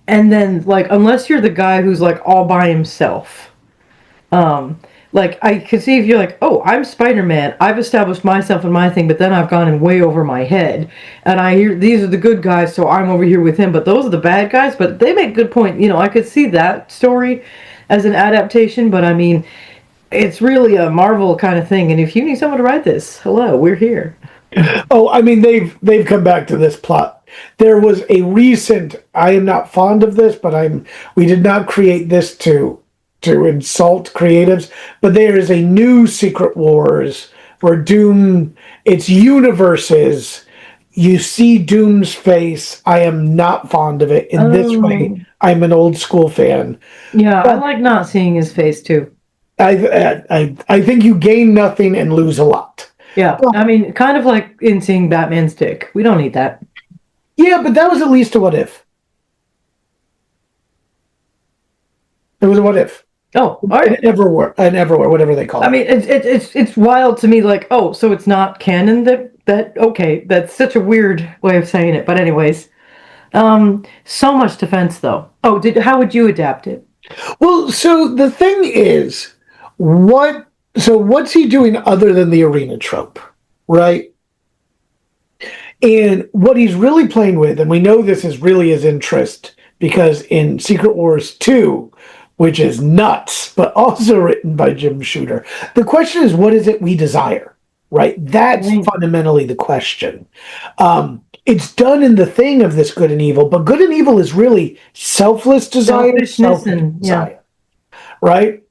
and then, like, unless you're the guy who's, like, all by himself, like, I could see if you're like, oh, I'm Spider-Man, I've established myself and my thing, but then I've gone in way over my head, and I hear these are the good guys, so I'm over here with him, but those are the bad guys. But they make a good point. I could see that story as an adaptation, but I mean, it's really a Marvel kind of thing, and if you need someone to write this, hello, we're here. Oh, I mean, they've come back to this plot. There was a recent, I am not fond of this, but we did not create this to insult creatives, but there is a new Secret Wars where Doom, it's universes. You see Doom's face. I am not fond of it in this way. I'm an old school fan. Yeah, but I like not seeing his face too. I think you gain nothing and lose a lot. Yeah, I mean, kind of like in seeing Batman's dick. We don't need that. Yeah, but that was at least a what if. It was a what if. Oh, all right. An Everwhere, whatever they call it. I mean, it's wild to me. Like, oh, so it's not canon. That okay? That's such a weird way of saying it. But anyways, so much defense though. Oh, how would you adapt it? Well, so the thing is, what's he doing other than the arena trope, right? And what he's really playing with, and we know this is really his interest, because in Secret Wars 2, which is nuts, but also written by Jim Shooter, the question is, what is it we desire, right? That's fundamentally the question. It's done in the thing of this good and evil, but good and evil is really selfish desire, right?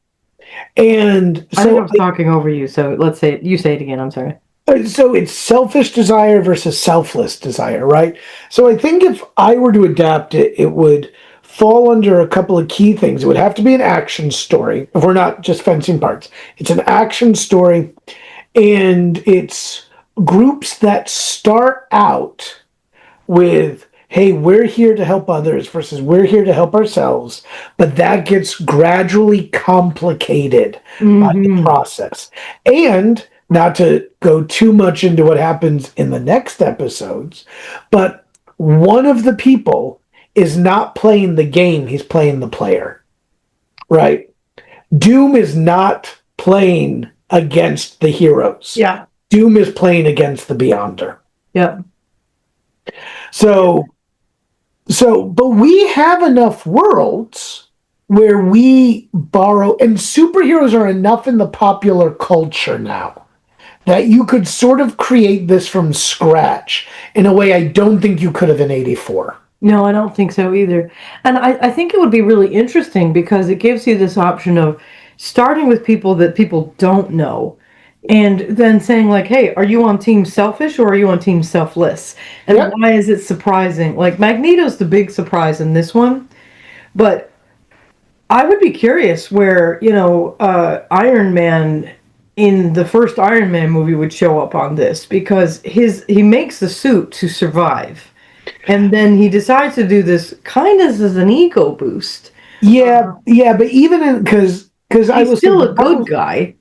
And so I think I was talking over you, so let's say you say it again. I'm sorry. So it's selfish desire versus selfless desire, right? So I think if I were to adapt it, it would fall under a couple of key things. It would have to be an action story, if we're not just fencing parts. It's an action story, and it's groups that start out with, hey, we're here to help others versus we're here to help ourselves, but that gets gradually complicated by the process. And not to go too much into what happens in the next episodes, but one of the people is not playing the game, he's playing the player, right? Doom is not playing against the heroes. Yeah. Doom is playing against the Beyonder. Yeah. So, but we have enough worlds where we borrow, and superheroes are enough in the popular culture now that you could sort of create this from scratch in a way I don't think you could have in 84. No, I don't think so either. And I think it would be really interesting because it gives you this option of starting with people that people don't know and then saying like, hey, are you on team selfish or are you on team selfless? And Yep. why is it surprising? Like Magneto's the big surprise in this one, but I would be curious where, Iron Man in the first Iron Man movie would show up on this because he makes the suit to survive. And then he decides to do this kind of as an ego boost. Yeah, but even in because I He's was still thinking, a good guy.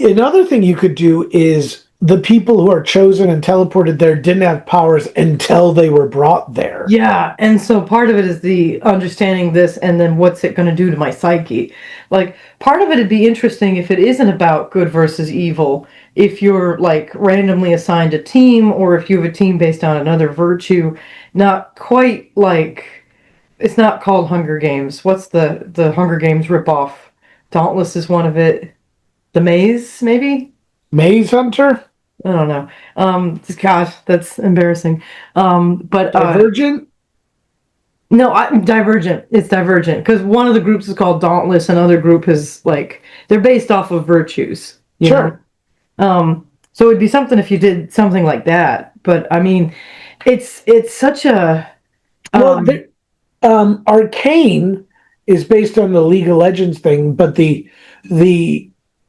another thing you could do is the people who are chosen and teleported there didn't have powers until they were brought there. Yeah, and so part of it is the understanding this and then what's it going to do to my psyche. Like, part of it'd be interesting if it isn't about good versus evil, if you're like randomly assigned a team or if you have a team based on another virtue, not quite like it's not called Hunger Games. What's the Hunger Games ripoff? Dauntless is one of it. The Maze, maybe? Maze Hunter, I don't know. Gosh, that's embarrassing. But Divergent. no, Divergent. It's Divergent because one of the groups is called Dauntless, another group is like they're based off of virtues. Sure. So it'd be something if you did something like that. But I mean, it's such a Well, Arcane is based on the League of Legends thing, but the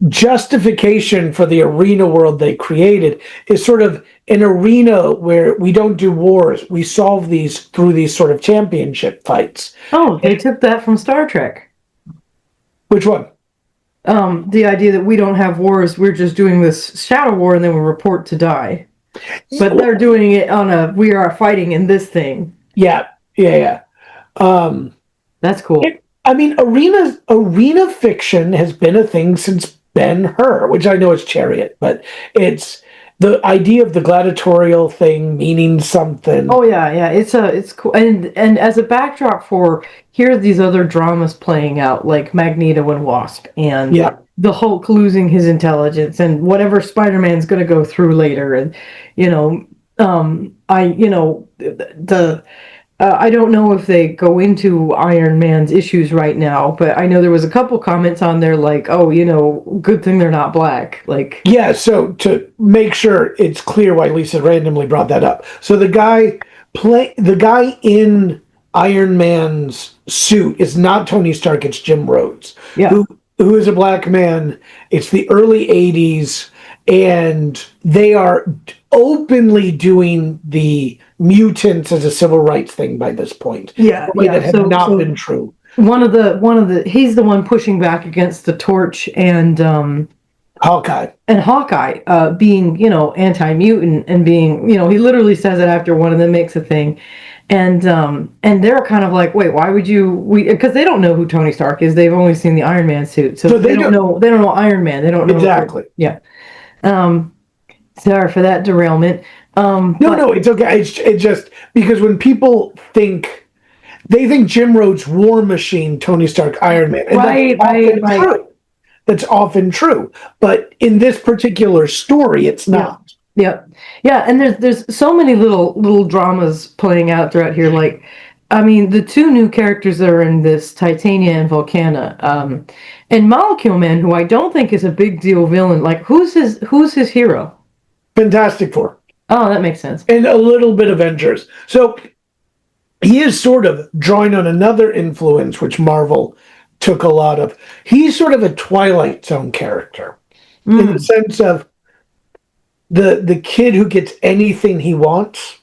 justification for the arena world they created is sort of an arena where we don't do wars. We solve these through these sort of championship fights. they took that from Star Trek. Which one? The idea that we don't have wars, we're just doing this shadow war and then we report to die. But they're doing it on we are fighting in this thing. Yeah. That's cool. I mean, arena fiction has been a thing since Ben-Hur, which I know is Chariot, but it's the idea of the gladiatorial thing meaning something. Oh yeah, it's cool, and as a backdrop for here are these other dramas playing out like Magneto and Wasp, and the Hulk losing his intelligence, and whatever Spider-Man's going to go through later, and I don't know if they go into Iron Man's issues right now, but I know there was a couple comments on there like, oh, good thing they're not black. Like, yeah, so to make sure it's clear why Lisa randomly brought that up. So the guy in Iron Man's suit is not Tony Stark, it's Jim Rhodes. Yeah. Who is a black man. It's the early 80s, and they are openly doing the mutants as a civil rights thing by this point. Yeah, that had not been true. One of the he's the one pushing back against the Torch and Hawkeye being anti-mutant and being he literally says it after one of them makes a thing, and they're kind of like, wait, why would you because they don't know who Tony Stark is. They've only seen the Iron Man suit, so they don't know Iron Man. They don't know exactly. Sorry for that derailment. No, it's okay. It's just because when people think Jim Rhodes, War Machine, Tony Stark, Iron Man, and right. That's often true, but in this particular story, it's not. Yeah, and there's so many little dramas playing out throughout here. Like, I mean, the two new characters that are in this, Titania and Volcana, and Molecule Man, who I don't think is a big deal villain. Like, who's his hero? Fantastic Four. Oh, that makes sense. And a little bit Avengers. So he is sort of drawing on another influence, which Marvel took a lot of. He's sort of a Twilight Zone character in the sense of the kid who gets anything he wants.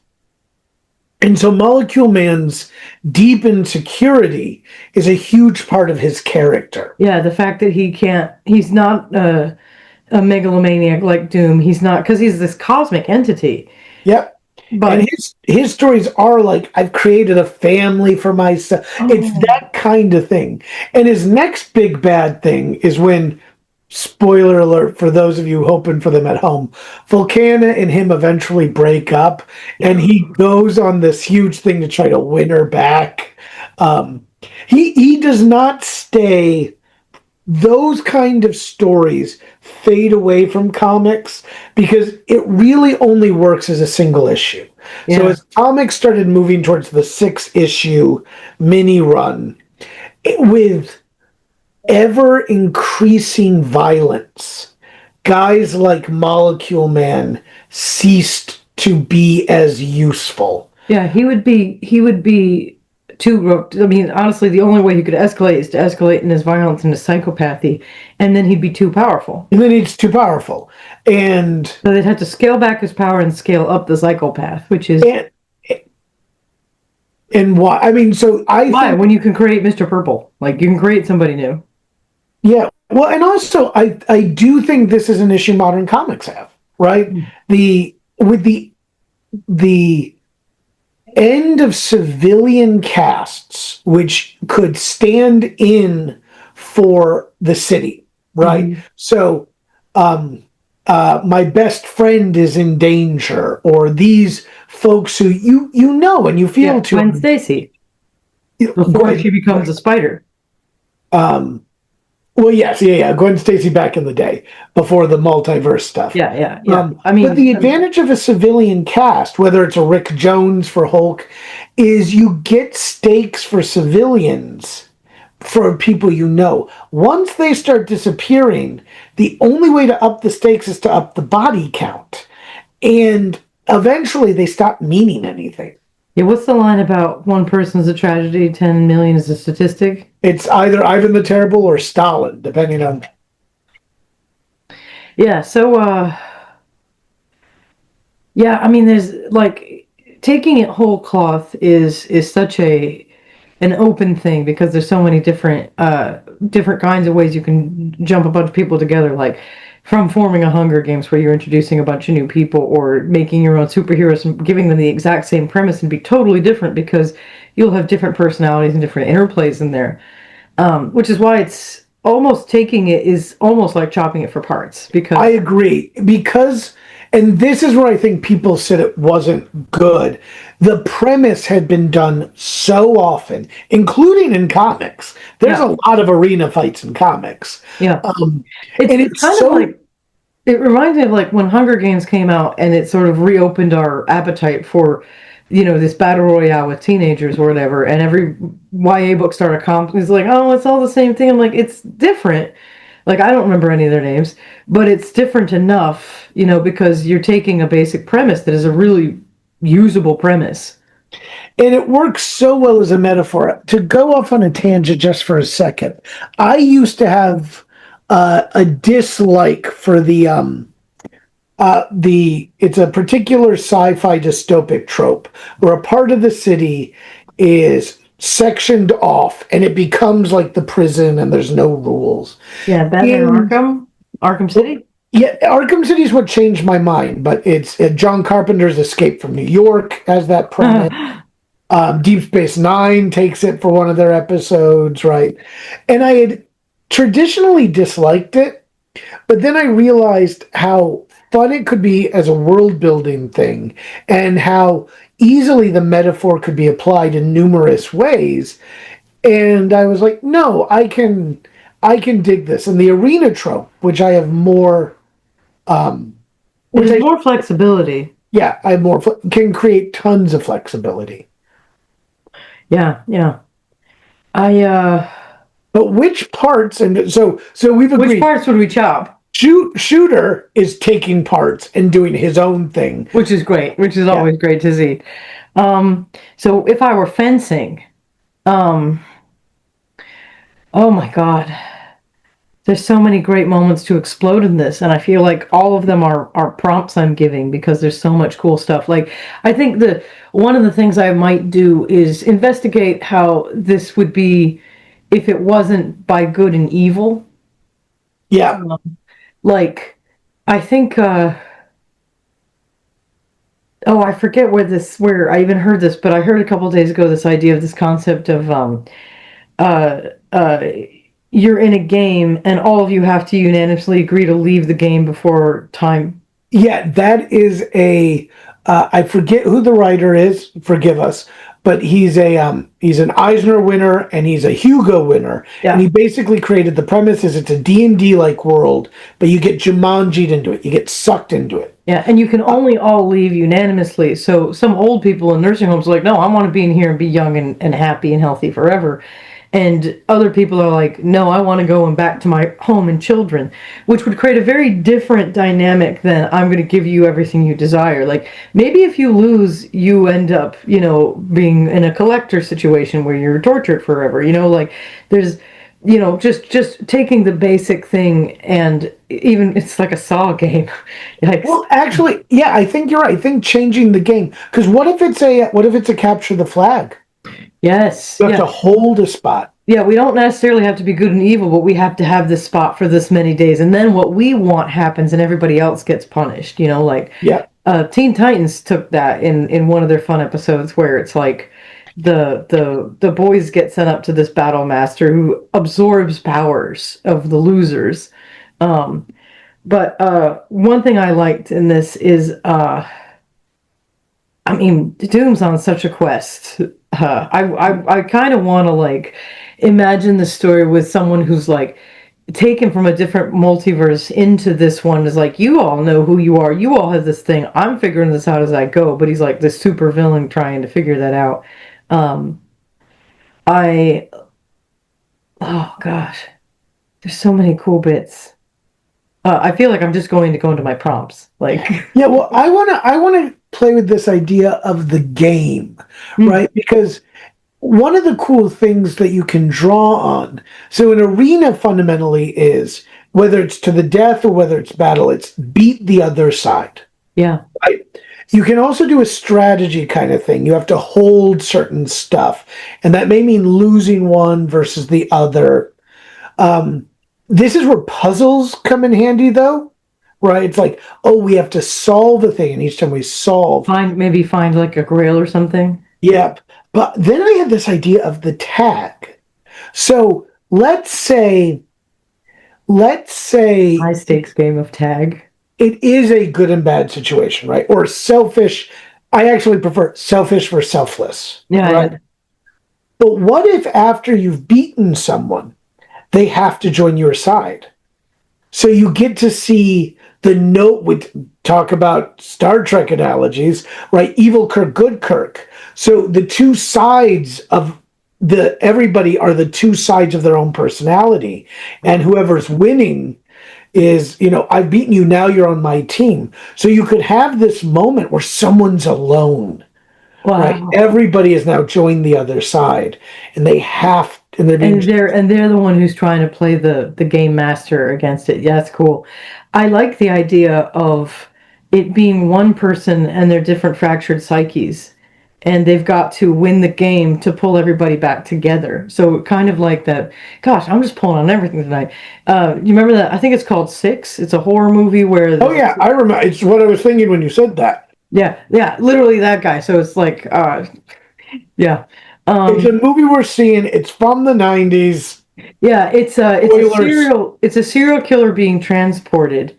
And so Molecule Man's deep insecurity is a huge part of his character. Yeah, the fact that he's not a megalomaniac like Doom. He's not, because he's this cosmic entity. Yep. But and his stories are like, I've created a family for myself. Oh. It's that kind of thing. And his next big bad thing is when, spoiler alert for those of you hoping for them at home, Volcana and him eventually break up, and he goes on this huge thing to try to win her back. He does not stay. Those kind of stories fade away from comics because it really only works as a single issue. So Yeah. as comics started moving towards the 6 issue mini run, with ever increasing violence, guys like Molecule Man ceased to be as useful. Yeah, he would be too roped. I mean, honestly, the only way he could escalate is to escalate in his violence and his psychopathy, and then he'd be too powerful. And then he's too powerful. And So they'd have to scale back his power and scale up the psychopath, which is and, and why? I mean, so I why think, when you can create Mr. Purple, like you can create somebody new. yeah. Well, and also I do think this is an issue modern comics have, right? The with the end of civilian casts, which could stand in for the city, right? Mhm. So, my best friend is in danger, or these folks who you know and you feel Yeah, to Gwen Stacy before Gwen, she becomes a spider. um, well, yes, yeah. Gwen Stacy back in the day before the multiverse stuff. Yeah, yeah, yeah. But the advantage of a civilian cast, whether it's a Rick Jones for Hulk, is you get stakes for civilians for people you know. Once they start disappearing, the only way to up the stakes is to up the body count. And eventually they stop meaning anything. Yeah, what's the line about one person's a tragedy, 10 million is a statistic? It's either Ivan the Terrible or Stalin, depending on. Yeah, so yeah, I mean there's like taking it whole cloth is such an open thing because there's so many different kinds of ways you can jump a bunch of people together, like from forming a Hunger Games where you're introducing a bunch of new people, or making your own superheroes and giving them the exact same premise and be totally different because you'll have different personalities and different interplays in there. Which is why it's almost taking it is almost like chopping it for parts because I agree because, and this is where I think people said it wasn't good. The premise had been done so often, including in comics. There's Yeah. a lot of arena fights in comics. yeah, And it's kind so, of like it reminds me of like when Hunger Games came out and it sort of reopened our appetite for, this battle royale with teenagers or whatever. And every YA book started is like, oh, it's all the same thing. I'm like, it's different. Like I don't remember any of their names, but it's different enough, because you're taking a basic premise that is a really usable premise. and it works so well as a metaphor. To go off on a tangent just for a second, I used to have a dislike for it's a particular sci-fi dystopic trope where a part of the city is sectioned off and it becomes like the prison and there's no rules. Yeah, Batman And Arkham City. yeah, Arkham City is what changed my mind, but it's John Carpenter's Escape from New York has that premise. Deep Space Nine takes it for one of their episodes, right? And I had traditionally disliked it, but then I realized how fun it could be as a world building thing and how easily the metaphor could be applied in numerous ways. And I was like, no, I can dig this. And the arena trope, which I have more which There's I more flexibility. yeah, I have more can create tons of flexibility. Yeah, yeah. I But which parts and so we've which agreed parts would we chop? Shooter is taking parts and doing his own thing. Which is great, which is always great to see. So if I were fencing, um, oh my God, there's so many great moments to explode in this, and I feel like all of them are prompts I'm giving because there's so much cool stuff. Like I think the one of the things I might do is investigate how this would be if it wasn't by good and evil. Yeah. Like I think oh, I forget where I even heard this, but I heard a couple of days ago this idea of this concept of uh, uh, you're in a game and all of you have to unanimously agree to leave the game before time. Yeah, that is I forget who the writer is. Forgive us, but he's an Eisner winner and he's a Hugo winner. Yeah. And he basically created the premise is it's a D&D like world, but you get Jumanji'd into it. You get sucked into it. Yeah, and you can only all leave unanimously. So some old people in nursing homes are like, no, I want to be in here and be young and happy and healthy forever. And other people are like, no, I want to go and back to my home and children, which would create a very different dynamic than I'm going to give you everything you desire. Like maybe if you lose, you end up, being in a collector situation where you're tortured forever. Like there's, just taking the basic thing and even it's like a Saw game. Like, Well, actually, yeah, I think you're right. I think changing the game because what if it's a capture the flag? yes, You have to hold a spot. Yeah, we don't necessarily have to be good and evil, but we have to have this spot for this many days, and then what we want happens, and everybody else gets punished. Yeah. Teen Titans took that in one of their fun episodes where it's like the boys get sent up to this battle master who absorbs powers of the losers. But one thing I liked in this is, Doom's on such a quest. I kind of want to imagine the story with someone who's taken from a different multiverse into this one is like, you all know who you are, you all have this thing, I'm figuring this out as I go, but he's like this super villain trying to figure that out. Oh gosh, there's so many cool bits. I feel like I'm just going to go into my prompts. Yeah, well, I wanna play with this idea of the game, right? Because one of the cool things that you can draw on, so an arena fundamentally is whether it's to the death or whether it's battle, it's beat the other side. Yeah. Right? You can also do a strategy kind of thing. You have to hold certain stuff, and that may mean losing one versus the other. This is where puzzles come in handy, though, right? It's like, oh, we have to solve a thing, and each time we solve, Maybe find like a grail or something. yep. But then I had this idea of the tag. So let's say High stakes game of tag. it is a good and bad situation, right? Or selfish. I actually prefer selfish for selfless. Yeah. Right? Yeah. But what if after you've beaten someone, they have to join your side? So you get to see the note with talk about Star Trek analogies, right? Evil Kirk, good Kirk. So the two sides of everybody are the two sides of their own personality. And whoever's winning is, I've beaten you, now you're on my team. So you could have this moment where someone's alone. Wow. Right? Everybody has now joined the other side, and they're the one who's trying to play the game master against it. Yeah, that's cool. I like the idea of it being one person and their different fractured psyches, and they've got to win the game to pull everybody back together. So kind of like that. Gosh, I'm just pulling on everything tonight. You remember that? I think it's called Six. It's a horror movie where. Oh yeah, I remember. It's what I was thinking when you said that. Yeah, literally that guy. So it's like, yeah. It's a movie we're seeing. It's from the 90s. Yeah, it's a serial killer being transported,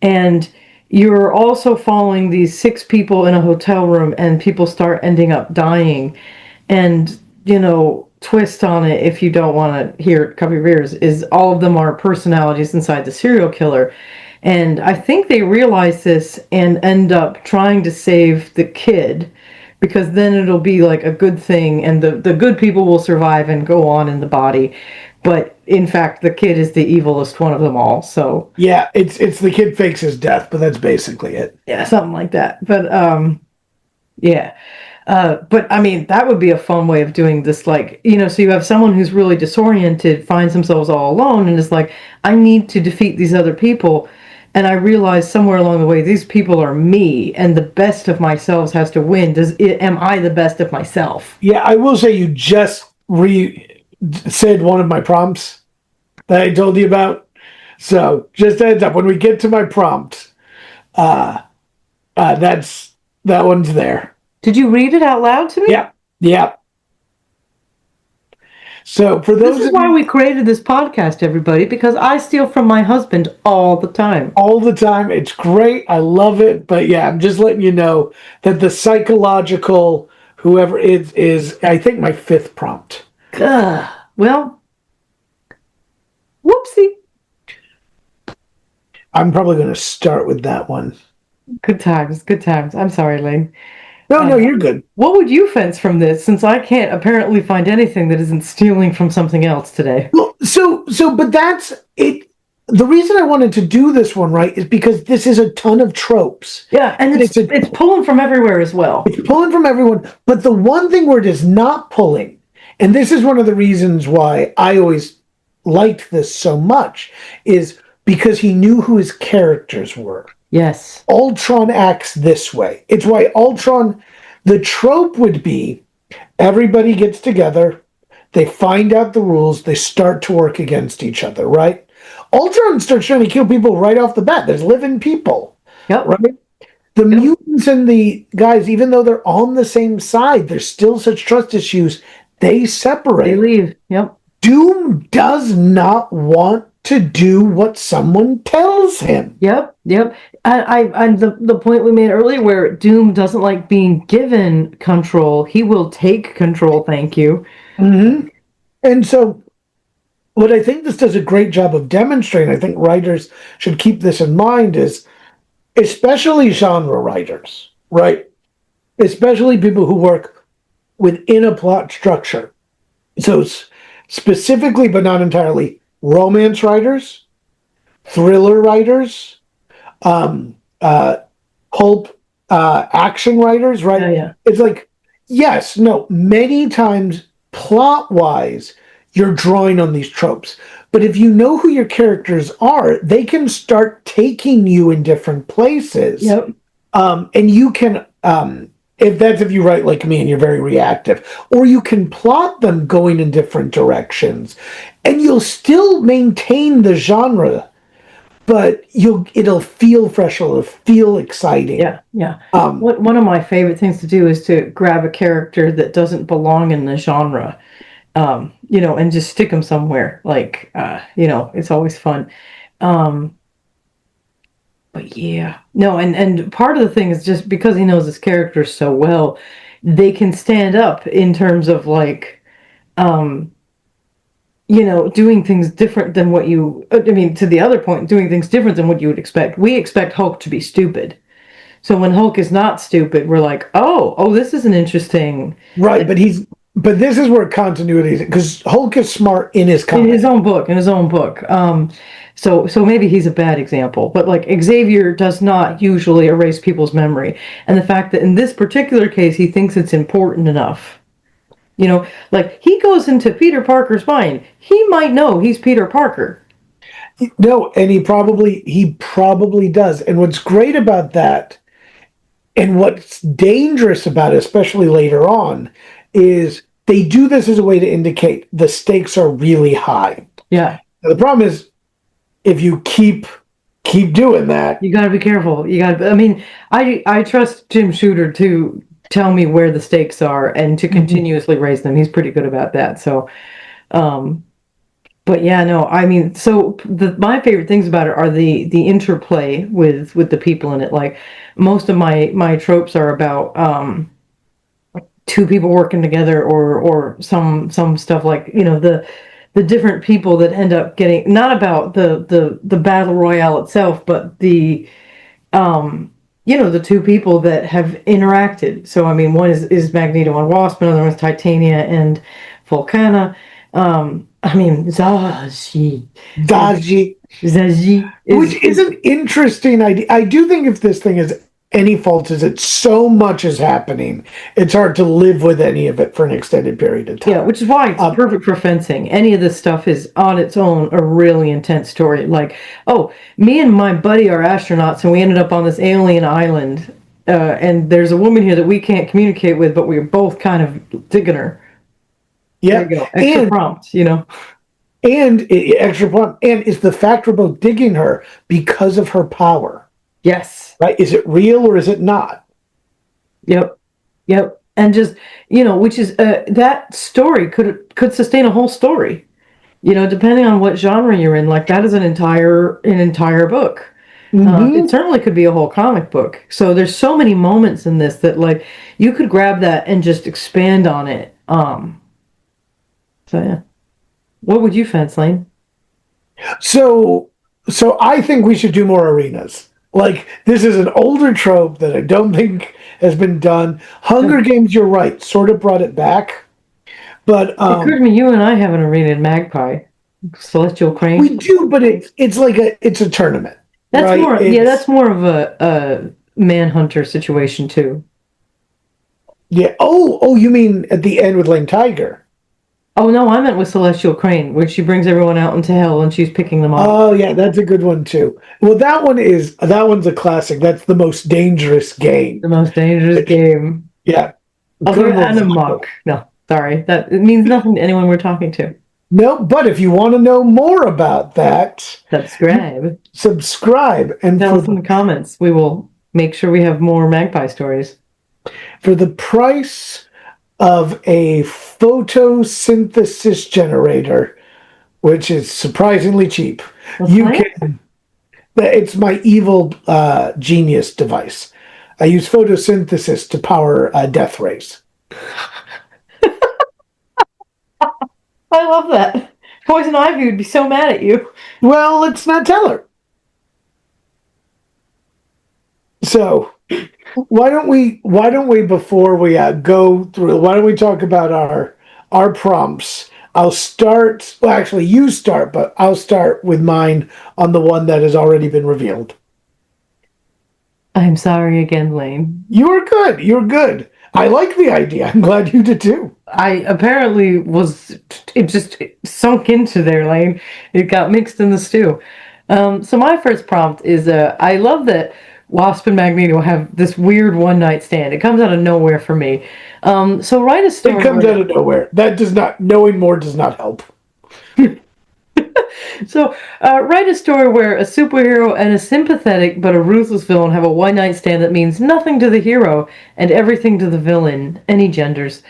and you're also following these 6 people in a hotel room, and people start ending up dying. And twist on it, if you don't want to hear it, cover your ears, is all of them are personalities inside the serial killer. And I think they realize this and end up trying to save the kid, because then it'll be like a good thing, and the good people will survive and go on in the body. But in fact, the kid is the evilest one of them all. So yeah, it's the kid fakes his death, but that's basically it. Yeah, something like that. But yeah. But I mean, that would be a fun way of doing this. So you have someone who's really disoriented, finds themselves all alone, and is like, I need to defeat these other people. And I realize somewhere along the way, these people are me, and the best of myself has to win. Am I the best of myself? Yeah, I will say you just said one of my prompts that I told you about. So just a heads up, when we get to my prompt, that one's there. Did you read it out loud to me? Yeah. So for This those is of why you we created this podcast, everybody, because I steal from my husband all the time. all the time, it's great. I love it. But yeah, I'm just letting you know that the psychological whoever is I think my fifth prompt. Ugh. Well, whoopsie. I'm probably going to start with that one. Good times, good times. I'm sorry, Lane. No, you're good. What would you fence from this, since I can't apparently find anything that isn't stealing from something else today? Well, but that's it. The reason I wanted to do this one, right, is because this is a ton of tropes. Yeah, and it's pulling from everywhere as well. It's pulling from everyone. But the one thing where it is not pulling, and this is one of the reasons why I always liked this so much, is because he knew who his characters were. Yes. Ultron acts this way. It's why Ultron, the trope would be everybody gets together, they find out the rules, they start to work against each other, right? Ultron starts trying to kill people right off the bat. There's living people, Yep. right? The mutants and the guys, even though they're on the same side, there's still such trust issues. They separate. They leave. Yep. Doom does not want to do what someone tells him. Yep. And the point we made earlier, where Doom doesn't like being given control, he will take control. Thank you. Mm-hmm. And so, what I think this does a great job of demonstrating, I think writers should keep this in mind, is especially genre writers, right? Especially people who work within a plot structure. So, specifically, but not entirely, romance writers, thriller writers, pulp action writers, right? Yeah. It's like, yes, no, many times plot wise, you're drawing on these tropes. But if you know who your characters are, they can start taking you in different places. Yep. And you can, if you write like me and you're very reactive, or you can plot them going in different directions, and you'll still maintain the genre, but it'll feel fresh, it'll feel exciting. Yeah. One of my favorite things to do is to grab a character that doesn't belong in the genre, and just stick them somewhere. Like, it's always fun. But yeah, no, and part of the thing is just because he knows his characters so well, they can stand up in terms of like, doing things different than what to the other point, doing things different than what you would expect. We expect Hulk to be stupid. So when Hulk is not stupid, we're like, oh, this is an interesting. Right, but this is where continuity is, because Hulk is smart in his comic. In his own book. So maybe he's a bad example, but like Xavier does not usually erase people's memory. And the fact that in this particular case, he thinks it's important enough. Like he goes into Peter Parker's mind. He might know he's Peter Parker. No, and he probably does. And what's great about that, and what's dangerous about it, especially later on, is they do this as a way to indicate the stakes are really high. Yeah. Now, the problem is, if you keep doing that, you got to be careful. I trust Jim Shooter to tell me where the stakes are and to continuously raise them. He's pretty good about that. So, but yeah, no, my favorite things about it are the interplay with the people in it. Like most of my tropes are about two people working together, or some stuff like the different people that end up getting, not about the battle royale itself, but the the two people that have interacted. So one is Magneto and Wasp, another one is Titania and Volcana. Zazie, which is an interesting idea. I do think if this thing is any fault, is it so much is happening, it's hard to live with any of it for an extended period of time. Yeah, which is why it's perfect for fencing. Any of this stuff is on its own a really intense story. Like, me and my buddy are astronauts, and we ended up on this alien island, and there's a woman here that we can't communicate with, but we're both kind of digging her. Yeah, there you go. Extra prompt, And extra prompt, and is the fact we're both digging her because of her power. Yes. Right? Is it real or is it not? Yep. and just, which is that story could sustain a whole story, depending on what genre you're in. Like, that is an entire book. It certainly could be a whole comic book. So there's so many moments in this that, like, you could grab that and just expand on it. So yeah, what would you fence, Lane? So, so I think we should do more arenas. Like, this is an older trope that I don't think has been done. Hunger Games, you're right, sort of brought it back, but It occurred to me you and I have an arena in Magpie, Celestial Crane. we do. But it's like it's a tournament. That's right? more, yeah, that's more of a manhunter situation too. Yeah. Oh, you mean at the end with Lame Tiger? Oh no, I meant with Celestial Crane, where she brings everyone out into hell and she's picking them up. Oh yeah, that's a good one too. Well, that one's a classic. That's the most dangerous game. The most dangerous game. Yeah. Other than amok. No, sorry, it means nothing to anyone we're talking to. No, but if you want to know more about that, subscribe and tell us in the comments. We will make sure we have more Magpie stories. For the price of a photosynthesis generator, which is surprisingly cheap, can. It's my evil genius device. I use photosynthesis to power death rays. I love that. Poison Ivy would be so mad at you. Well, let's not tell her. So, why don't we before we go through? Why don't we talk about our prompts? I'll start. Well, actually, you start, but I'll start with mine on the one that has already been revealed. I'm sorry again, Lane. You're good. You're good. I like the idea. I'm glad you did too. I apparently it just sunk into there, Lane. It got mixed in the stew. So my first prompt is, I love that Wasp and Magneto have this weird one-night stand. It comes out of nowhere for me. So write a story. It comes out of nowhere. That does not, knowing more does not help. So, write a story where a superhero and a sympathetic but a ruthless villain have a one-night stand that means nothing to the hero and everything to the villain, any genders.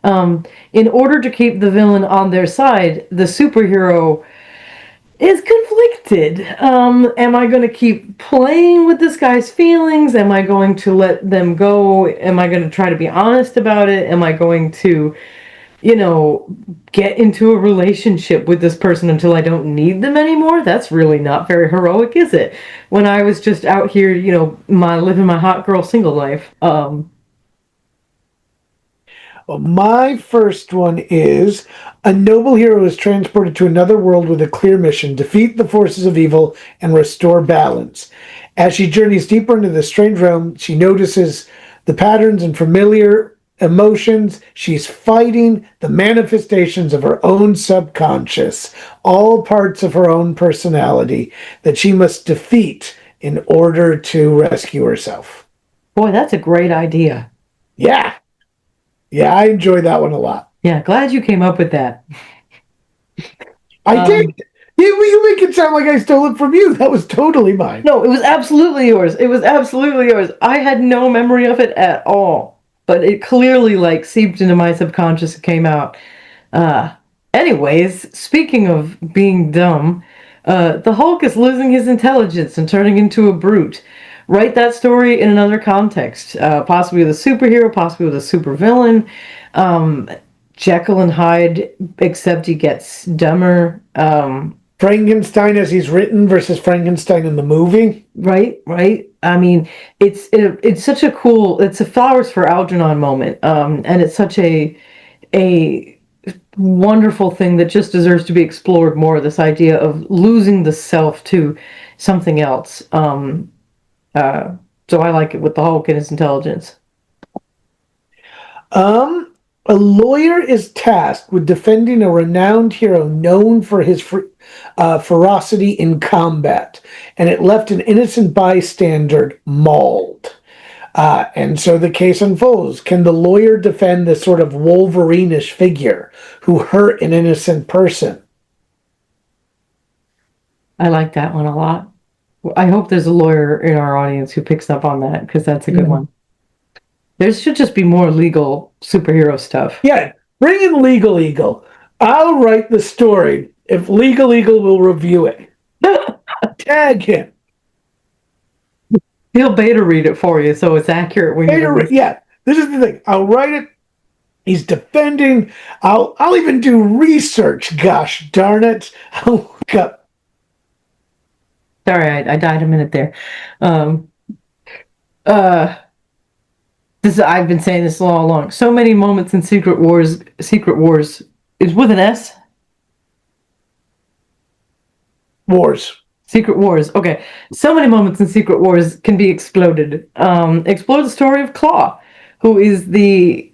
In order to keep the villain on their side, the superhero is conflicted. Am I going to keep playing with this guy's feelings? Am I going to let them go? Am I going to try to be honest about it? Am I going to, get into a relationship with this person until I don't need them anymore? That's really not very heroic, is it? When I was just out here, living my hot girl single life. Well, my first one is a noble hero is transported to another world with a clear mission: defeat the forces of evil and restore balance. As she journeys deeper into this strange realm, she notices the patterns and familiar emotions. She's fighting the manifestations of her own subconscious, all parts of her own personality that she must defeat in order to rescue herself. Boy, that's a great idea. Yeah. Yeah, I enjoy that one a lot. Yeah, glad you came up with that. I did. You make it sound like I stole it from you. That was totally mine. No, it was absolutely yours. It was absolutely yours. I had no memory of it at all. But it clearly, seeped into my subconscious and came out. Anyways, speaking of being dumb, the Hulk is losing his intelligence and turning into a brute. Write that story in another context, possibly with a superhero, possibly with a supervillain. Jekyll and Hyde, except he gets dumber. Frankenstein as he's written versus Frankenstein in the movie. Right. I mean, it's such a cool. It's a flowers for Algernon moment, and it's such a wonderful thing that just deserves to be explored more. This idea of losing the self to something else. So I like it with the Hulk and his intelligence. A lawyer is tasked with defending a renowned hero known for his ferocity in combat, and it left an innocent bystander mauled. And so the case unfolds. Can the lawyer defend this sort of Wolverine-ish figure who hurt an innocent person? I like that one a lot. I hope there's a lawyer in our audience who picks up on that, because that's a good one. There should just be more legal superhero stuff. Yeah, bring in Legal Eagle. I'll write the story if Legal Eagle will review it. Tag him. He'll beta read it for you, so it's accurate when you release it. Yeah, this is the thing. I'll write it. He's defending. I'll even do research. Gosh darn it! I'll look up. Sorry, I died a minute there. I've been saying this all along. So many moments in Secret Wars. Secret Wars is with an S. Wars. Secret Wars. Okay. So many moments in Secret Wars can be exploded. Explore the story of Claw, who is the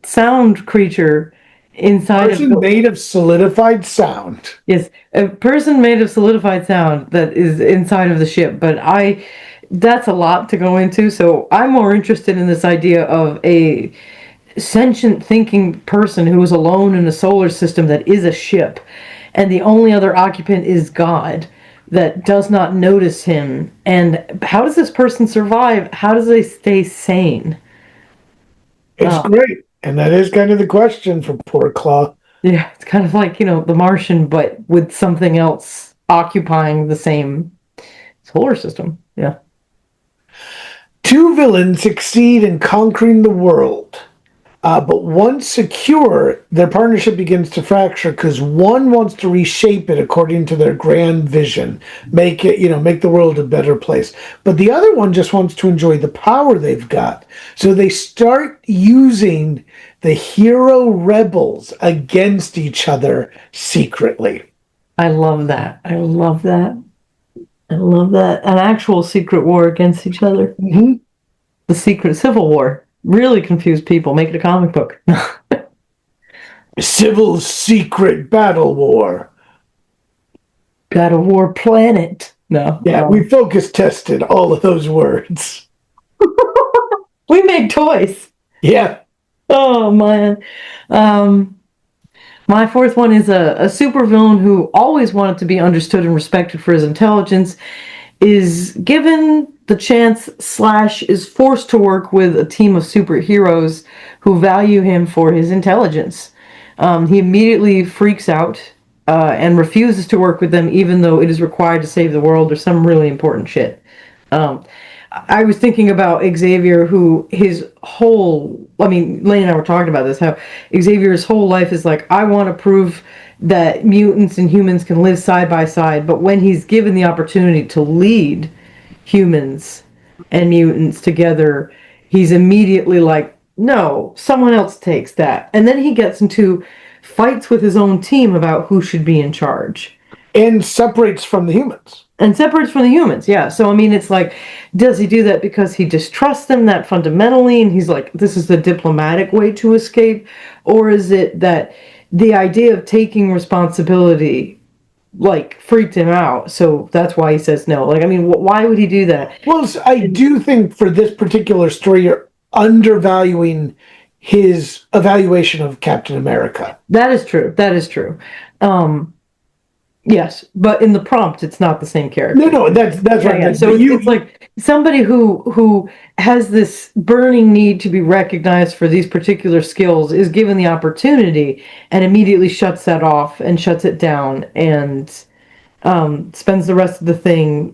sound creature inside Person made of solidified sound. Yes, a person made of solidified sound that is inside of the ship. But that's a lot to go into. So I'm more interested in this idea of a sentient thinking person who is alone in a solar system that is a ship, and the only other occupant is God that does not notice him. And how does this person survive? How does they stay sane? It's great. And that is kind of the question for poor Claw. Yeah, it's kind of like, The Martian, but with something else occupying the same solar system. Yeah. Two villains succeed in conquering the world. But once secure, their partnership begins to fracture because one wants to reshape it according to their grand vision, make the world a better place. But the other one just wants to enjoy the power they've got. So they start using the hero rebels against each other secretly. I love that. I love that. I love that. An actual secret war against each other. Mm-hmm. The secret civil war. Really confused people. Make it a comic book. Civil secret battle war. Battle war planet. No. Yeah, we focus tested all of those words. We make toys. Yeah. Oh, man. My fourth one is a supervillain who always wanted to be understood and respected for his intelligence, is given the chance / is forced to work with a team of superheroes who value him for his intelligence. He immediately freaks out and refuses to work with them, even though it is required to save the world or some really important shit. I was thinking about Xavier, who Lane and I were talking about this, how Xavier's whole life is like, I want to prove that mutants and humans can live side by side, but when he's given the opportunity to lead humans and mutants together, he's immediately like, no, someone else takes that. And then he gets into fights with his own team about who should be in charge. And separates from the humans. Yeah. So, it's like, does he do that because he distrusts them that fundamentally, and he's like, this is the diplomatic way to escape? Or is it that the idea of taking responsibility freaked him out, so that's why he says no? Why would he do that? Well, I do think for this particular story, you're undervaluing his evaluation of Captain America. That is true. Yes, but in the prompt, it's not the same character. No, that's right. Yeah. So it's like somebody who has this burning need to be recognized for these particular skills is given the opportunity and immediately shuts that off and shuts it down and spends the rest of the thing,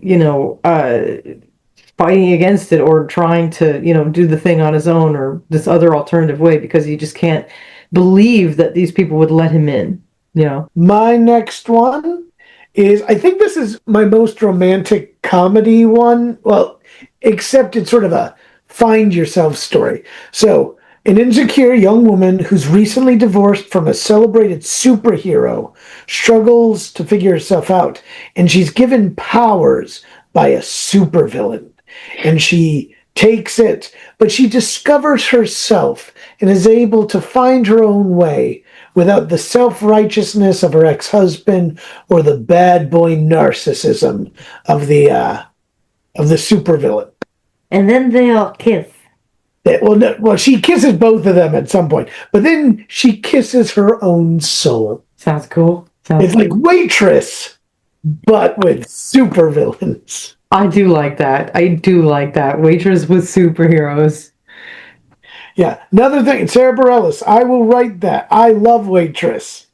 fighting against it or trying to, do the thing on his own or this other alternative way because he just can't believe that these people would let him in. My next one is, I think this is my most romantic comedy one. Well, except it's sort of a find yourself story. So, an insecure young woman who's recently divorced from a celebrated superhero struggles to figure herself out, and she's given powers by a supervillain. And she takes it, but she discovers herself and is able to find her own way without the self-righteousness of her ex-husband or the bad boy narcissism of the supervillain. And then they all kiss. Well, she kisses both of them at some point, but then she kisses her own soul. Sounds cool. It's like Waitress, but with supervillains. I do like that. Waitress with superheroes. Yeah. Another thing, Sarah Bareilles, I will write that. I love Waitress.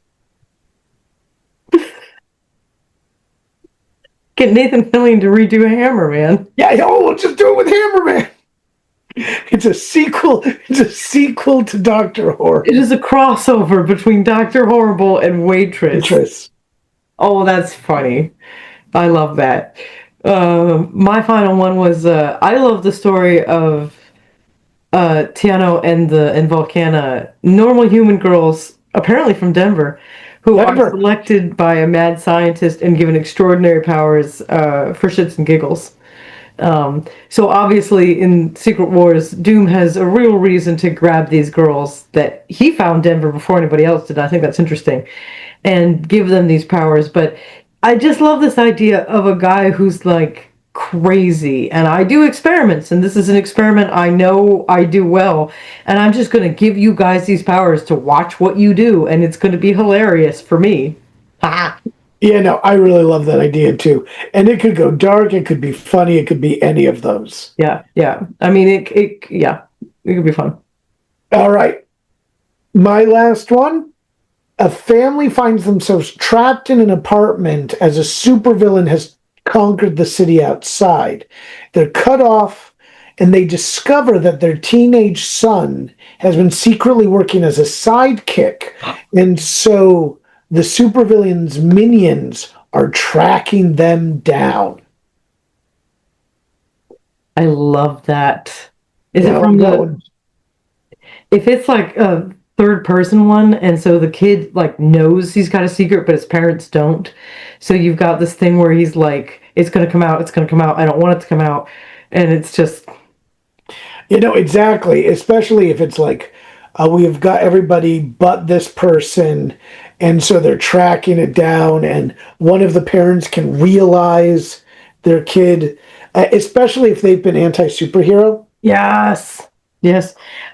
Get Nathan Fillion to redo Hammerman. Yeah, oh, we'll just do it with Hammerman. It's a sequel. It's a sequel to Doctor Horrible. It is a crossover between Dr. Horrible and Waitress. Oh, that's funny. I love that. My final one was I love the story of Tiano and Volcana, normal human girls, apparently from Denver, who are selected by a mad scientist and given extraordinary powers for shits and giggles. So obviously in Secret Wars, Doom has a real reason to grab these girls that he found Denver before anybody else did. I think that's interesting, and give them these powers. But I just love this idea of a guy who's like crazy, and I do experiments, and this is an experiment I know I do well, and I'm just going to give you guys these powers to watch what you do, and it's going to be hilarious for me. Ha! Yeah, no, I really love that idea too. And it could go dark, it could be funny, it could be any of those. Yeah. I mean, it could be fun. All right. My last one. A family finds themselves trapped in an apartment as a supervillain has conquered the city outside. They're cut off, and they discover that their teenage son has been secretly working as a sidekick. And so the supervillain's minions are tracking them down. I love that. Is it from the... If it's like a third person one, and so the kid like knows he's got a secret, but his parents don't. So you've got this thing where he's like, it's going to come out, I don't want it to come out. And it's just... Exactly. Especially if it's like, we've got everybody but this person, and so they're tracking it down, and one of the parents can realize their kid, especially if they've been anti-superhero. Yes.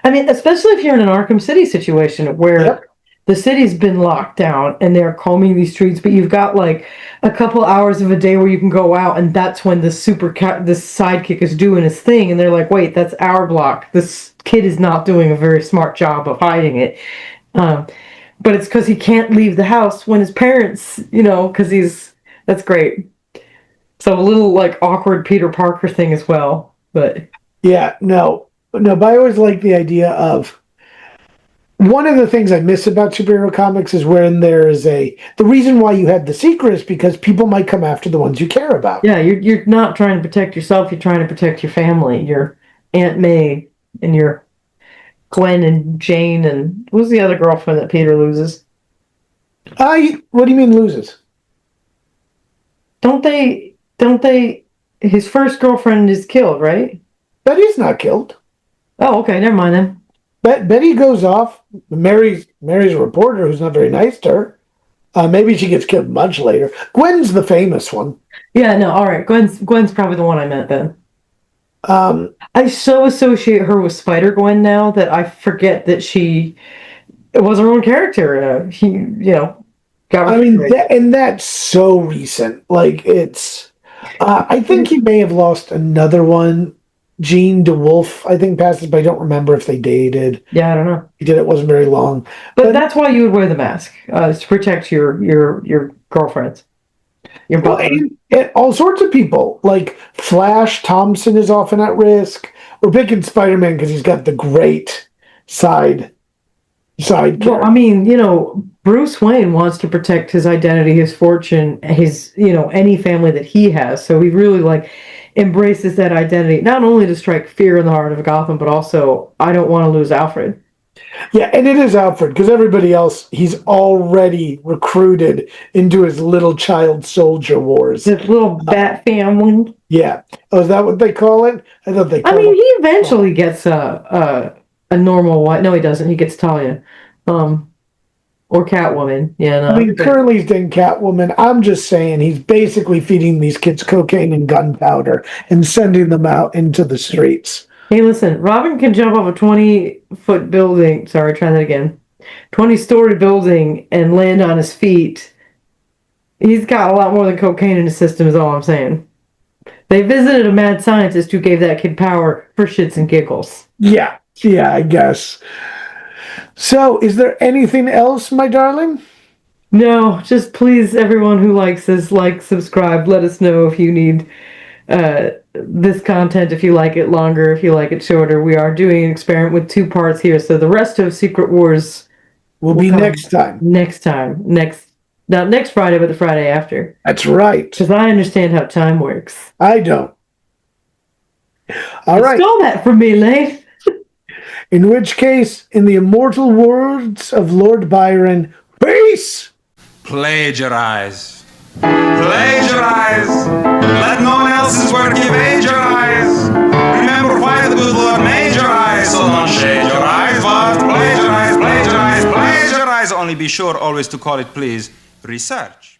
I mean, especially if you're in an Arkham City situation where the city's been locked down and they're combing these streets, but you've got like a couple hours of a day where you can go out, and that's when this sidekick is doing his thing, and they're like, wait, that's our block. This kid is not doing a very smart job of hiding it. But it's because he can't leave the house when his parents, because that's great. So a little like awkward Peter Parker thing as well, but... Yeah, no, but I always like the idea of... One of the things I miss about superhero comics is when there is the reason why you had the secret is because people might come after the ones you care about. Yeah, you're not trying to protect yourself, you're trying to protect your family, your Aunt May and your Gwen and Jane, and who's the other girlfriend that Peter loses? What do you mean loses? Don't they, his first girlfriend is killed, right? Betty's not killed. Oh, okay, never mind then. Betty goes off, marries a reporter who's not very nice to her. Maybe she gets killed much later. Gwen's the famous one. Yeah, no, all right. Gwen's probably the one I meant then. I so associate her with Spider-Gwen now that I forget that it was her own character. And that's so recent. Like it's, I think he may have lost another one. Jean DeWolf, I think, passes, but I don't remember if they dated. Yeah, I don't know. He did. It wasn't very long. But that's why you would wear the mask, to protect your girlfriends. And all sorts of people. Like Flash Thompson is often at risk. We're picking Spider-Man because he's got the great side character. Well, I mean, Bruce Wayne wants to protect his identity, his fortune, his, any family that he has. So he really embraces that identity, not only to strike fear in the heart of Gotham, but also, I don't want to lose Alfred. Yeah, and it is Alfred, because everybody else, he's already recruited into his little child soldier wars. His little bat family. Yeah. Oh, is that what they call it? I thought they called it. He eventually gets a normal wife. No, he doesn't. He gets Talia. Or Catwoman. Yeah, no. Currently he's doing Catwoman. I'm just saying he's basically feeding these kids cocaine and gunpowder and sending them out into the streets. Hey, listen, Robin can jump off a 20-foot building. Sorry, try that again. 20-story building and land on his feet. He's got a lot more than cocaine in his system, is all I'm saying. They visited a mad scientist who gave that kid power for shits and giggles. Yeah. Yeah, I guess. So, is there anything else, my darling? No, just please, everyone who likes this, subscribe. Let us know if you need this content, if you like it longer, if you like it shorter. We are doing an experiment with 2 parts here, so the rest of Secret Wars Will be come next time. Not next Friday, but the Friday after. That's right. Because I understand how time works. I don't. All You right. stole that from me, Leif. In which case, in the immortal words of Lord Byron, peace! Plagiarize. Plagiarize. Let no one else's work evade your eyes. Remember why the good Lord made your eyes, so don't shade your eyes, but plagiarize, plagiarize, plagiarize. Only be sure always to call it, please, research.